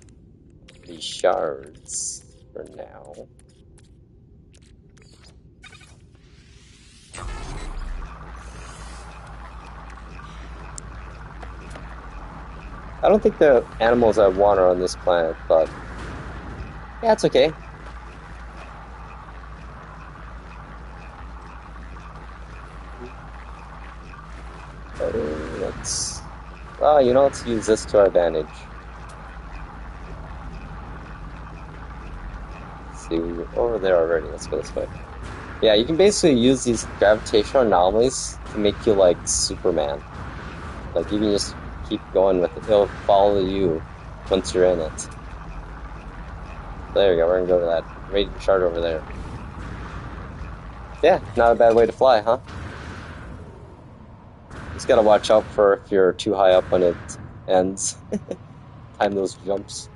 these shards for now. I don't think the animals I want are on this planet, but yeah, it's okay. You know, let's use this to our advantage. Let's see, we're over there already. Let's go this way. Yeah, you can basically use these gravitational anomalies to make you like Superman. Like, you can just keep going with it. It'll follow you once you're in it. There you go, we're gonna go to that radiant shard over there. Yeah, not a bad way to fly, huh? Just gotta watch out for if you're too high up when it ends. Time those jumps.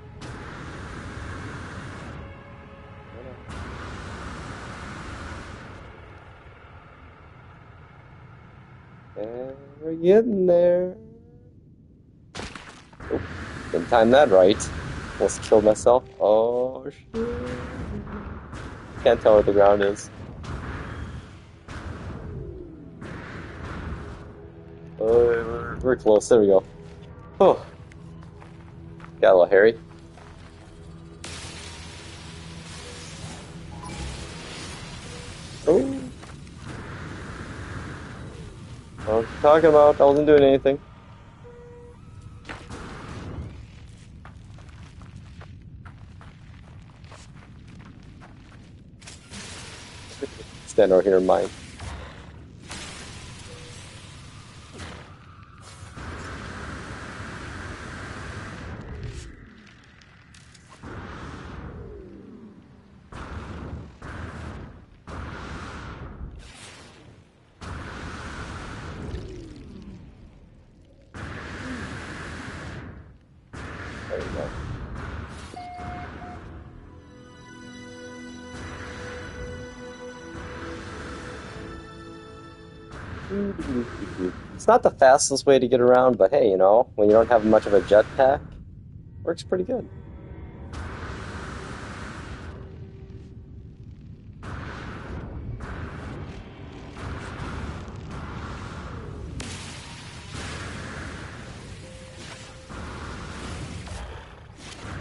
And we're getting there. Oh, didn't time that right. Almost killed myself. Oh, shit. Can't tell where the ground is. Oh, we're close. There we go. Oh. Got a little hairy. Oh. What was I talking about? I wasn't doing anything. Stand over here and mine. There we go. It's not the fastest way to get around, but hey, you know, when you don't have much of a jetpack, works pretty good.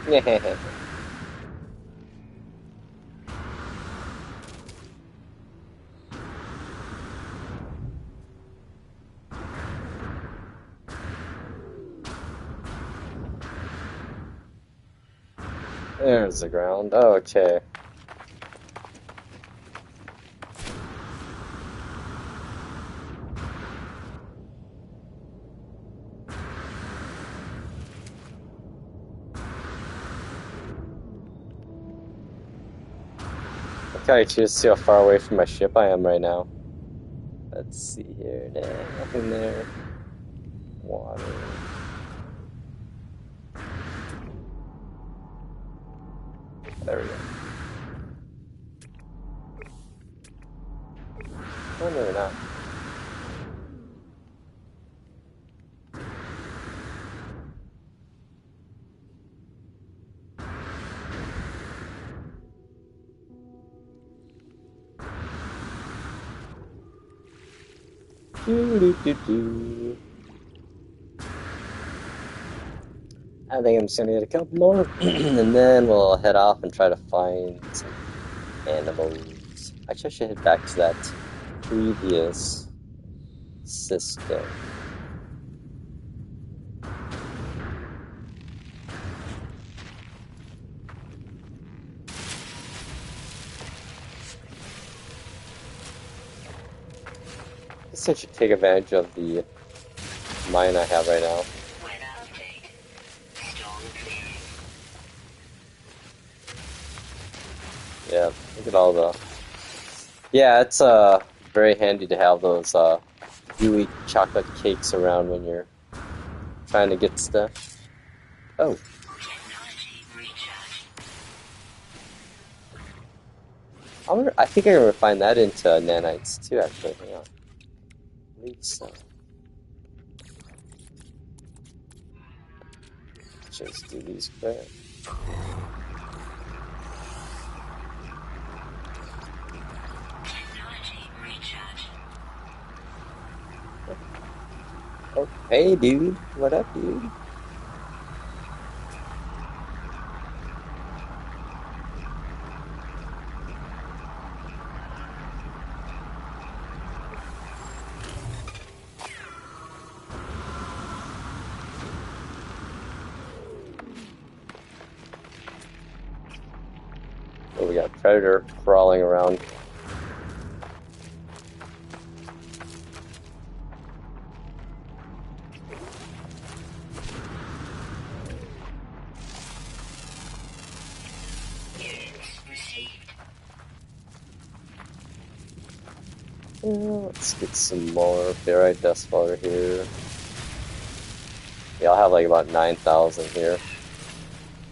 Yeah. There's the ground. Okay. I'm kind of curious to see how far away from my ship I am right now. Let's see here. Nah, nothing there. Water. There we go. Oh, maybe not. Do. I think I'm just gonna get a couple more, and then we'll head off and try to find some animals. Actually, I should head back to that previous system. I guess I should take advantage of the mine I have right now. Yeah, look at all the... Yeah, it's very handy to have those gooey chocolate cakes around when you're trying to get stuff. Oh. I think I can refine that into nanites too, actually. Hang on. I believe so. Just do these quick. Oh, hey, dude. What up, dude? Oh, we got a predator crawling around. Let's get some more ferrite dust water here. Yeah, I'll have like about 9,000 here.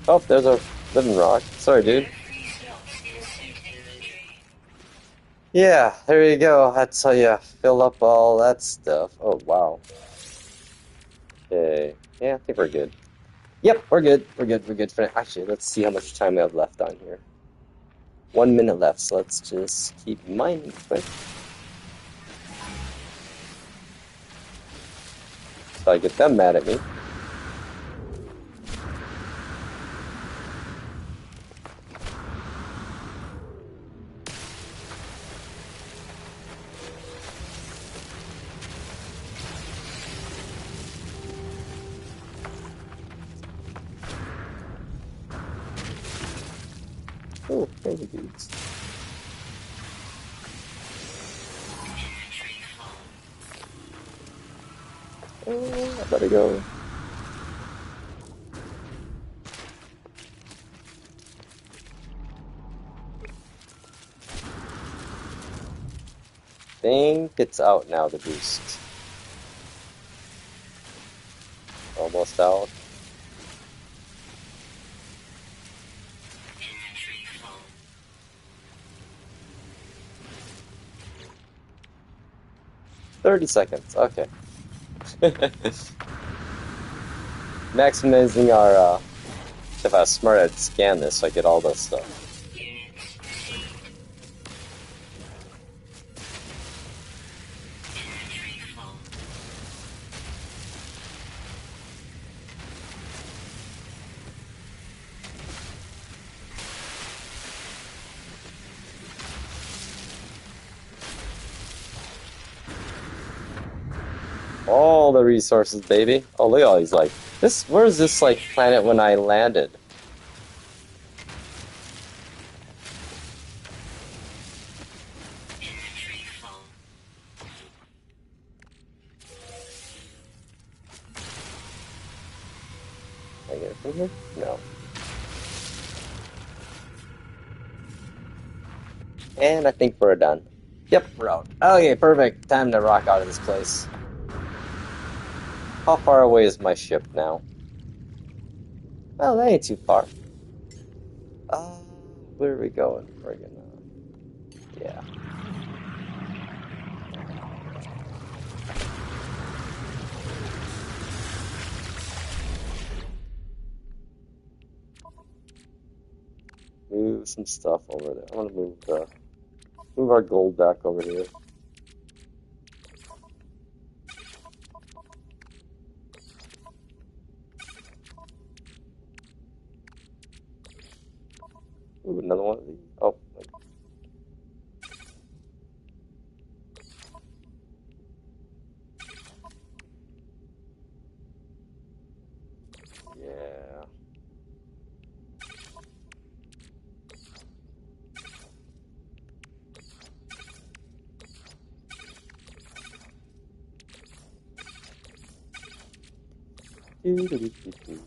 Oh, there's a living rock. Sorry, dude. Yeah, there you go. That's how you fill up all that stuff. Oh, wow. Okay. Yeah, I think we're good. Yep, we're good. We're good for now. Actually, let's see how much time we have left on here. 1 minute left, so let's just keep mining quick. So I get them mad at me. Oh, thank you, dudes. Oh, I better go. Think it's out now, the boost. Almost out. $30 seconds, okay. Maximizing our, if I was smart, I'd scan this so I get all this stuff. All the resources, baby. Oh, look at all these, like, this, where's this, like, planet when I landed? Can I get it from here? No. And I think we're done. Yep, we're out. Okay, perfect. Time to rock out of this place. How far away is my ship now? Well, that ain't too far. Where are we going? We're gonna... Yeah. Move some stuff over there. I want to move our gold back over here. Ooh, another one of these. Oh, wait. Yeah. Doo-doo-doo-doo-doo.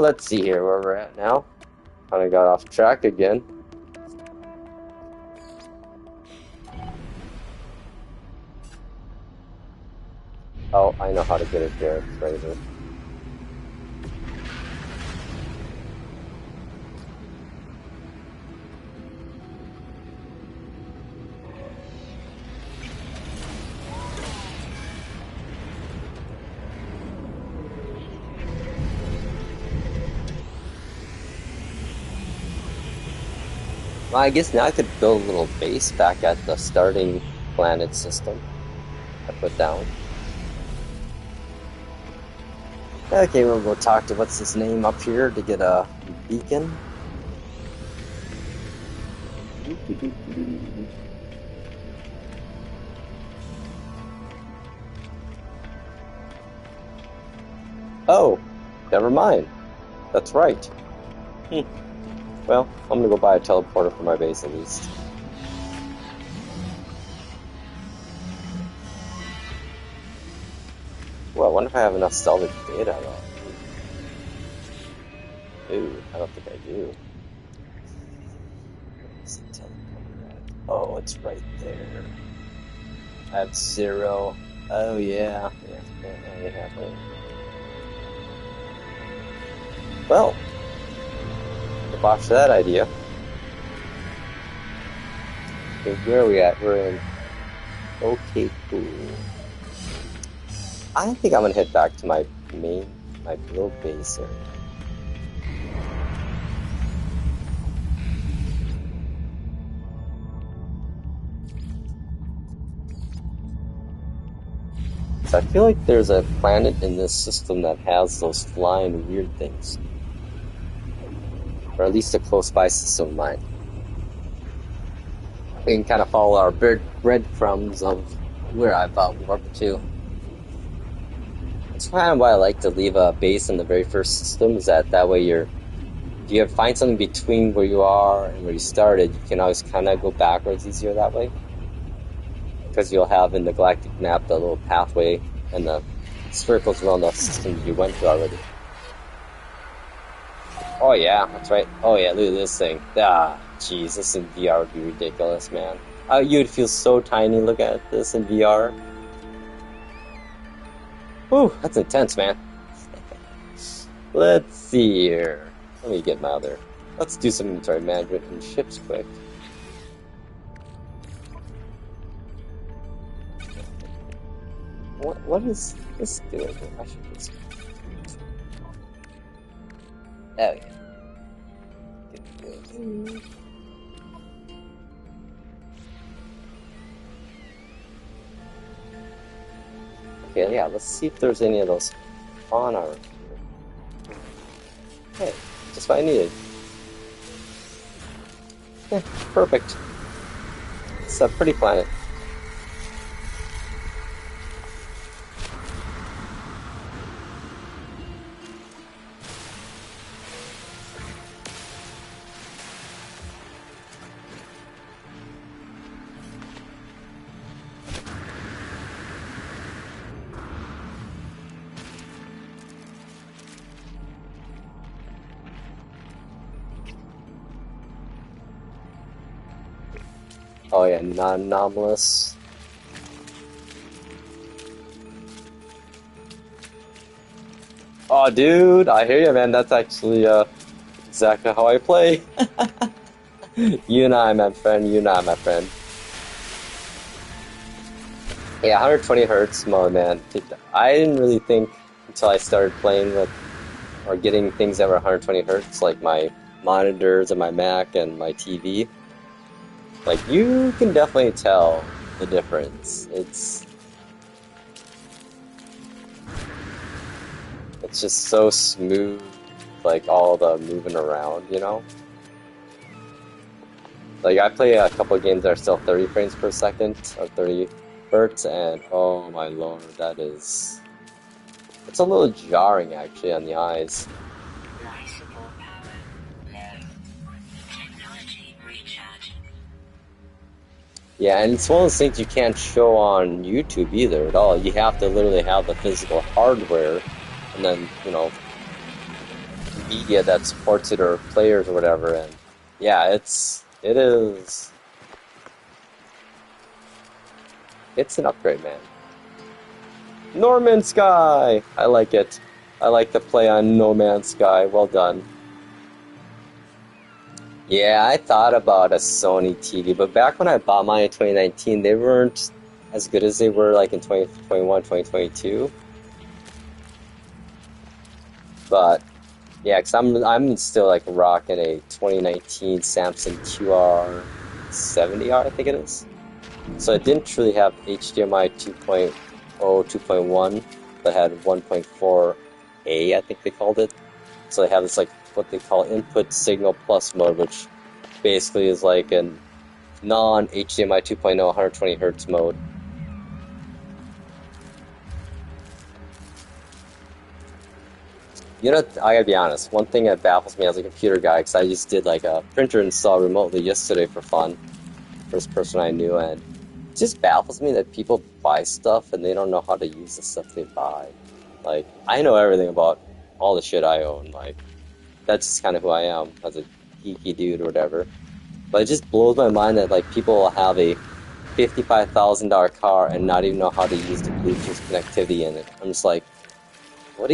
Let's see here where we're at now. Kind of got off track again. Oh, I know how to get it there. It's right here. Well, I guess now I could build a little base back at the starting planet system I put down. Okay, we'll go talk to what's his name up here to get a beacon. Oh, never mind. That's right. Well, I'm gonna go buy a teleporter for my base at least. Well, I wonder if I have enough salvage data though. Ooh, I don't think I do. Where's the teleporter at? Oh, it's right there. I have 0. Oh yeah. Yeah. Well, botch that idea. Okay, where are we at? We're in. Okay, cool. I think I'm gonna head back to my build base area. So I feel like there's a planet in this system that has those flying weird things. Or at least a close by system of mine. We can kind of follow our breadcrumbs of where I've warped to. That's kind of why I like to leave a base in the very first system, is that way if you find something between where you are and where you started, you can always kind of go backwards easier that way. Because you'll have in the galactic map the little pathway and the circles around the system you went to already. Oh yeah, that's right. Oh yeah, look at this thing. Ah, jeez, this in VR would be ridiculous, man. You would feel so tiny looking at this in VR. Whew, that's intense, man. Let's see here. Let me get my other... Let's do some inventory management and ships quick. What is this doing? I should just... Oh, yeah. Okay, yeah, let's see if there's any of those on our... Hey, just what I needed. Yeah, perfect. It's a pretty planet. Oh yeah, non-anomalous. Oh dude, I hear you, man. That's actually exactly how I play. You and I, my friend. You and I, my friend. Yeah, 120 hertz mode, man. I didn't really think until I started playing with or getting things that were 120 hertz, like my monitors and my Mac and my TV. Like, you can definitely tell the difference. It's just so smooth, like all the moving around, you know? Like, I play a couple of games that are still 30 frames per second, or 30 hertz, and oh my lord, it's a little jarring actually on the eyes. Life support power low. Technology recharging. Yeah, and it's one of those things you can't show on YouTube either at all. You have to literally have the physical hardware, and then, you know, media that supports it or players or whatever, and yeah, it's an upgrade, man. No Man's Sky! I like it. I like the play on No Man's Sky. Well done. Yeah, I thought about a Sony TV, but back when I bought mine in 2019, they weren't as good as they were like in 2021, 2022. But yeah, because I'm still like rocking a 2019 Samsung QR70R, I think it is. So it didn't really have HDMI 2.0, 2.1, but had 1.4A, I think they called it. So they have this like what they call input signal plus mode, which basically is like a non-HDMI 2.0 120 hertz mode. You know, I gotta be honest, one thing that baffles me as a computer guy, because I just did like a printer install remotely yesterday for fun, first person I knew, and it just baffles me that people buy stuff and they don't know how to use the stuff they buy. Like, I know everything about all the shit I own, like, that's just kind of who I am as a geeky dude or whatever. But it just blows my mind that like people will have a $55,000 car and not even know how to use the Bluetooth connectivity in it. I'm just like, or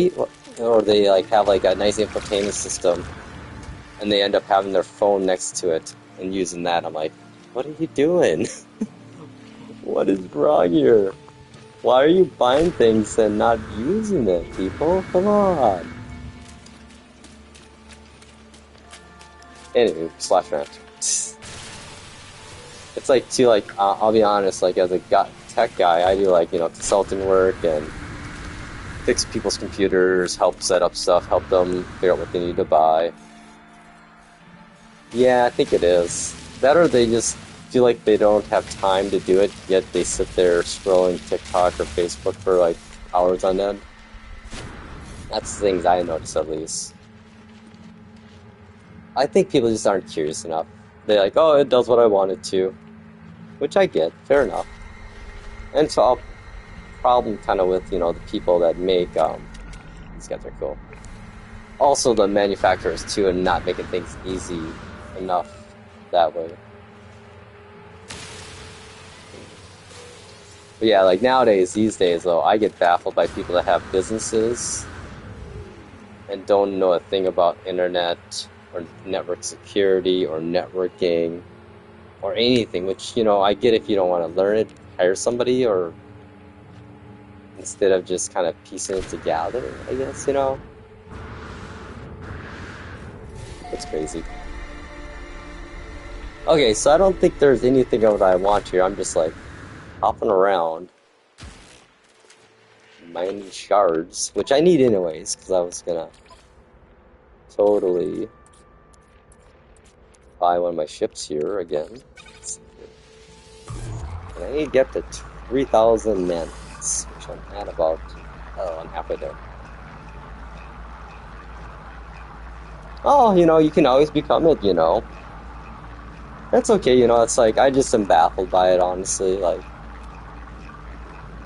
they like have like a nice infotainment system and they end up having their phone next to it and using that. I'm like, what are you doing? What is wrong here? Why are you buying things and not using them, people? Come on. Anyway, slash rant. It's like, too, like, I'll be honest, like, as a tech guy, I do, like, you know, consulting work and fix people's computers, help set up stuff, help them figure out what they need to buy. Yeah, I think it is. That or they just feel like they don't have time to do it, yet they sit there scrolling TikTok or Facebook for, like, hours on end. That's the things I notice, at least. I think people just aren't curious enough. They're like, oh, it does what I want it to. Which I get, fair enough. And so I'll problem kind of with, you know, the people that make, these guys are cool. Also the manufacturers too, and not making things easy enough that way. But yeah, like these days though, I get baffled by people that have businesses and don't know a thing about internet or network security or networking or anything, which, you know, I get if you don't want to learn it, hire somebody, or instead of just kind of piecing it together, I guess, you know? It's crazy. Okay, so I don't think there's anything of what I want here. I'm just like hopping around, mining shards, which I need anyways, because I was gonna totally buy one of my ships here again. And I need to get to 3,000 manats, which I'm at about, oh, I'm halfway there. Oh, you know, you can always become it, you know. That's okay, you know, it's like, I just am baffled by it, honestly, like,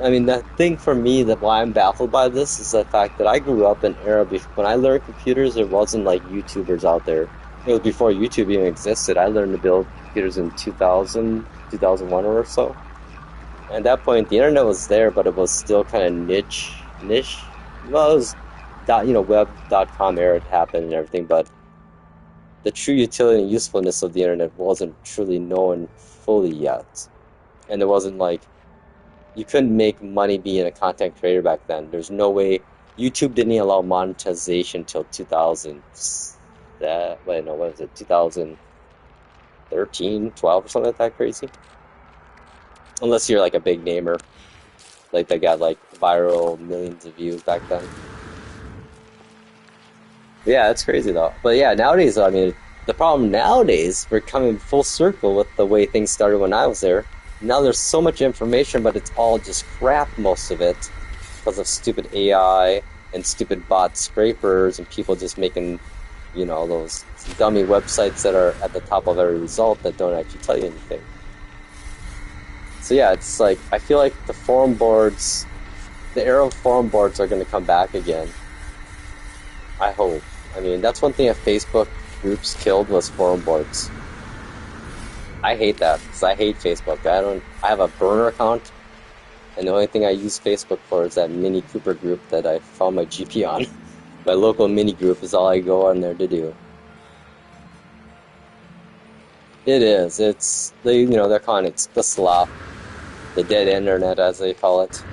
I mean, the thing for me that why I'm baffled by this is the fact that I grew up in an era when I learned computers, there wasn't like YouTubers out there. It was before YouTube even existed. I learned to build computers in 2000, 2001 or so. And at that point, the internet was there, but it was still kind of niche. Well, it was web.com era had happened and everything, but the true utility and usefulness of the internet wasn't truly known fully yet. And it wasn't like you couldn't make money being a content creator back then. There's no way. YouTube didn't allow monetization till 2000. Wait, no, what was it? 2013, 12, or something like that crazy. Unless you're like a big namer, like they got like viral millions of views back then. Yeah, it's crazy though. But yeah, nowadays, I mean, the problem nowadays, we're coming full circle with the way things started when I was there. Now there's so much information, but it's all just crap, most of it, because of stupid AI and stupid bot scrapers and people just making, those dummy websites that are at the top of every result that don't actually tell you anything. So yeah, it's like, I feel like the era of forum boards are going to come back again. I hope. I mean, that's one thing that Facebook groups killed was forum boards. I hate that, because I hate Facebook. I have a burner account, and the only thing I use Facebook for is that Mini Cooper group that I found my GP on. My local mini group is all I go on there to do. It is. They're calling it the slop. The dead internet, as they call it.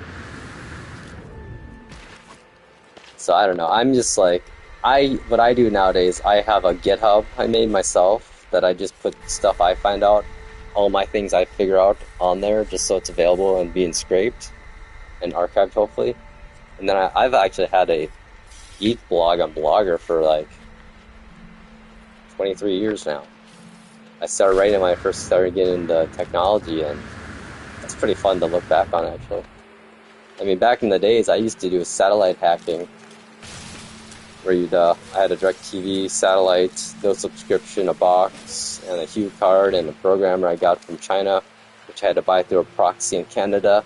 So I don't know. I'm just like, what I do nowadays, I have a GitHub I made myself that I just put stuff I find out, all my things I figure out on there, just so it's available and being scraped and archived, hopefully. And then I've actually had a geek blog on Blogger for like 23 years now. I started writing when I first started getting into technology, and it's pretty fun to look back on, actually. I mean, back in the days, I used to do satellite hacking, where I had a DirecTV satellite, no subscription, a box, and a Hue card, and a programmer I got from China, which I had to buy through a proxy in Canada.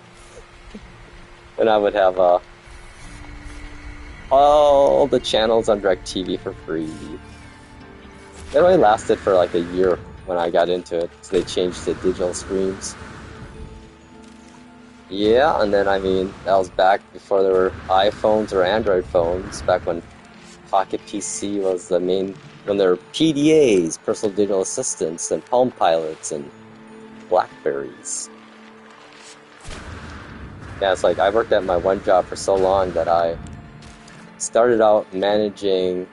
And I would have all the channels on DirecTV for free. It only lasted for like a year when I got into it, so they changed to digital streams. Yeah, and then, I mean, that was back before there were iPhones or Android phones, back when Pocket PC was the main, when there were PDAs, personal digital assistants, and Palm Pilots, and Blackberries. Yeah, it's like, I worked at my one job for so long that I started out managing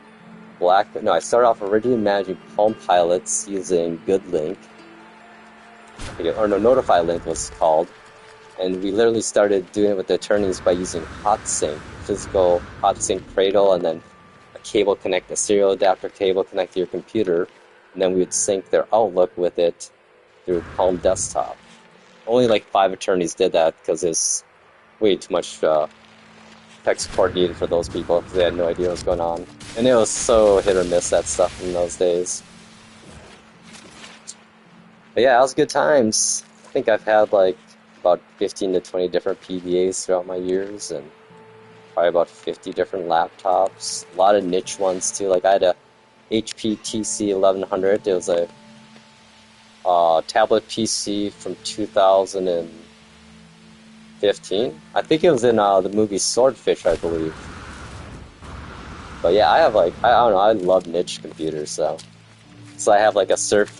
I started off originally managing Palm Pilots using GoodLink, or no, Notify Link was called. And we literally started doing it with the attorneys by using HotSync, physical HotSync cradle, and then a serial adapter cable connect to your computer, and then we would sync their Outlook with it through Palm Desktop. Only like 5 attorneys did that because there's way too much tech support needed for those people because they had no idea what was going on. And it was so hit or miss, that stuff in those days. But yeah, it was good times. I think I've had like about 15 to 20 different PDAs throughout my years, and probably about 50 different laptops. A lot of niche ones too. Like I had a HP TC 1100. It was a tablet PC from 2015. I think it was in the movie Swordfish, I believe. But yeah, I don't know, I love niche computers, so I have like I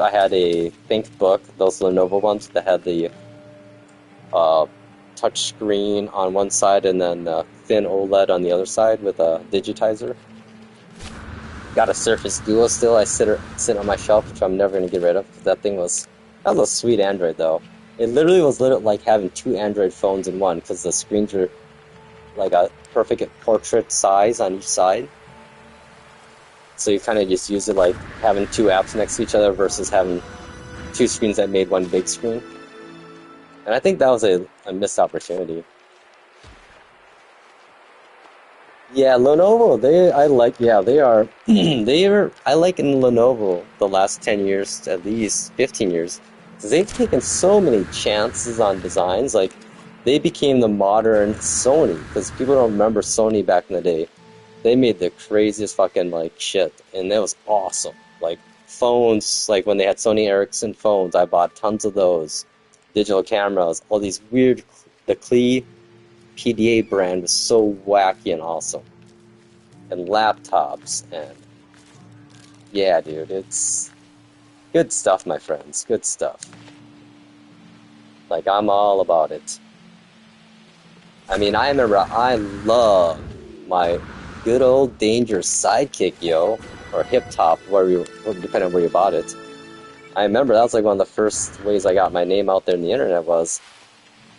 had a ThinkBook, those Lenovo ones that had the touch screen on one side and then thin OLED on the other side with a digitizer. Got a Surface Duo still. I sit on my shelf, which I'm never going to get rid of. That was a sweet Android though. It literally was like having 2 Android phones in one, because the screens were like a perfect portrait size on each side. So you kind of just use it like having 2 apps next to each other versus having 2 screens that made one big screen. And I think that was a missed opportunity. Yeah, Lenovo, I like in Lenovo the last 10 years, at least 15 years, because they've taken so many chances on designs. Like, they became the modern Sony, because people don't remember Sony back in the day. They made the craziest fucking, like, shit, and it was awesome. Like, phones, like when they had Sony Ericsson phones, I bought tons of those. Digital cameras, all these weird, the Klee PDA brand was so wacky and awesome. And laptops, and yeah, dude, it's good stuff, my friends, good stuff. Like, I'm all about it. I mean, I remember I loved my good old Danger Sidekick, yo, or Hip Top, depending on where you bought it. I remember that was like one of the first ways I got my name out there in the internet was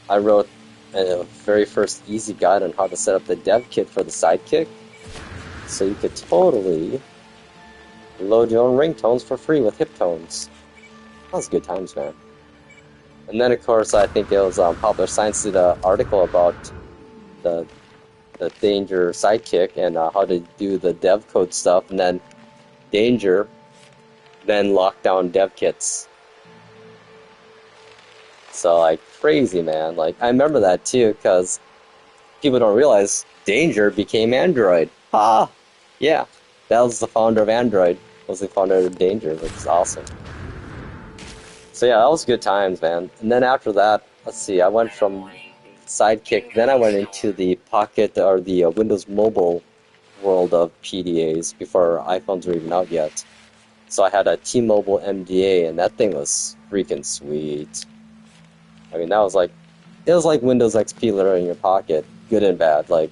I wrote a very first easy guide on how to set up the dev kit for the Sidekick, so you could totally load your own ringtones for free with hip tones. That was good times, man. And then, of course, I think it was Popular Science did an article about the Danger Sidekick and how to do the dev code stuff, and then Danger then locked down dev kits. So, like, crazy, man. Like, I remember that, too, because people don't realize Danger became Android. Ah! Yeah, that was the founder of Android. Was the founder of Danger, which is awesome. So yeah, that was good times, man. And then after that, let's see, I went from Sidekick, then I went into the Pocket or the Windows Mobile world of PDAs before iPhones were even out yet. So I had a T-Mobile MDA, and that thing was freaking sweet. I mean, that was like, it was like Windows XP literally in your pocket, good and bad. Like,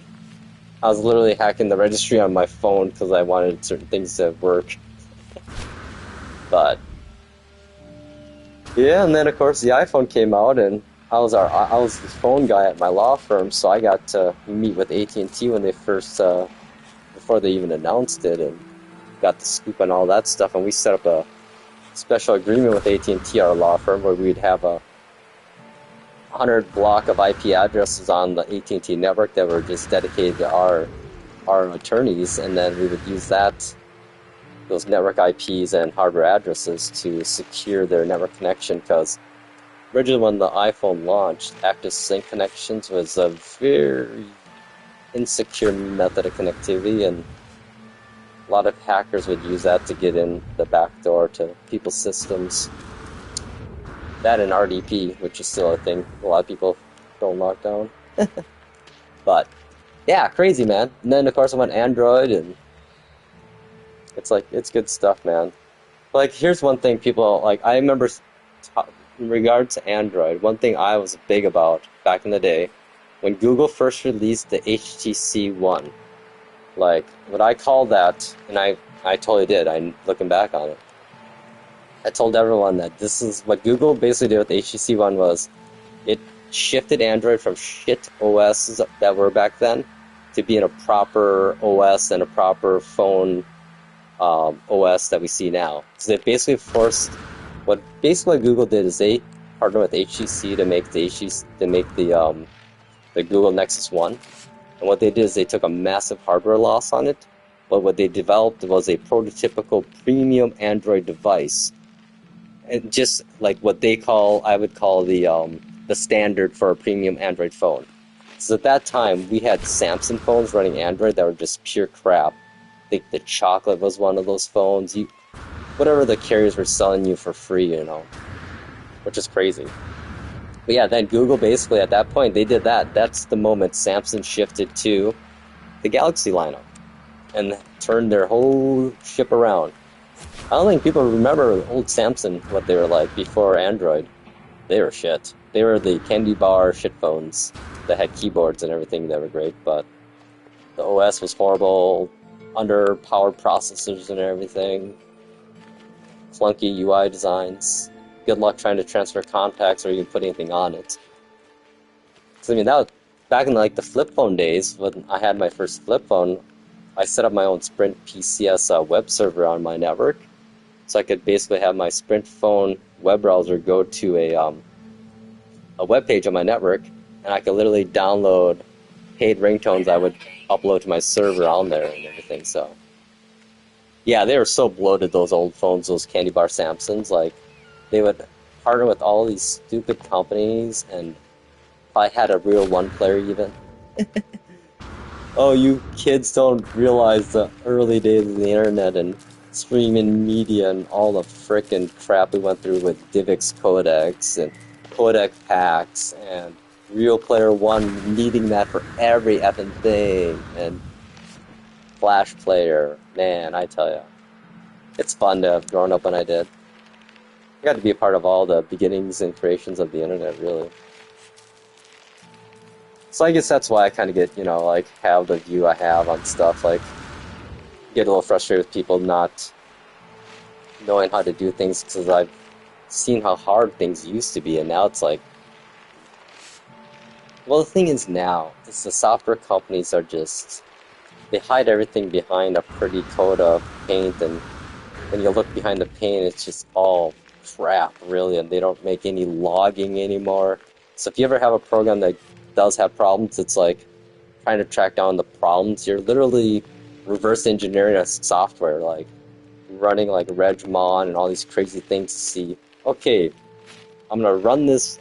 I was literally hacking the registry on my phone because I wanted certain things to work. But yeah, and then of course the iPhone came out, and I was the phone guy at my law firm, so I got to meet with AT&T when they first before they even announced it, and got the scoop on all that stuff. And we set up a special agreement with AT&T, our law firm, where we'd have a 100 block of IP addresses on the AT&T network that were just dedicated to our attorneys, and then we would use those network IPs and hardware addresses to secure their network connection, because originally when the iPhone launched, active sync connections was a very insecure method of connectivity, and a lot of hackers would use that to get in the back door to people's systems. That and RDP, which is still a thing a lot of people don't lock down. But yeah, crazy, man. And then of course I went Android, and it's like, it's good stuff, man. Like, here's one thing people, like, I remember in regards to Android, one thing I was big about back in the day, when Google first released the HTC One, like, what I call that, and I totally did, looking back on it, I told everyone that this is what Google basically did with the HTC One was, it shifted Android from shit OSs that were back then to being a proper OS and a proper phone OS that we see now. So they basically forced what Google did is they partnered with HTC to make the Google Nexus One, and what they did is they took a massive hardware loss on it, but what they developed was a prototypical premium Android device, and just like what I would call the standard for a premium Android phone. So at that time we had Samsung phones running Android that were just pure crap. I think the Chocolate was one of those phones. Whatever the carriers were selling you for free, which is crazy. But yeah, then Google basically at that point, they did that. That's the moment Samsung shifted to the Galaxy lineup and turned their whole ship around. I don't think people remember old Samsung, what they were like before Android. They were shit. They were the candy bar shit phones that had keyboards and everything that were great, but the OS was horrible, underpowered processors and everything, clunky UI designs. Good luck trying to transfer contacts or even put anything on it. So I mean, that was back in like the flip phone days when I had my first flip phone. I set up my own Sprint PCS web server on my network, so I could basically have my Sprint phone web browser go to a web page on my network, and I could literally download paid ringtones I would upload to my server on there and everything. So yeah, they were so bloated, those old phones, those candy bar Samsungs. Like, they would partner with all these stupid companies, and I had a real one player even. Oh, you kids don't realize the early days of the internet and streaming media and all the frickin' crap we went through with DivX codecs and codec packs and Real Player One needing that for every effing thing and Flash Player. Man, I tell ya, it's fun to have grown up when I did. I got to be a part of all the beginnings and creations of the internet, really. So I guess that's why I kind of get, like, have the view I have on stuff, like, get a little frustrated with people not knowing how to do things because I've seen how hard things used to be, and now it's like, well, the thing is now, is the software companies are just, they hide everything behind a pretty coat of paint, and when you look behind the paint, it's just all crap, really, and they don't make any logging anymore. So if you ever have a program that does have problems, it's like trying to track down the problems. You're literally reverse engineering a software, like running like Regmon and all these crazy things to see, okay, I'm going to run this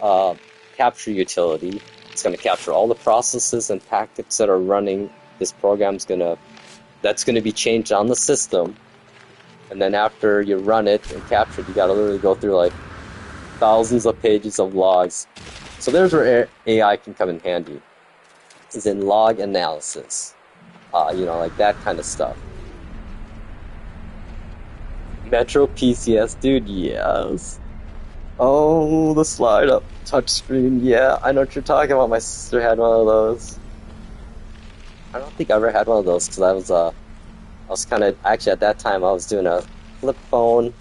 capture utility. It's going to capture all the processes and packets that are running. This program's that's going to be changed on the system. And then after you run it and capture it, you got to literally go through like thousands of pages of logs. So there's where AI can come in handy, is in log analysis, like that kind of stuff. Metro PCS, dude, yes. Oh, the slide up touchscreen, yeah, I know what you're talking about. My sister had one of those. I don't think I ever had one of those because I was kind of, actually at that time I was doing a flip phone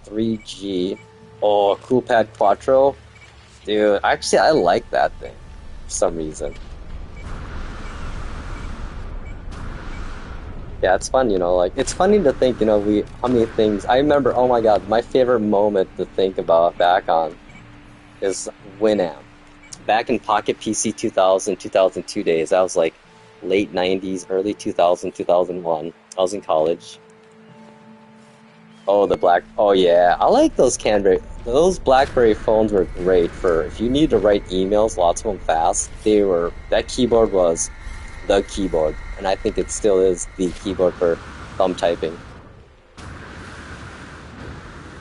3G. Oh, a CoolPad Quattro. Dude, actually I like that thing for some reason. Yeah, it's fun, like, it's funny to think, how many things, I remember, oh my god, my favorite moment to think about back on is Winamp. Back in Pocket PC 2000, 2002 days, I was like late 90s, early 2000, 2001, I was in college. Oh, oh yeah, I like those those BlackBerry phones were great for, if you need to write emails, lots of them fast, that keyboard was the keyboard, and I think it still is the keyboard for thumb typing.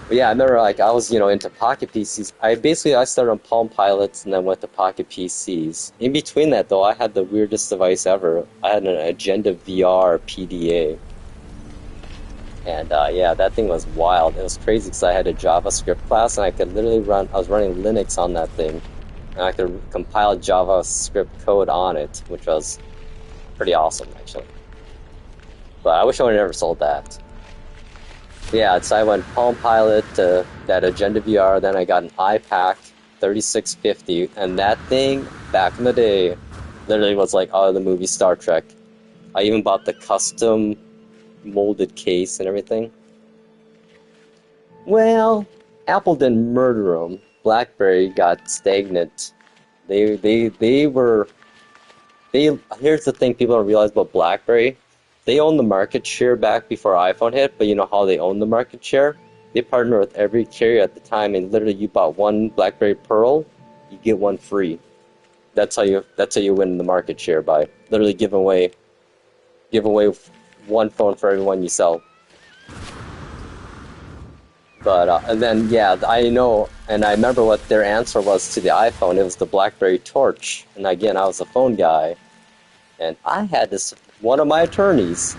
But yeah, I remember like I was, into Pocket PCs. I started on Palm Pilots and then went to Pocket PCs. In between that though, I had the weirdest device ever. I had an Agenda VR PDA. And yeah, that thing was wild. It was crazy because I had a JavaScript class and I could literally I was running Linux on that thing. And I could compile JavaScript code on it, which was pretty awesome, actually. But I wish I would have never sold that. Yeah, so I went Palm Pilot to that Agenda VR, then I got an iPac 3650, and that thing, back in the day, literally was like out of the movie Star Trek. I even bought the custom molded case and everything. Well, Apple didn't murder them. BlackBerry got stagnant. Here's the thing people don't realize about BlackBerry. They own the market share back before iPhone hit, but you know how they own the market share? They partner with every carrier at the time, and literally you bought one BlackBerry Pearl, you get one free. That's how you win the market share, by literally giving away one phone for every one you sell. But and then yeah, I know, and I remember what their answer was to the iPhone. It was the BlackBerry Torch, and again, I was a phone guy. And I had one of my attorneys,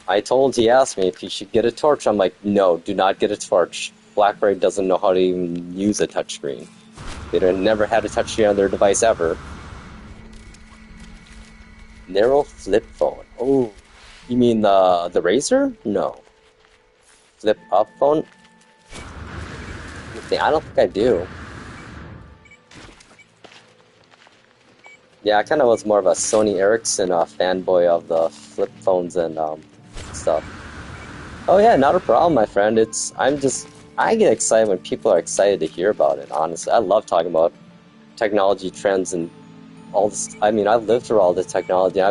he asked me if you should get a torch. I'm like, no, do not get a torch. BlackBerry doesn't know how to even use a touchscreen. Never had a touchscreen on their device ever. Narrow flip phone. Oh, you mean the Razr? No. Flip up phone? I don't think I do. Yeah, I kind of was more of a Sony Ericsson fanboy of the flip phones and stuff. Oh yeah, not a problem, my friend. I get excited when people are excited to hear about it, honestly. I love talking about technology trends and all this. I mean, I've lived through all this technology. I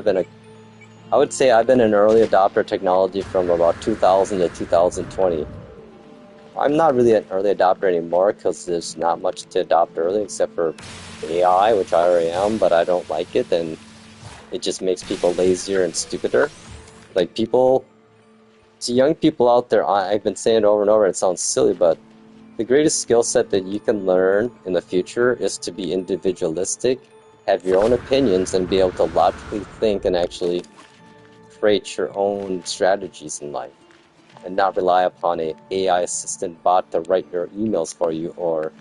would say I've been an early adopter of technology from about 2000 to 2020. I'm not really an early adopter anymore because there's not much to adopt early except for AI, which I already am, but I don't like it, and it just makes people lazier and stupider. Like, people to young people out there, I've been saying it over and over, and it sounds silly, but the greatest skill set that you can learn in the future is to be individualistic, have your own opinions, and be able to logically think and actually create your own strategies in life, and not rely upon a AI assistant bot to write your emails for you. Or,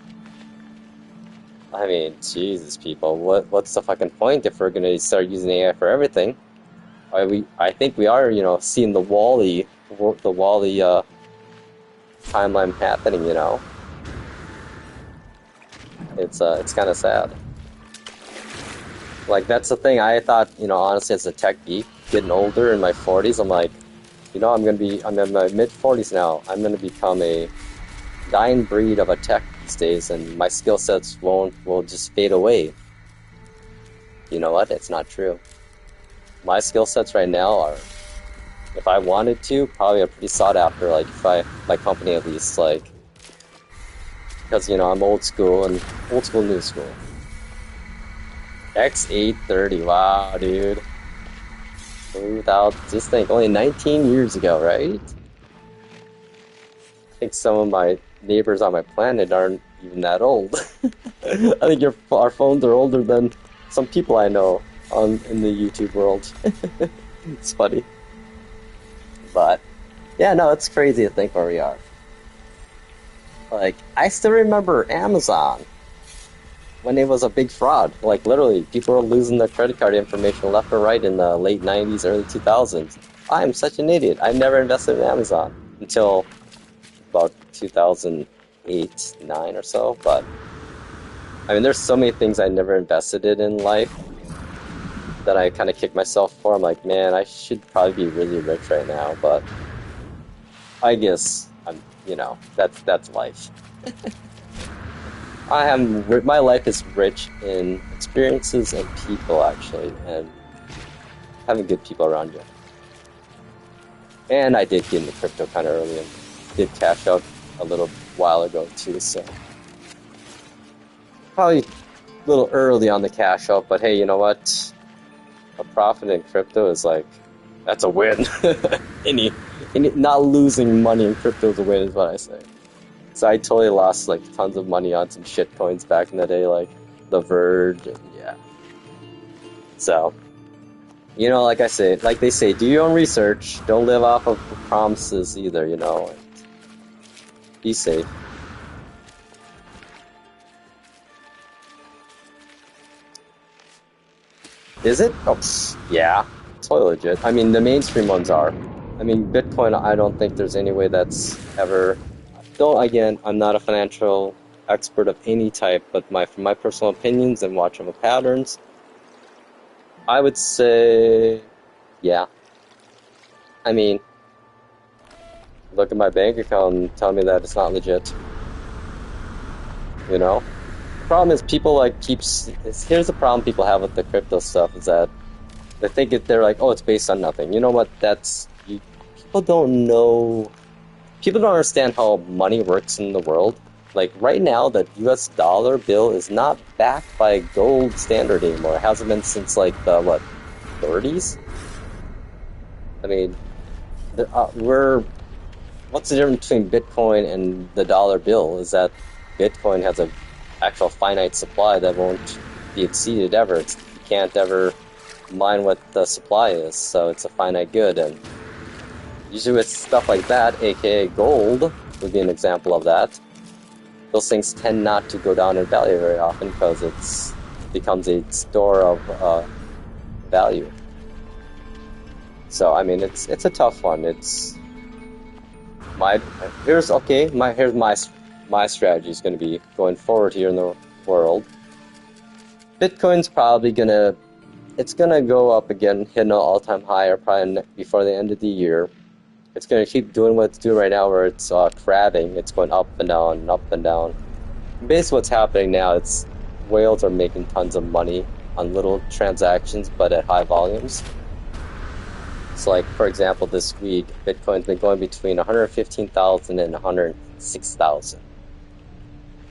I mean, Jesus, people, what's the fucking point if we're gonna start using AI for everything? I think we are, seeing the Wall-E timeline happening. It's kind of sad. Like, that's the thing. I thought, honestly, as a tech geek, getting older in my 40s, I'm like, I'm in my mid-40s now. I'm gonna become a dying breed of a tech these days, and my skill sets will just fade away. You know what? It's not true. My skill sets right now are, if I wanted to, probably are pretty sought after, like, my company at least, like, because, I'm old school, and old school, new school. X830, wow, dude. Just think, only 19 years ago, right? I think some of my neighbors on my planet aren't even that old. I think our phones are older than some people I know in the YouTube world. It's funny. But, yeah, no, it's crazy to think where we are. Like, I still remember Amazon when it was a big fraud. Like, literally, people were losing their credit card information left or right in the late 90s, early 2000s. I'm such an idiot. I never invested in Amazon until about 2008, 9 or so. But, I mean, there's so many things I never invested in life that I kind of kick myself for. I'm like, man, I should probably be really rich right now, but I guess that's life. My life is rich in experiences and people, actually, and having good people around you. And I did get into crypto kind of early and did cash out a little while ago too, so probably a little early on the cash out, but hey, you know what? A profit in crypto is like, that's a win. Not losing money in crypto is a win, is what I say. So I totally lost like tons of money on some shit coins back in the day, like the Verge, and yeah. So, like they say, do your own research. Don't live off of promises either, and be safe. Is it? Oh, yeah, totally legit. I mean, the mainstream ones are. I mean, Bitcoin, I don't think there's any way that's ever... Again, I'm not a financial expert of any type, but from my personal opinions and watching the patterns, I would say, yeah. I mean, look at my bank account and tell me that it's not legit. The problem is people here's the problem people have with the crypto stuff, is that they think they're like, oh, it's based on nothing. You know what? People don't know. People don't understand how money works in the world. Like, right now, the US dollar bill is not backed by a gold standard anymore. It hasn't been since, like, the, 30s? I mean, what's the difference between Bitcoin and the dollar bill? Is that Bitcoin has an actual finite supply that won't be exceeded ever. You can't ever mine what the supply is, so it's a finite good, and usually with stuff like that, aka gold, would be an example of that. Those things tend not to go down in value very often because it becomes a store of value. So I mean, it's a tough one. Here's my strategy is going to be going forward here in the world. Bitcoin's probably gonna go up again, hit an all-time high, probably before the end of the year. It's going to keep doing what it's doing right now, where it's crabbing. It's going up and down and up and down. Basically what's happening now, whales are making tons of money on little transactions, but at high volumes. So, like, for example, this week, Bitcoin's been going between 115,000 and 106,000.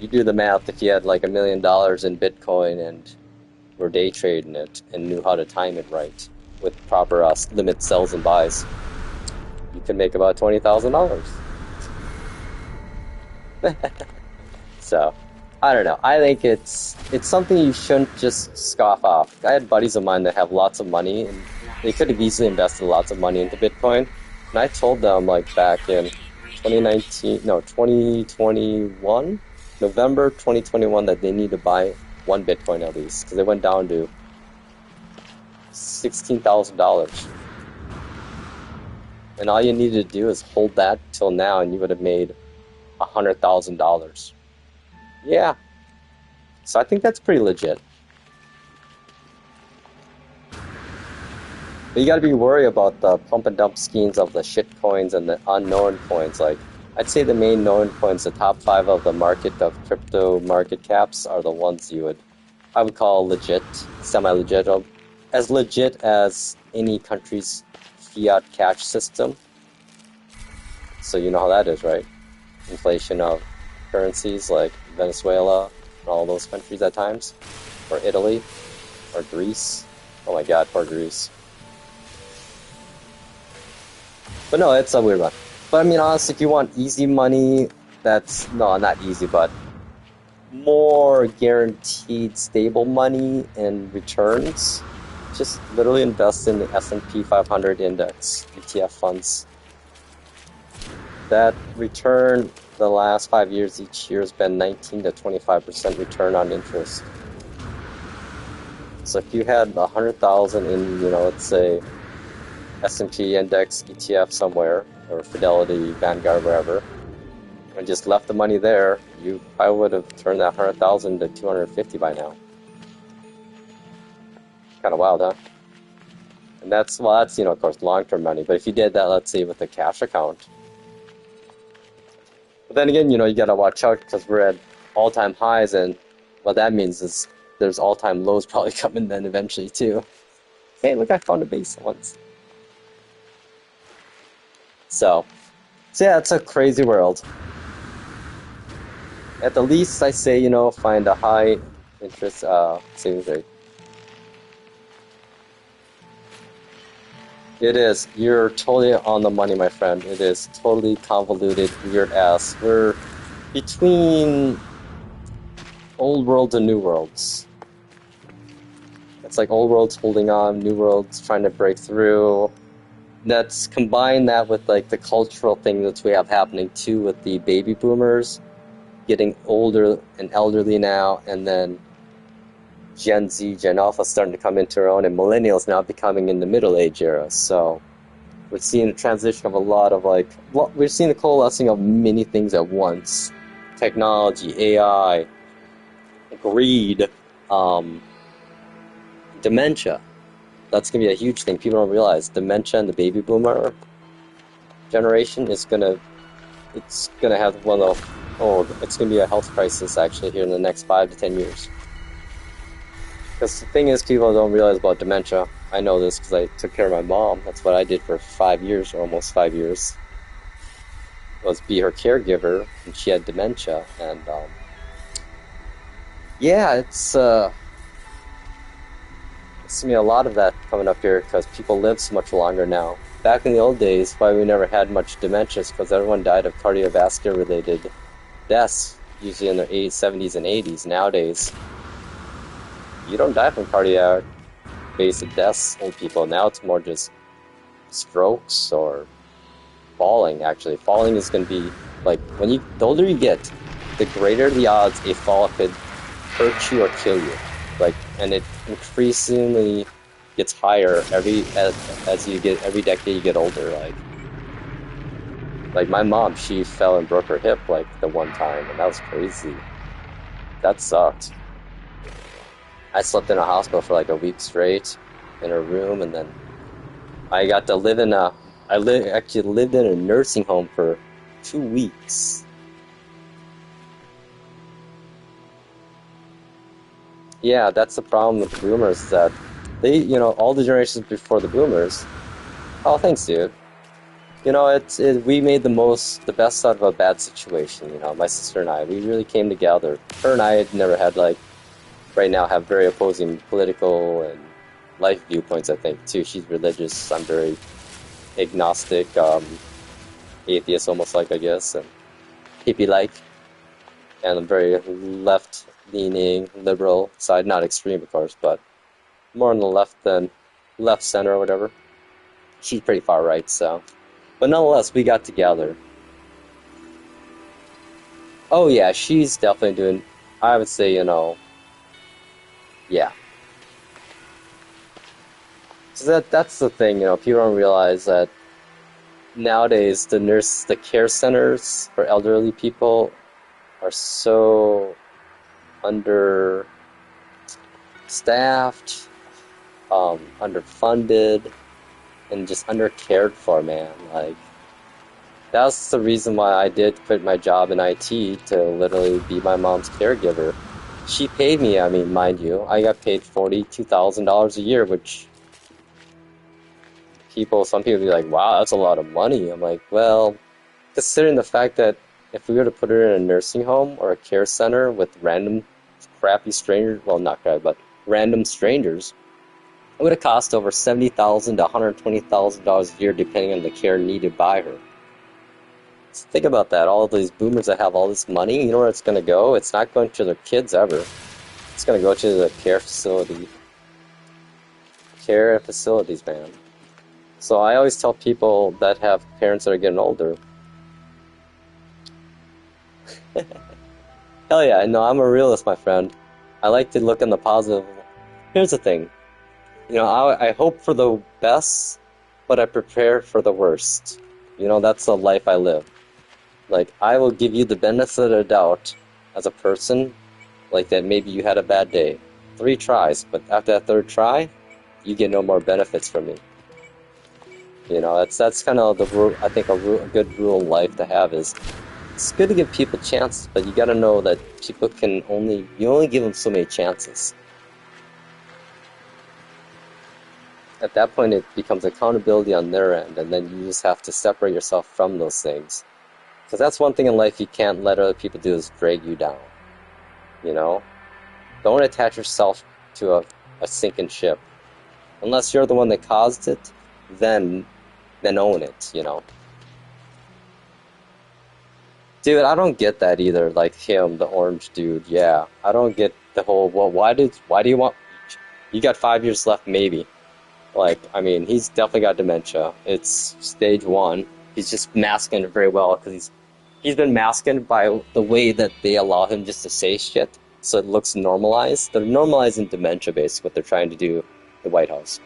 You do the math. If you had like $1 million in Bitcoin and were day trading it and knew how to time it right with proper limit sells and buys, you can make about $20,000. So, I don't know. I think it's something you shouldn't just scoff off. I had buddies of mine that have lots of money, and they could have easily invested lots of money into Bitcoin. And I told them, like, back in 2021, November 2021, that they need to buy one Bitcoin at least, because it went down to $16,000. And all you needed to do is hold that till now, and you would have made $100,000. Yeah. So I think that's pretty legit. But you gotta be worried about the pump and dump schemes of the shit coins and the unknown coins. Like, I'd say the main known coins, the top 5 of the market of crypto market caps, are the ones I would call legit, semi-legit, as legit as any country's fiat cash system. So you know how that is, right? Inflation of currencies like Venezuela and all those countries at times, or Italy, or Greece. Oh my god, poor Greece. But no, it's a weird one. But I mean, honestly, if you want easy money, no, not easy, but more guaranteed stable money and returns, just literally invest in the S&P 500 index ETF funds. That return the last 5 years each year has been 19 to 25% return on interest. So if you had 100,000 in, let's say S&P index ETF somewhere, or Fidelity, Vanguard, wherever, and just left the money there, you probably would have turned that 100,000 to 250 by now. Kind of wild, huh? And that's of course, long-term money. But if you did that, let's say, with a cash account. But then again, you gotta watch out, because we're at all-time highs, and what that means is there's all-time lows probably coming then eventually, too. Hey, look, I found a base once. So yeah, it's a crazy world. At the least, I say, find a high interest savings rate. It is. You're totally on the money, my friend. It is totally convoluted, weird ass. We're between old worlds and new worlds. It's like old worlds holding on, new worlds trying to break through. That's combine that with like the cultural thing that we have happening too, with the baby boomers getting older and elderly now, and then Gen Z, Gen Alpha starting to come into their own, and millennials now becoming in the middle age era. So we're seeing a transition of a lot of we're seeing the coalescing of many things at once: technology, AI, greed, dementia. That's going to be a huge thing. People don't realize dementia and the baby boomer generation it's going to have it's going to be a health crisis actually here in the next 5 to 10 years. Because the thing is, people don't realize about dementia. I know this because I took care of my mom. That's what I did for 5 years, or almost 5 years. Was be her caregiver, and she had dementia. And yeah, it's going to be a lot of that coming up here because people live so much longer now. Back in the old days, why we never had much dementia is because everyone died of cardiovascular-related deaths, usually in their 70s and 80s. Nowadays, you don't die from cardiac-based deaths, old people. Now it's more just strokes or falling, actually. Falling is going to be, the older you get, the greater the odds a fall could hurt you or kill you. And it increasingly gets higher as you get, every decade you get older. Like my mom, she fell and broke her hip the one time, and that was crazy. That sucked. I slept in a hospital for a week straight in her room, and then I got to live actually lived in a nursing home for 2 weeks. Yeah, that's the problem with the boomers, that they, all the generations before the boomers. Oh, thanks, dude. We made the best out of a bad situation. My sister and I, we really came together. Her and I had never had right now have very opposing political and life viewpoints. I think too. She's religious. I'm very agnostic, atheist, almost like, I guess, and hippie-like, and I'm very left-leaning, liberal side, not extreme, of course, but more on the left than left center or whatever. She's pretty far right, so. But nonetheless, we got together. Oh yeah, she's definitely doing, I would say, yeah. So that's the thing, people don't realize that nowadays the care centers for elderly people are so understaffed, underfunded, and just undercared for, man. Like, that's the reason why I did quit my job in IT to literally be my mom's caregiver. She paid me, I mean, mind you, I got paid $42,000 a year, which some people be like, wow, that's a lot of money. I'm like, well, considering the fact that if we were to put her in a nursing home or a care center with random crappy strangers, well, not crappy, but random strangers, it would have cost over $70,000 to $120,000 a year, depending on the care needed by her. So think about that. All of these boomers that have all this money, you know where it's going to go? It's not going to their kids ever. It's going to go to the care facility. Care facilities, man. So I always tell people that have parents that are getting older, hell yeah, no, I'm a realist, my friend. I like to look on the positive. Here's the thing. I hope for the best, but I prepare for the worst. That's the life I live. Like, I will give you the benefit of the doubt as a person, like that maybe you had a bad day. 3 tries, but after that 3rd try, you get no more benefits from me. That's kind of the rule. I think a good rule in life to have is, it's good to give people chances, but you gotta know that people you only give them so many chances. At that point, it becomes accountability on their end, and then you just have to separate yourself from those things. Because that's one thing in life you can't let other people do, is drag you down. Don't attach yourself to a sinking ship. Unless you're the one that caused it, then own it, Dude, I don't get that either, like him, the orange dude, yeah. I don't get the whole, well, why do you want, you got 5 years left, maybe. Like, I mean, he's definitely got dementia. It's stage 1. He's just masking it very well, because he's been masking by the way that they allow him just to say shit, so it looks normalized. They're normalizing dementia, basically, what they're trying to do, the White House.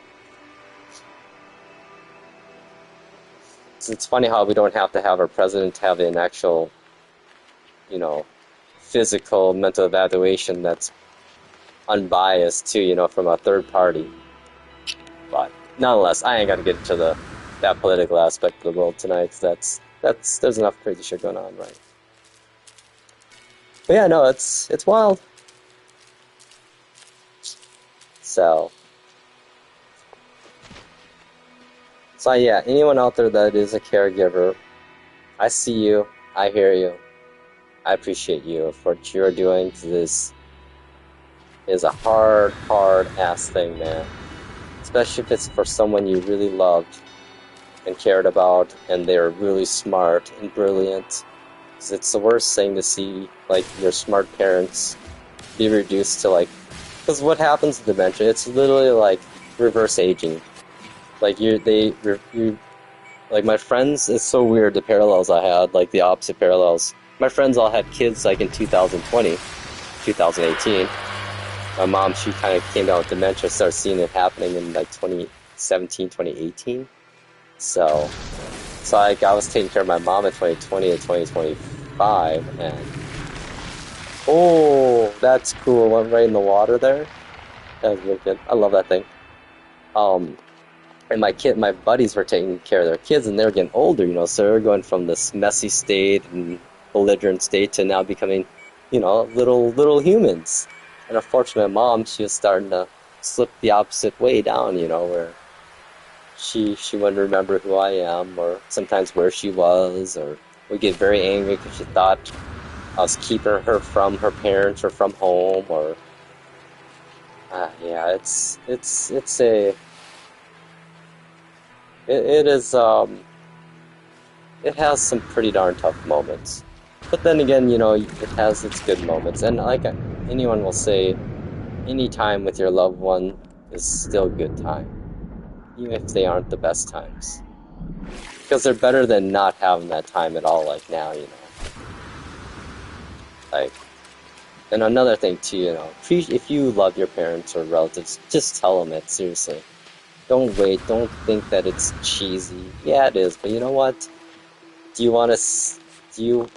So it's funny how we don't have to have our president have an actual, physical mental evaluation that's unbiased too, from a third party. But nonetheless, I ain't got to get into that political aspect of the world tonight, because there's enough crazy shit going on, right? But yeah, no, it's wild. So yeah, anyone out there that is a caregiver, I see you, I hear you, I appreciate you for what you're doing, because this is a hard ass thing, man. Especially if it's for someone you really loved and cared about, and they're really smart and brilliant. Because it's the worst thing to see, like, your smart parents be reduced to, like, because what happens with dementia, it's literally like reverse aging. Like, like, my friends, it's so weird, the parallels I had, like, the opposite parallels. My friends all had kids, like, in 2020, 2018. My mom, she kind of came down with dementia, started seeing it happening in, like, 2017, 2018. So I was taking care of my mom in 2020 and 2025, and... Oh, that's cool. Went right in the water there. That was really good. I love that thing. And my buddies were taking care of their kids, and they were getting older, so they were going from this messy state and belligerent state to now becoming, little humans. And unfortunately, my mom, she was starting to slip the opposite way down, where she wouldn't remember who I am, or sometimes where she was, or would get very angry because she thought I was keeping her from her parents or from home, or yeah, it's a it is it has some pretty darn tough moments. But then again, you know, it has its good moments. And like anyone will say, any time with your loved one is still good time, even if they aren't the best times. Because they're better than not having that time at all, like now, you know. Like, and another thing too, you know, if you love your parents or relatives, just tell them it, seriously. Don't wait, don't think that it's cheesy. Yeah, it is, but you know what? Do you want to, do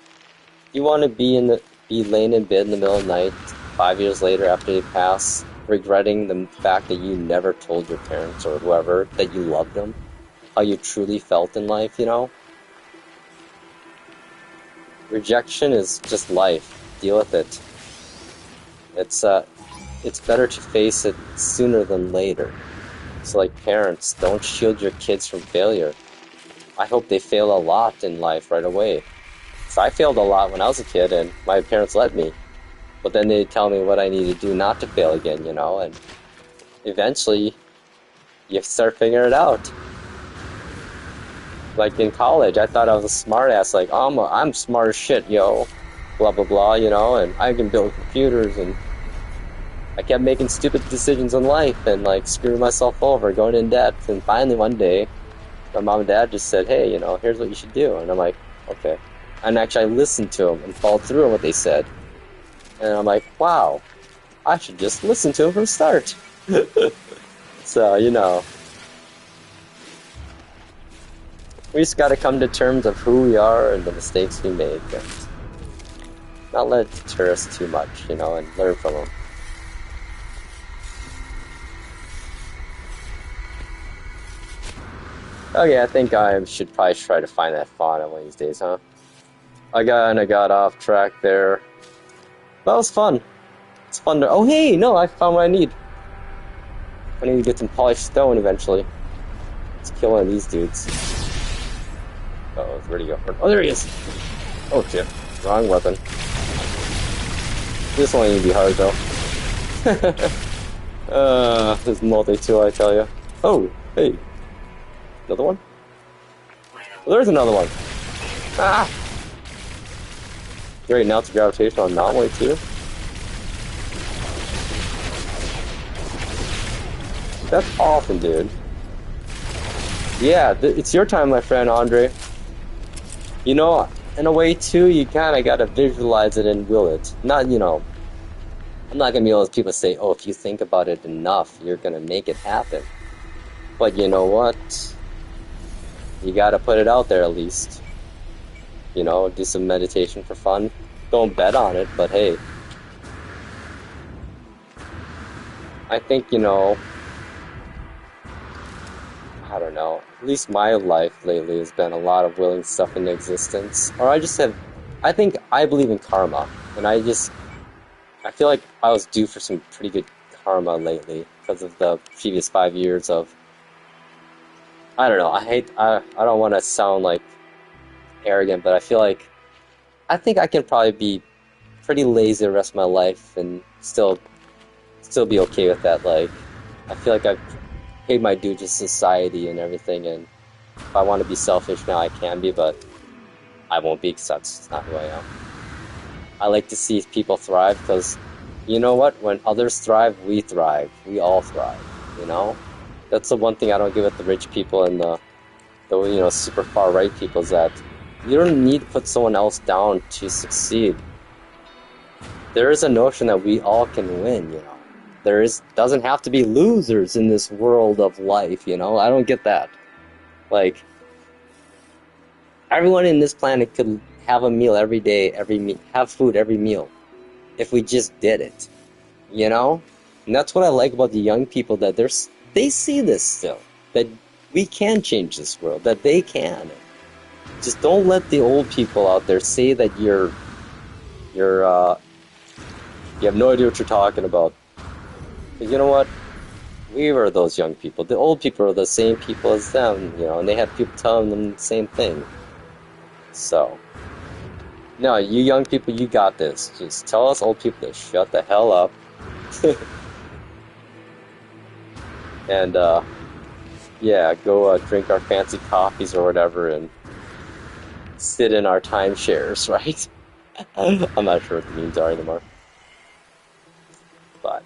you want to be laying in bed in the middle of the night 5 years later after they pass, regretting the fact that you never told your parents or whoever that you loved them, how you truly felt in life, you know? Rejection is just life. Deal with it. It's better to face it sooner than later. So like parents, don't shield your kids from failure. I hope they fail a lot in life right away. So I failed a lot when I was a kid and my parents let me. But then they tell me what I need to do not to fail again, you know, and eventually you start figuring it out. Like in college, I thought I was a smart ass, like, oh, I'm smart as shit, yo, blah blah blah, you know, and I can build computers, and I kept making stupid decisions in life and like screwing myself over, going in debt, and finally one day, my mom and dad just said, hey, you know, here's what you should do, and I'm like, okay. And actually I listened to them and followed through on what they said. And I'm like, wow, I should just listen to him from the start. So, you know, we just gotta come to terms of who we are and the mistakes we make, and not let it deter us too much, you know, and learn from them. Okay, I think I should probably try to find that fauna one of these days, huh? I got off track there. That was fun. It's fun to... Oh, hey! No, I found what I need. I need to get some polished stone eventually. Let's kill one of these dudes. Uh-oh, where'd he go? Oh, there he is! Oh, shit. Wrong weapon. This one ain't gonna be hard, though. This multi-tool, I tell you. Oh, hey. Another one? Well, there's another one. Ah! Great, now it's a gravitational anomaly, too. That's awesome, dude. Yeah, it's your time, my friend Andre. You know, in a way, too, you kinda gotta visualize it and will it. Not, you know, I'm not gonna be those people say, oh, if you think about it enough, you're gonna make it happen. But you know what? You gotta put it out there at least. You know, do some meditation for fun. Don't bet on it, but hey. I think, you know, I don't know, at least my life lately has been a lot of willing stuff into existence. Or I just have, I believe in karma. And I feel like I was due for some pretty good karma lately because of the previous 5 years of, I don't know, I don't want to sound like arrogant, but I feel like, I think I can probably be pretty lazy the rest of my life and still be okay with that. Like, I feel like I've paid my due to society and everything, and if I want to be selfish now, I can be, but I won't be because that's not who I am. I like to see people thrive because, you know what? When others thrive, we thrive. We all thrive, you know? That's the one thing I don't give with the rich people and the you know, super far right people is that you don't need to put someone else down to succeed. There is a notion that we all can win, you know? Doesn't have to be losers in this world of life, you know? I don't get that. Like, everyone in this planet could have a meal every day, have food every meal, if we just did it, you know? And that's what I like about the young people, that they see this still, that we can change this world, that they can. Just don't let the old people out there say that you have no idea what you're talking about. Because you know what? We were those young people. The old people are the same people as them, you know, and they had people telling them the same thing. So, no, you young people, you got this. Just tell us old people to shut the hell up. And, Yeah, go drink our fancy coffees or whatever and sit in our timeshares, right? I'm not sure what the memes are anymore. But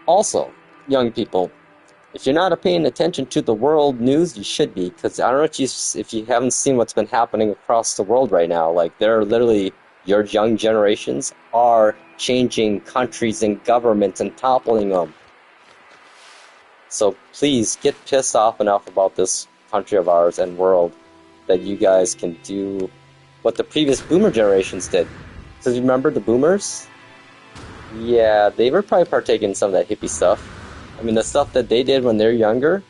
also, young people, if you're not paying attention to the world news, you should be, because I don't know if you haven't seen what's been happening across the world right now. Like, they're literally, your young generations are changing countries and governments and toppling them. So please get pissed off enough about this country of ours and world that you guys can do what the previous boomer generations did. Because you remember the boomers? Yeah, they were probably partaking in some of that hippie stuff. I mean, the stuff that they did when they're younger,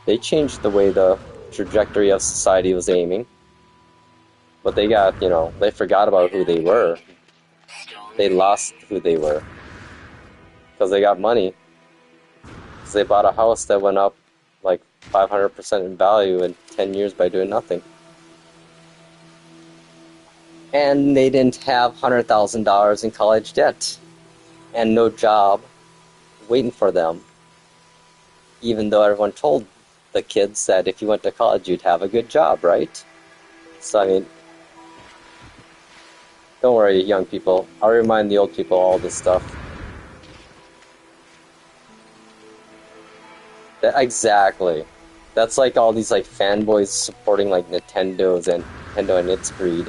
they changed the way the trajectory of society was aiming. But they got, they forgot about who they were. They lost who they were. Because they got money. Because they bought a house that went up like 500% in value in 10 years by doing nothing. And they didn't have $100,000 in college debt. And no job waiting for them. Even though everyone told the kids that if you went to college, you'd have a good job, right? So, I mean, don't worry, young people. I'll remind the old people all this stuff. Exactly. That's like all these like fanboys supporting like Nintendo and its breed.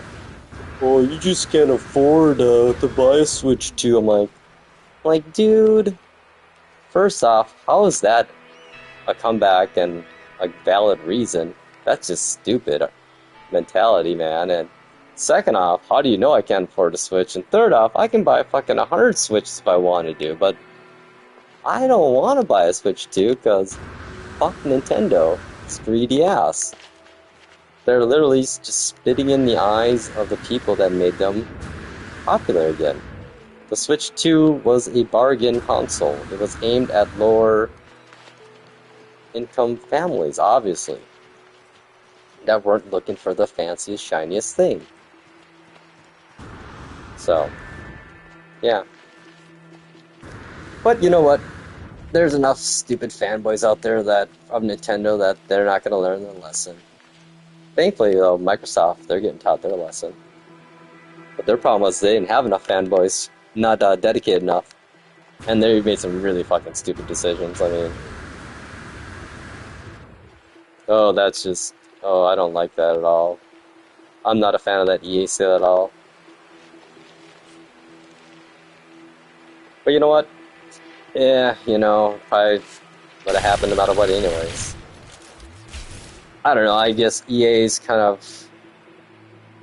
Oh, you just can't afford to buy a Switch 2. I'm like, dude. First off, how is that a comeback and a valid reason? That's just stupid mentality, man. And second off, how do you know I can't afford a Switch? And third off, I can buy fucking 100 Switches if I wanted to, but I don't want to buy a Switch 2 because fuck Nintendo. It's greedy ass. They're literally just spitting in the eyes of the people that made them popular again. The Switch 2 was a bargain console. It was aimed at lower income families, obviously, that weren't looking for the fanciest, shiniest thing. So, yeah. But you know what? There's enough stupid fanboys out there of Nintendo that they're not going to learn their lesson. Thankfully, though, Microsoft, they're getting taught their lesson. But their problem was they didn't have enough fanboys, not dedicated enough. And they made some really fucking stupid decisions. I mean, I don't like that at all. I'm not a fan of that EA sale at all. But you know what? Yeah, probably would have happened no matter what anyways. I don't know, I guess EA's kind of,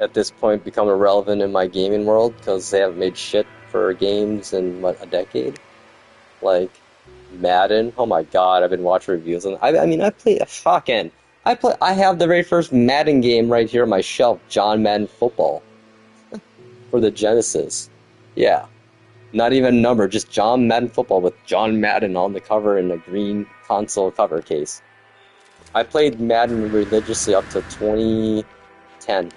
at this point, become irrelevant in my gaming world because they haven't made shit for games in, a decade? Like, Madden, oh my god, I've been watching reviews on I play fucking... I have the very first Madden game right here on my shelf, John Madden Football. For the Genesis. Yeah. Not even a number, just John Madden Football with John Madden on the cover in a green console cover case. I played Madden religiously up to 2010.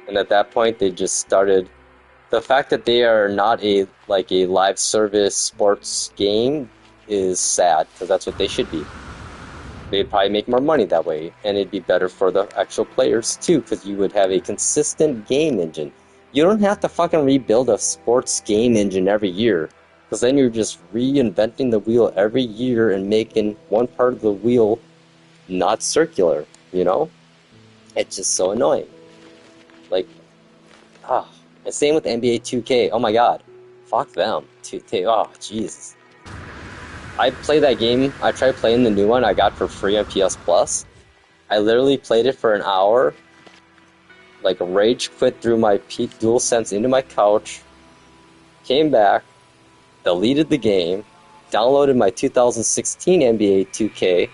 And at that point, they just started... The fact that they are not a live service sports game is sad, because that's what they should be. They'd probably make more money that way, and it'd be better for the actual players too, because you would have a consistent game engine. You don't have to fucking rebuild a sports game engine every year, because then you're just reinventing the wheel every year and making one part of the wheel not circular, It's just so annoying. And same with NBA 2K. Oh my god. Fuck them. 2K. Oh, Jesus. I play that game. I tried playing the new one I got for free on PS Plus. I literally played it for an hour. Rage quit through my DualSense into my couch. Came back. Deleted the game. Downloaded my 2016 NBA 2K.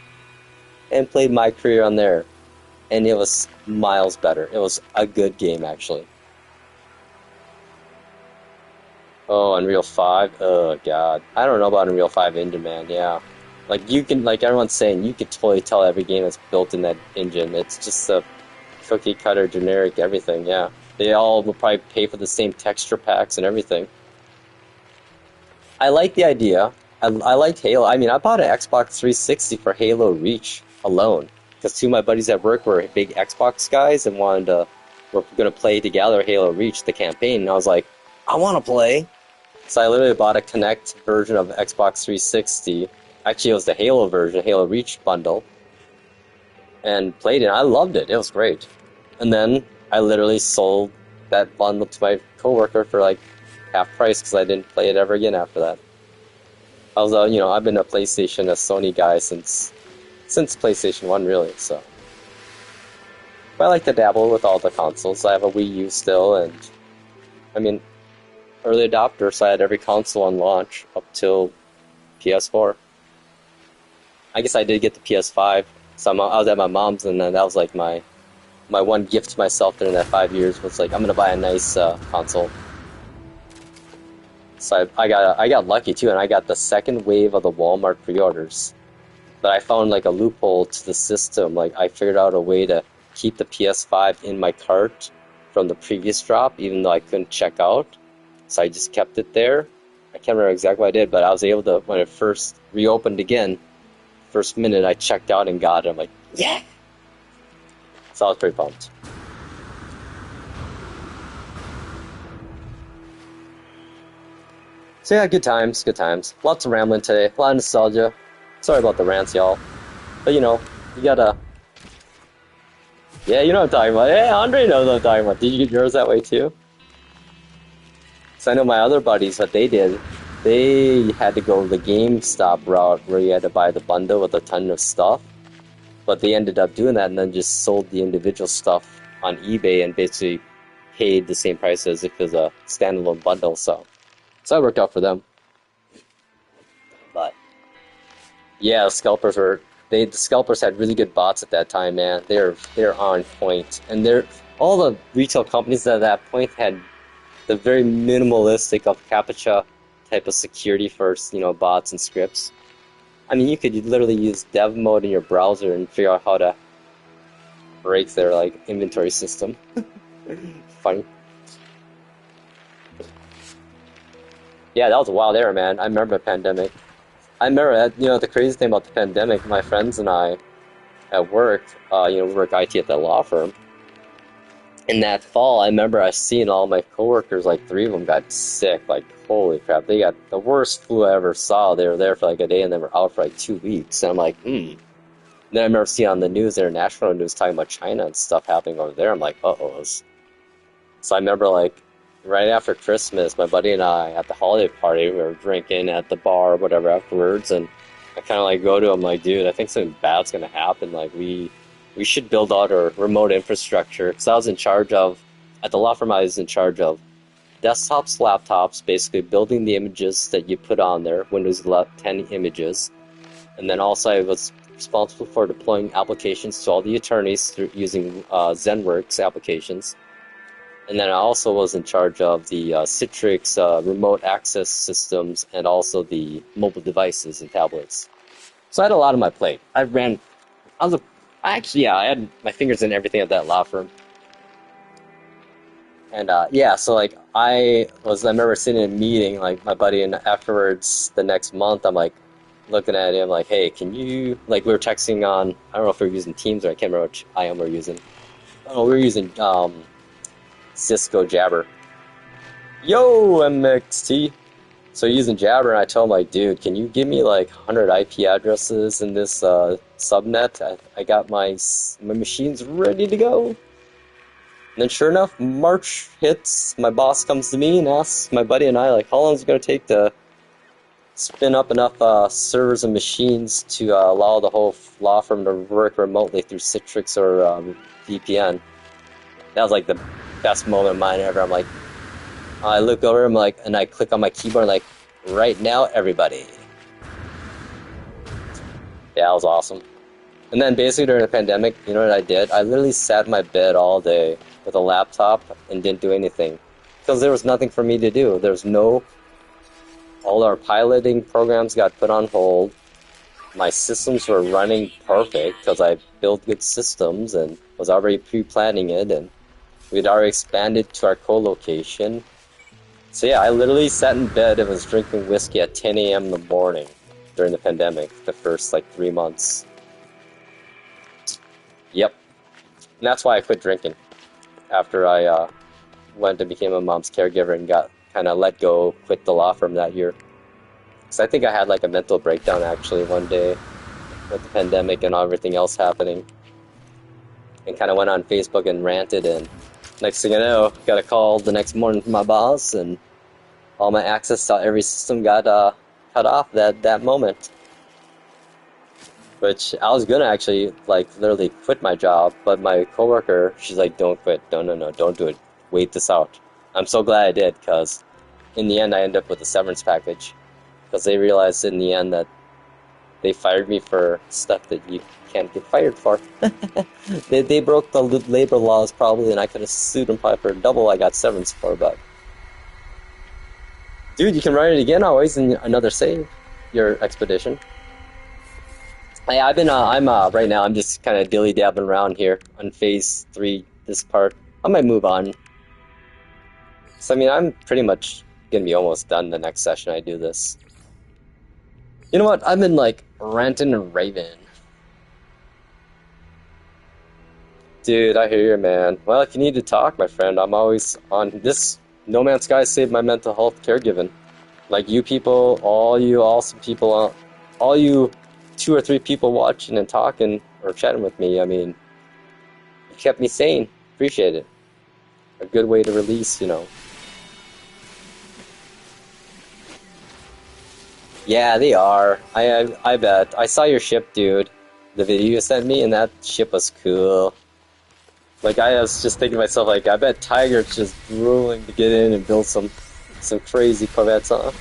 And played my career on there. And it was miles better. It was a good game, actually. Oh, Unreal 5? Oh, God. I don't know about Unreal 5 engine, man, yeah. Everyone's saying, you could totally tell every game that's built in that engine. It's just a cookie-cutter, generic everything, yeah. They all will probably pay for the same texture packs and everything. I like the idea. I liked Halo. I mean, I bought an Xbox 360 for Halo Reach alone because two of my buddies at work were big Xbox guys and were gonna play together Halo Reach, the campaign. And I was like, I want to play. So I literally bought a Kinect version of Xbox 360. Actually, it was the Halo version, Halo Reach bundle, and played it. I loved it. It was great. And then I literally sold that bundle to my coworker for like half price because I didn't play it ever again after that. I was, I've been a PlayStation, a Sony guy since PlayStation 1, really, so. But I like to dabble with all the consoles. I have a Wii U still, and, I mean, early adopter, so I had every console on launch up till PS4. I guess I did get the PS5, so I was at my mom's, and then that was like my one gift to myself during that 5 years was like, I'm gonna buy a nice console. So I got lucky too, and I got the second wave of the Walmart pre-orders. But I found like a loophole to the system. Like I figured out a way to keep the PS5 in my cart from the previous drop, even though I couldn't check out. So I just kept it there. I can't remember exactly what I did, but I was able to, when it first reopened again, first minute I checked out and got it. I'm like, yeah! So I was pretty pumped. So yeah, good times, good times. Lots of rambling today, a lot of nostalgia. Sorry about the rants, y'all. But you gotta... Yeah, you know what I'm talking about. Hey, Andre knows what I'm talking about. Did you get yours that way too? So I know my other buddies, what they did, they had to go the GameStop route where you had to buy the bundle with a ton of stuff. But they ended up doing that and then just sold the individual stuff on eBay and basically paid the same price as if it was a standalone bundle, so that worked out for them. But yeah, the scalpers had really good bots at that time, man. They're on point, and all the retail companies at that point had the very minimalistic of CAPTCHA type of security for bots and scripts. I mean, you could literally use dev mode in your browser and figure out how to break their inventory system. Funny. Yeah, that was a wild era, man. I remember the pandemic. I remember that, the crazy thing about the pandemic, my friends and I at work, we work IT at that law firm. In that fall, I remember I seen all my coworkers, 3 of them got sick. Holy crap, they got the worst flu I ever saw. They were there for a day and they were out for 2 weeks. And I'm like, Then I remember seeing on the news, international news, talking about China and stuff happening over there. I'm like, uh-oh. So I remember right after Christmas, my buddy and I, at the holiday party, we were drinking at the bar or whatever afterwards, and I kind of go to him dude, I think something bad's gonna happen. We should build out our remote infrastructure. Because I was in charge of, at the law firm, I was in charge of desktops, laptops, basically building the images that you put on there, Windows 10 images, and then also I was responsible for deploying applications to all the attorneys through using ZenWorks applications. And then I also was in charge of the Citrix remote access systems and also the mobile devices and tablets. So I had a lot on my plate. I had my fingers in everything at that law firm. And so I remember sitting in a meeting, my buddy, and afterwards the next month I'm looking at him hey, can you, we were texting on, I don't know if we were using Teams or I can't remember which IM we were using. Oh, we were using Cisco Jabber. Yo, MXT. So using Jabber, and I told him dude, can you give me 100 IP addresses in this subnet? I got my machines ready to go. And then sure enough, March hits, my boss comes to me and asks my buddy and I how long is it going to take to spin up enough servers and machines to allow the whole law firm to work remotely through Citrix or VPN. That was the best moment of mine ever. I'm I look over, and I click on my keyboard, right now, everybody. Yeah, that was awesome. And then basically during the pandemic, you know what I did? I literally sat in my bed all day with a laptop and didn't do anything. Because there was nothing for me to do. All our piloting programs got put on hold. My systems were running perfect because I built good systems and was already pre-planning it, and we'd already expanded to our co-location. So yeah, I literally sat in bed and was drinking whiskey at 10 a.m. in the morning during the pandemic, the first like 3 months. Yep. And that's why I quit drinking after I went and became a mom's caregiver and got kind of let go, quit the law firm that year. Because I think I had like a mental breakdown actually one day with the pandemic and everything else happening. And kind of went on Facebook and ranted, and next thing I know, got a call the next morning from my boss, and all my access to every system got cut off that moment. Which I was gonna actually like literally quit my job, but my coworker, she's like, "Don't quit, no, don't do it. Wait this out." I'm so glad I did, because in the end I ended up with a severance package, because they realized in the end that they fired me for stuff that you can't get fired for. They broke the labor laws probably, and I could have sued them probably for double I got severance for, but dude, you can run it again always in another save, your expedition. Yeah, I'm right now, I'm just kind of dilly-dabbling around here on phase 3, this part. I might move on. So, I mean, I'm pretty much gonna be almost done the next session I do this. You know what? I've been, like, ranting and raving. Dude, I hear you, man. Well, if you need to talk, my friend, I'm always on this. No Man's Sky saved my mental health caregiving. Like, you people, all you awesome people, all you 2 or 3 people watching and talking or chatting with me, I mean, you kept me sane. Appreciate it. A good way to release, you know. Yeah, they are. I bet. I saw your ship, dude. The video you sent me, and that ship was cool. Like, I was just thinking to myself, like, I bet Tiger's just drooling to get in and build some crazy Corvettes, huh?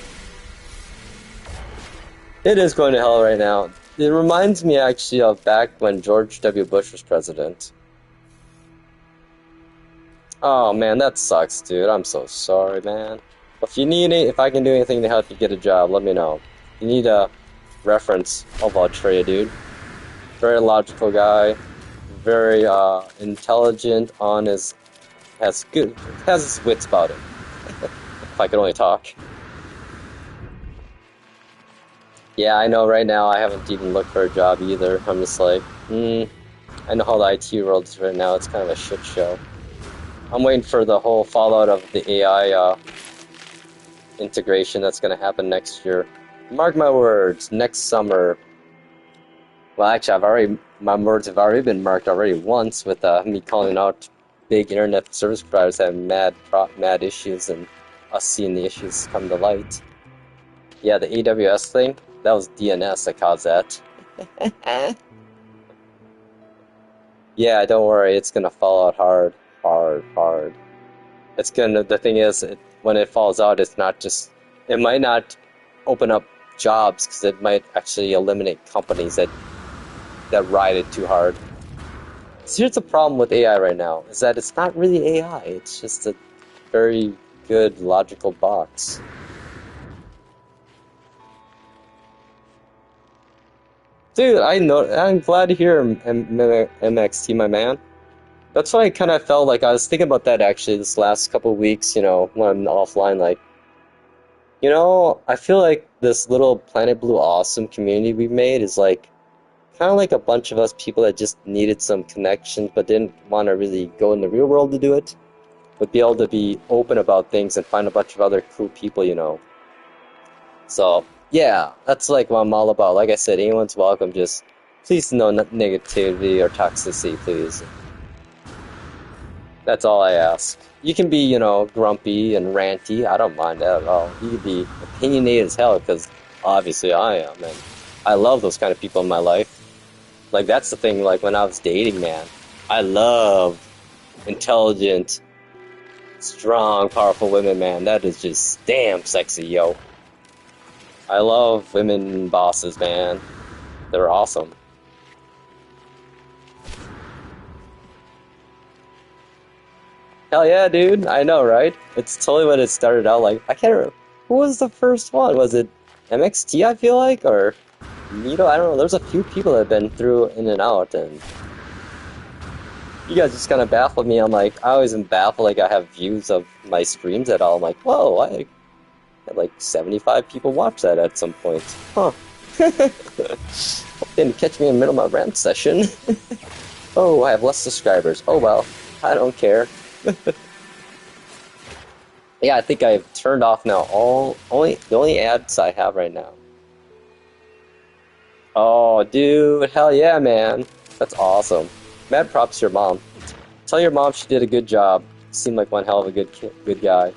It is going to hell right now. It reminds me actually of back when George W. Bush was president. Oh man, that sucks, dude. I'm so sorry, man. If you need it, if I can do anything to help you get a job, let me know. If you need a reference, I'll vouch for you, dude. Very logical guy, very intelligent, honest, has his wits about him. If I could only talk. Yeah, I know right now I haven't even looked for a job either. I'm just like, I know how the IT world is right now. It's kind of a shit show. I'm waiting for the whole fallout of the AI integration that's going to happen next year. Mark my words, next summer. Well, actually, my words have already been marked already once with me calling out big internet service providers having mad issues and us seeing the issues come to light. Yeah, the AWS thing, that was DNS that caused that. Yeah, don't worry, it's gonna fall out hard. It's gonna, the thing is, when it falls out, it's not just, it might not open up jobs, because it might actually eliminate companies that ride it too hard. So here's the problem with AI right now, is that it's not really AI, it's just a very good logical box. Dude, I know. I'm glad to hear MXT, my man. That's why I kind of felt like I was thinking about that actually this last couple of weeks, you know, when I'm offline. Like, you know, I feel like this little Planet Blue Awesome community we've made is like kind of like a bunch of us people that just needed some connections but didn't want to really go in the real world to do it, but be able to be open about things and find a bunch of other cool people, you know. So, yeah, that's like what I'm all about. Like I said, anyone's welcome. Just please no negativity or toxicity, please. That's all I ask. You can be, you know, grumpy and ranty. I don't mind that at all. You can be opinionated as hell, because obviously I am, and I love those kind of people in my life. Like, that's the thing, like, when I was dating, man, I love intelligent, strong, powerful women, man. That is just damn sexy, yo. I love women bosses, man. They're awesome. Hell yeah, dude. I know, right? It's totally what it started out like. I can't remember. Who was the first one? Was it MXT, I feel like? Or Nito? I don't know. There's a few people that have been through in and out, and You guys just kind of baffled me. I'm like, I always am baffled. Like, I have views of my streams at all. I'm like, whoa, I had like 75 people watch that at some point. Huh. Didn't catch me in the middle of my rant session. Oh, I have less subscribers. Oh well, I don't care. Yeah, I think I've turned off now the only ads I have right now. Oh, dude, hell yeah, man. That's awesome. Mad props to your mom. Tell your mom she did a good job. Seemed like one hell of a good guy.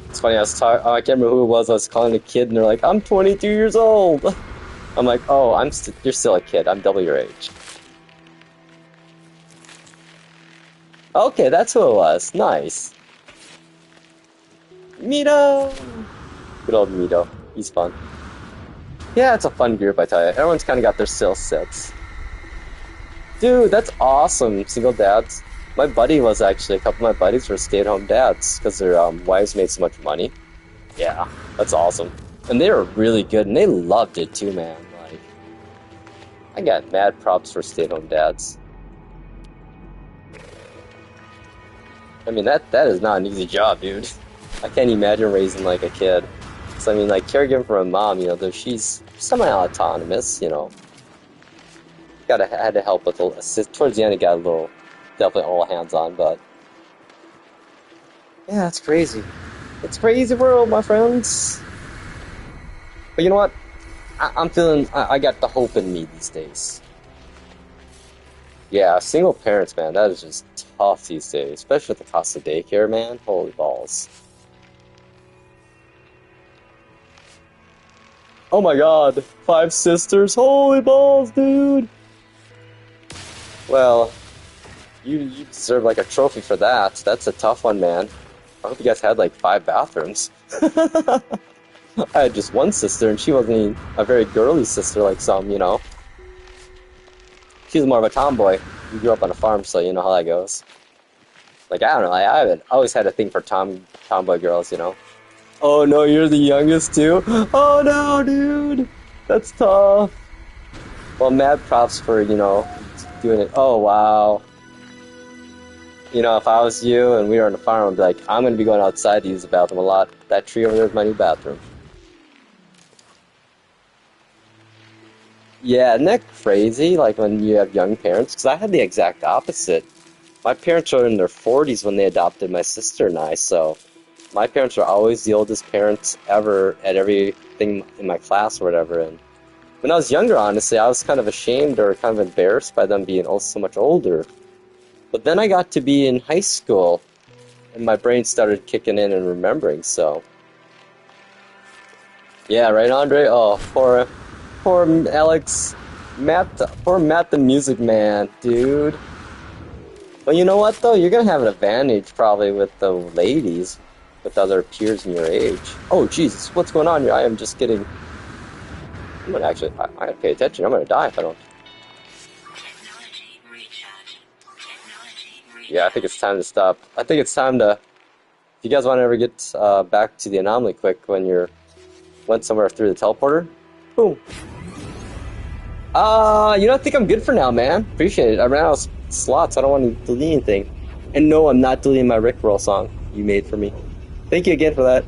It's funny, I was talking, I can't remember who it was, I was calling a kid and they're like, I'm 22 years old. I'm like, oh, you're still a kid, I'm double your age. Okay, that's who it was. Nice. Mito! Good old Mito. He's fun. Yeah, it's a fun group, I tell you. Everyone's kind of got their skill sets. Dude, that's awesome. Single dads. My buddy was actually, a couple of my buddies were stay-at-home dads because their wives made so much money. Yeah, that's awesome. And they were really good, and they loved it too, man. Like, I got mad props for stay-at-home dads. I mean, that is not an easy job, dude. I can't imagine raising, like, a kid. So, I mean, like, caregiving for a mom, you know, though she's semi-autonomous, you know. Had to help with assist. Towards the end, it got a little, definitely all hands-on, but... yeah, it's crazy. It's a crazy world, my friends. But you know what? I'm feeling, I got the hope in me these days. Yeah, single parents, man, that is just tough these days. Especially with the cost of daycare, man. Holy balls. Oh my god, 5 sisters. Holy balls, dude. Well, you deserve like a trophy for that. That's a tough one, man. I hope you guys had like 5 bathrooms. I had just one sister, and she wasn't even a very girly sister like some, you know. She was more of a tomboy. We grew up on a farm, so you know how that goes. Like, I don't know, I always had a thing for tomboy girls, you know. Oh no, you're the youngest too? Oh no, dude! That's tough. Well, mad props for, you know, doing it. Oh, wow. You know, if I was you and we were on the farm, I'd be like, I'm gonna be going outside to use the bathroom a lot. That tree over there is my new bathroom. Yeah, isn't that crazy? Like when you have young parents? Because I had the exact opposite. My parents were in their 40s when they adopted my sister and I, so my parents were always the oldest parents ever at everything in my class or whatever. And when I was younger, honestly, I was kind of ashamed or kind of embarrassed by them being so much older. But then I got to be in high school, and my brain started kicking in and remembering, so... yeah, right, Andre? Oh, poor Alex. Poor Matt the Music Man, dude. Well, you know what, though? You're gonna have an advantage, probably, with the ladies, with other peers in your age. Oh, Jesus, what's going on here? I am just getting... I'm gonna actually... I gotta pay attention. I'm gonna die if I don't. Yeah, I think it's time to stop. I think it's time to... if you guys want to ever get back to the anomaly quick when you're... went somewhere through the teleporter, boom. You know, I think I'm good for now, man. Appreciate it. I ran out of slots. I don't want to delete anything. And no, I'm not deleting my Rickroll song you made for me. Thank you again for that.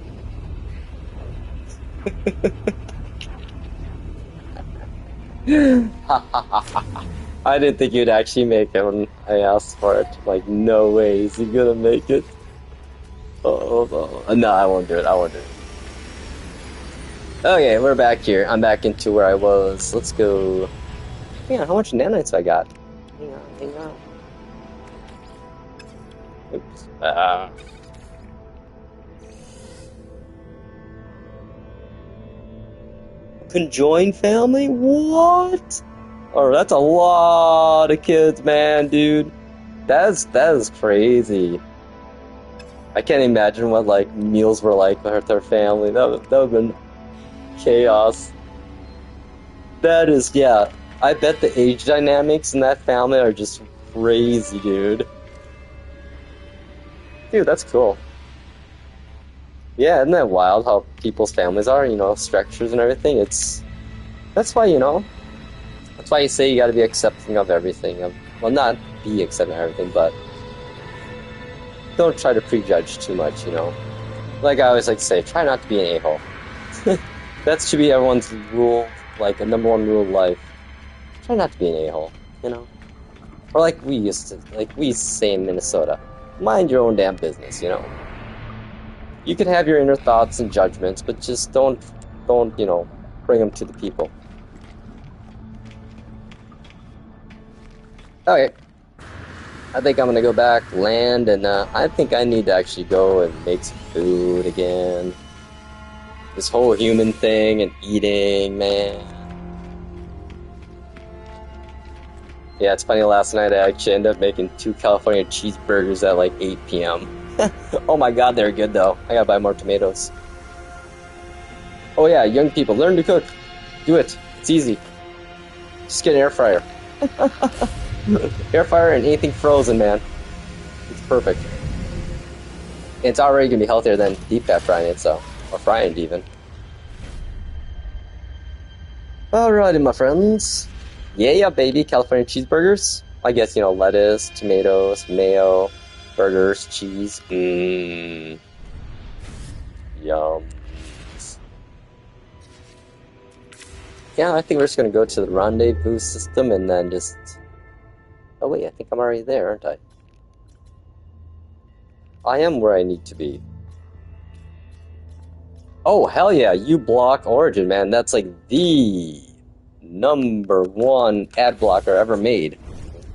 I didn't think you'd actually make it when I asked for it. Like, no way is he gonna make it. Oh. No, I won't do it. I won't do it. Okay, we're back here. I'm back into where I was. Let's go. Hang on, how much nanites I got? Hang on. Oops. Conjoined family? What? Oh, that's a lot of kids, man, dude. That is crazy. I can't imagine what like meals were like with their family. That would have been chaos. That is, yeah. I bet the age dynamics in that family are just crazy, dude. Dude, that's cool. Yeah, isn't that wild how people's families are, you know, structures and everything? That's why, you know, That's why you say you gotta be accepting of everything. Well, not be accepting of everything, but don't try to prejudge too much, you know? Like I always like to say, try not to be an a-hole. That should be everyone's rule, like a number one rule of life. Try not to be an a-hole, you know? Or like we used to say in Minnesota, mind your own damn business, you know? You can have your inner thoughts and judgments, but just don't, you know, bring them to the people. Okay. I think I'm gonna go back, land, and I think I need to actually go and make some food again. This whole human thing and eating, man. Yeah, it's funny, last night I actually ended up making 2 California cheeseburgers at like 8 p.m. Oh my god, they're good though. I gotta buy more tomatoes. Oh yeah, young people, learn to cook. Do it. It's easy. Just get an air fryer. Air fryer and anything frozen, man. It's perfect. It's already gonna be healthier than deep fat frying it, so. Or frying it even. Alrighty, my friends. Yeah, baby, California cheeseburgers. I guess, you know, lettuce, tomatoes, mayo, burgers, cheese. Mmm. Yum. Yeah, I think we're just gonna go to the rendezvous system and then just... Oh wait, I think I'm already there, aren't I? I am where I need to be. Oh, hell yeah, uBlock Origin, man. That's like the #1 ad blocker ever made.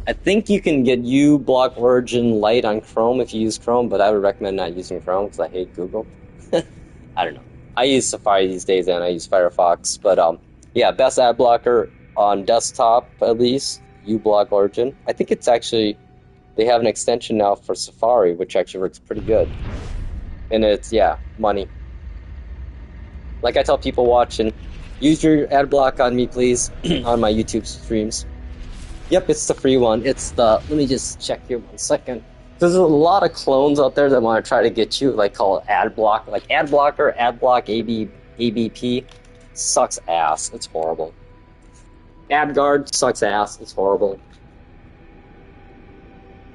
I think you can get uBlock Origin Lite on Chrome if you use Chrome, but I would recommend not using Chrome because I hate Google. I don't know. I use Safari these days and I use Firefox, but yeah, best ad blocker on desktop at least, uBlock Origin. I think it's actually, they have an extension now for Safari, which actually works pretty good. And it's, yeah, money. Like I tell people watching, use your ad block on me, please, on my YouTube streams. Yep, it's the free one. It's the, let me just check here 1 second. There's a lot of clones out there that want to try to get you, like call it ad block, like ad blocker, ad block, ABP. Sucks ass. It's horrible. AdGuard sucks ass. It's horrible.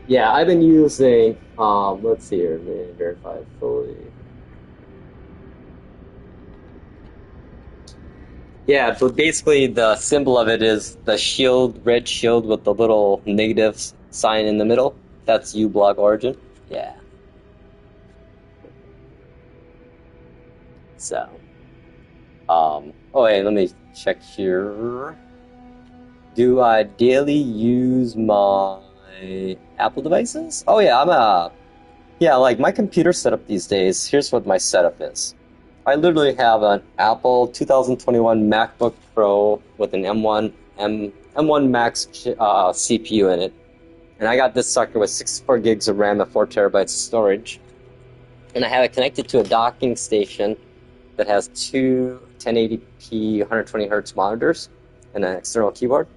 Yeah, I've been using, let's see here, let me verify fully. Yeah, but basically the symbol of it is the shield, red shield with the little negative sign in the middle. That's uBlock Origin. Yeah. So, oh wait, let me check here. Do I daily use my Apple devices? Oh yeah, yeah, like my computer setup these days, here's what my setup is. I literally have an Apple 2021 MacBook Pro with an M1 Max CPU in it. And I got this sucker with 64 gigs of RAM and 4 terabytes of storage. And I have it connected to a docking station that has 2 1080p 120 hertz monitors and an external keyboard.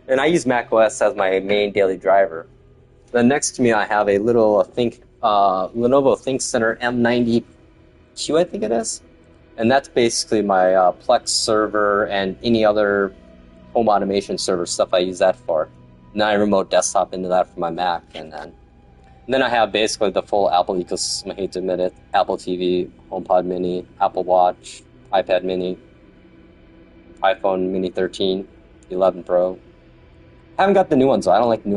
And I use macOS as my main daily driver. Then next to me I have a little Lenovo ThinkCentre M90Q, I think it is. And that's basically my Plex server and any other home automation server stuff I use that for. And then I remote desktop into that for my Mac. And then I have basically the full Apple ecosystem, I hate to admit it. Apple TV, HomePod Mini, Apple Watch, iPad Mini, iPhone Mini 13, 11 Pro. I haven't got the new ones, though. I don't like new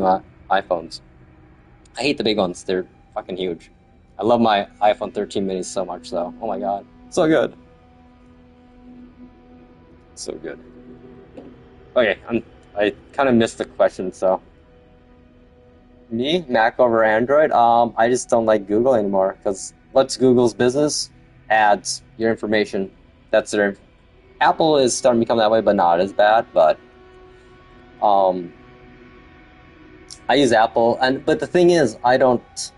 iPhones. I hate the big ones. They're fucking huge. I love my iPhone 13 mini so much, though. Oh my god. So good. So good. Okay, I kind of missed the question, so. Me? Mac over Android? I just don't like Google anymore, because what's Google's business? Ads. Your information. That's their... Apple is starting to become that way, but not as bad, but... I use Apple, but the thing is, I don't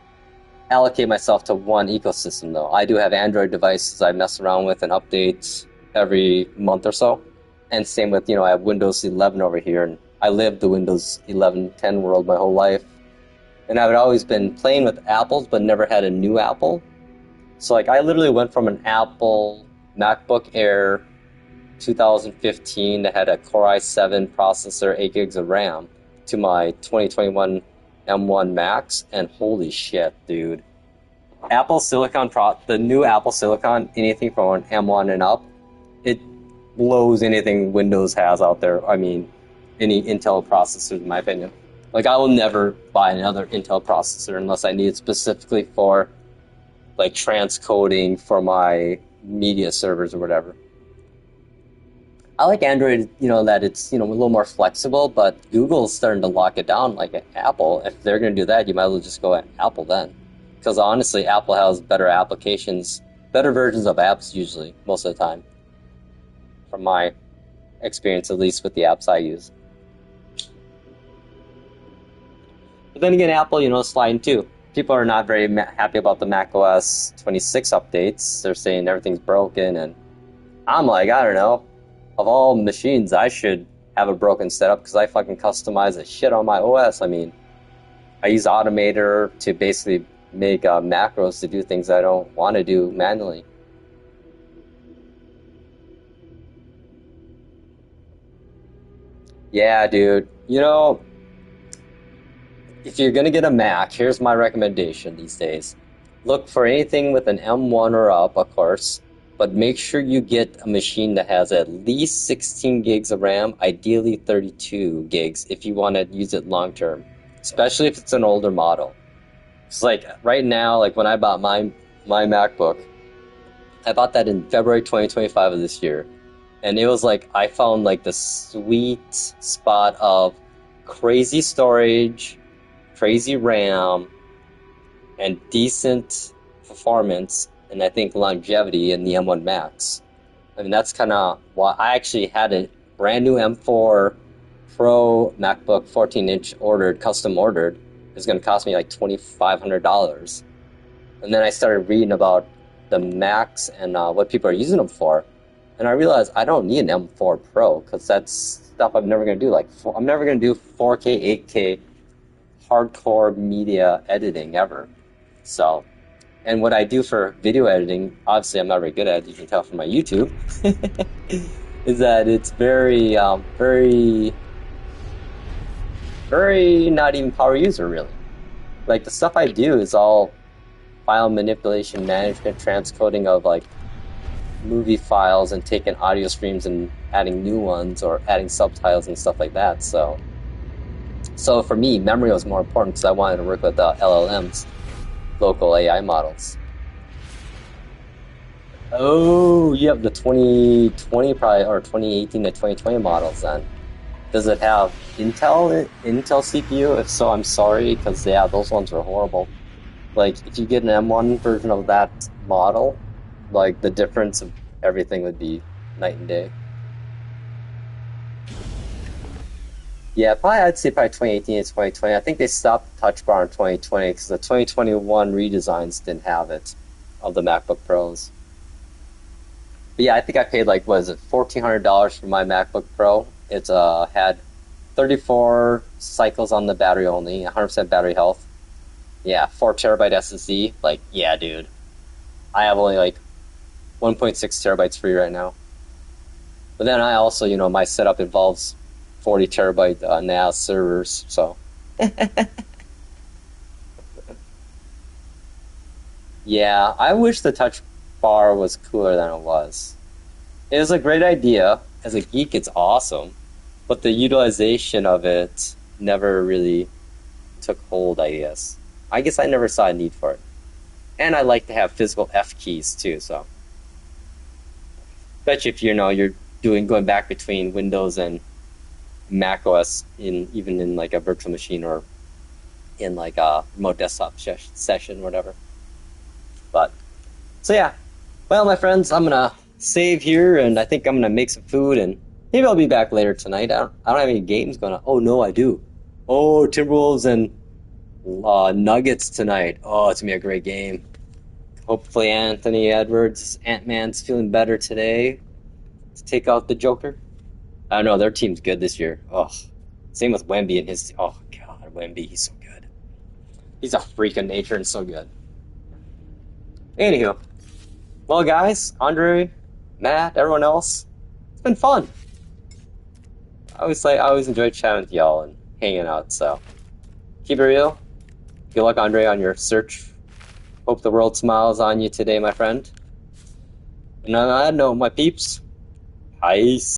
allocate myself to one ecosystem, though. I do have Android devices I mess around with and update every month or so. And same with, I have Windows 11 over here, and I lived the Windows 11, 10 world my whole life. And I've always been playing with Apples, but never had a new Apple. So, I literally went from an Apple MacBook Air 2015 that had a Core i7 processor, 8 gigs of RAM, to my 2021 M1 Max, and holy shit, dude. Apple Silicon the new Apple Silicon, anything from an M1 and up, it blows anything Windows has out there. I mean, any Intel processor, in my opinion. Like, I will never buy another Intel processor unless I need it specifically for, like, transcoding for my media servers or whatever. I like Android, that it's, a little more flexible, but Google's starting to lock it down like Apple. If they're going to do that, you might as well just go at Apple then. Because honestly, Apple has better applications, better versions of apps usually, most of the time. From my experience, at least with the apps I use. But then again, Apple, is sliding too. People are not very happy about the macOS 26 updates. They're saying everything's broken, and I'm like, I don't know. Of all machines, I should have a broken setup because I fucking customize the shit on my OS. I mean, I use Automator to basically make macros to do things I don't want to do manually. Yeah, dude. If you're going to get a Mac, here's my recommendation these days. Look for anything with an M1 or up, of course. But make sure you get a machine that has at least 16 gigs of RAM, ideally 32 gigs if you want to use it long term, especially if it's an older model. It's like right now, like when I bought my MacBook, I bought that in February 2025 of this year. And it was like I found like the sweet spot of crazy storage, crazy RAM, and decent performance, and I think longevity in the M1 Max. I mean, that's kind of why I actually had a brand new M4 Pro MacBook 14-inch custom ordered. It's going to cost me like $2,500. And then I started reading about the Macs and what people are using them for. And I realized I don't need an M4 Pro because that's stuff I'm never going to do. Like, I'm never going to do 4K, 8K hardcore media editing ever. So... And what I do for video editing, obviously I'm not very good at it, you can tell from my YouTube, is that it's very, very not even power user, really. Like, the stuff I do is all file manipulation, management, transcoding of, like, movie files and taking audio streams and adding new ones or adding subtitles and stuff like that. So for me, memory was more important because I wanted to work with LLMs. Local AI models. Oh, you have the 2020 probably, or 2018 to 2020 models then. Does it have Intel CPU? If so, I'm sorry, because yeah, those ones are horrible. Like, if you get an M1 version of that model, like, the difference of everything would be night and day. Yeah, I'd say 2018 to 2020. I think they stopped the Touch Bar in 2020 because the 2021 redesigns didn't have it of the MacBook Pros. But yeah, I think I paid like, what is it, $1,400 for my MacBook Pro. It had 34 cycles on the battery only, 100% battery health. Yeah, 4 terabyte SSD. Like, yeah, dude. I have only like 1.6 terabytes free right now. But then I also, my setup involves 40 terabyte NAS servers, so. Yeah, I wish the touch bar was cooler than it was. It was a great idea. As a geek, it's awesome. But the utilization of it never really took hold, I guess. I guess I never saw a need for it. And I like to have physical F keys too, so. Bet you if you're going back between Windows and Mac OS even in like a virtual machine or in like a remote desktop session, whatever. But so yeah, well, my friends, I'm gonna save here, and I think I'm gonna make some food, and maybe I'll be back later tonight. I don't have any games going on. Oh no, I do. Oh, Timberwolves and Nuggets tonight. Oh, it's gonna be a great game. Hopefully Anthony Edwards, Ant-Man's feeling better today to take out the Joker. I don't know, their team's good this year. Oh, same with Wemby and his. Oh God, Wemby, he's so good. He's a freak of nature and so good. Anywho, well, guys, Andre, Matt, everyone else, been fun. I always enjoy chatting with y'all and hanging out. So keep it real. Good luck, Andre, on your search. Hope the world smiles on you today, my friend. And on that note, my peeps, peace.